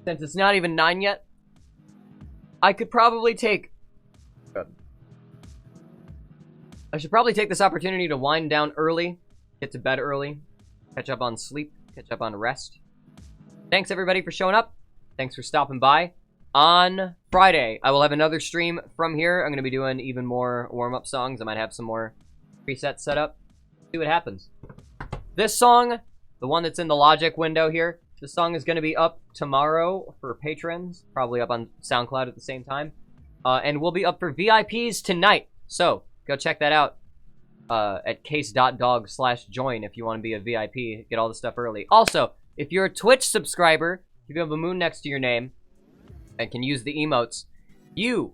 since it's not even 9 yet. I should probably take this opportunity to wind down early, get to bed early, catch up on sleep, catch up on rest. Thanks everybody for showing up. Thanks for stopping by. On Friday, I will have another stream from here. I'm going to be doing even more warm-up songs. I might have some more presets set up. See what happens. This song, the one that's in the Logic window here, this song is going to be up tomorrow for patrons, probably up on SoundCloud at the same time, and will be up for VIPs tonight. So go check that out at case.dog/join if you want to be a VIP, get all the stuff early. Also, if you're a Twitch subscriber, if you have a moon next to your name and can use the emotes, you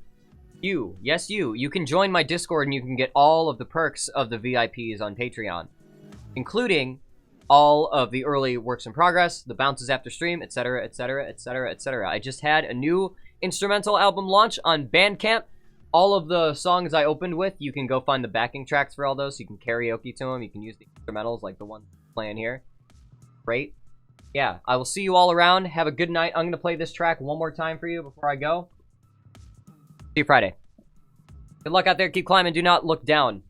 can join my Discord and you can get all of the perks of the VIPs on Patreon, including all of the early works in progress, the bounces after stream, etc, etc, etc, etc. I just had a new instrumental album launch on Bandcamp. All of the songs I opened with, you can go find the backing tracks for all those, so you can karaoke to them, you can use the instrumentals like the one playing here. Great. Yeah, I will see you all around. Have a good night. I'm going to play this track one more time for you before I go. See you Friday. Good luck out there. Keep climbing. Do not look down.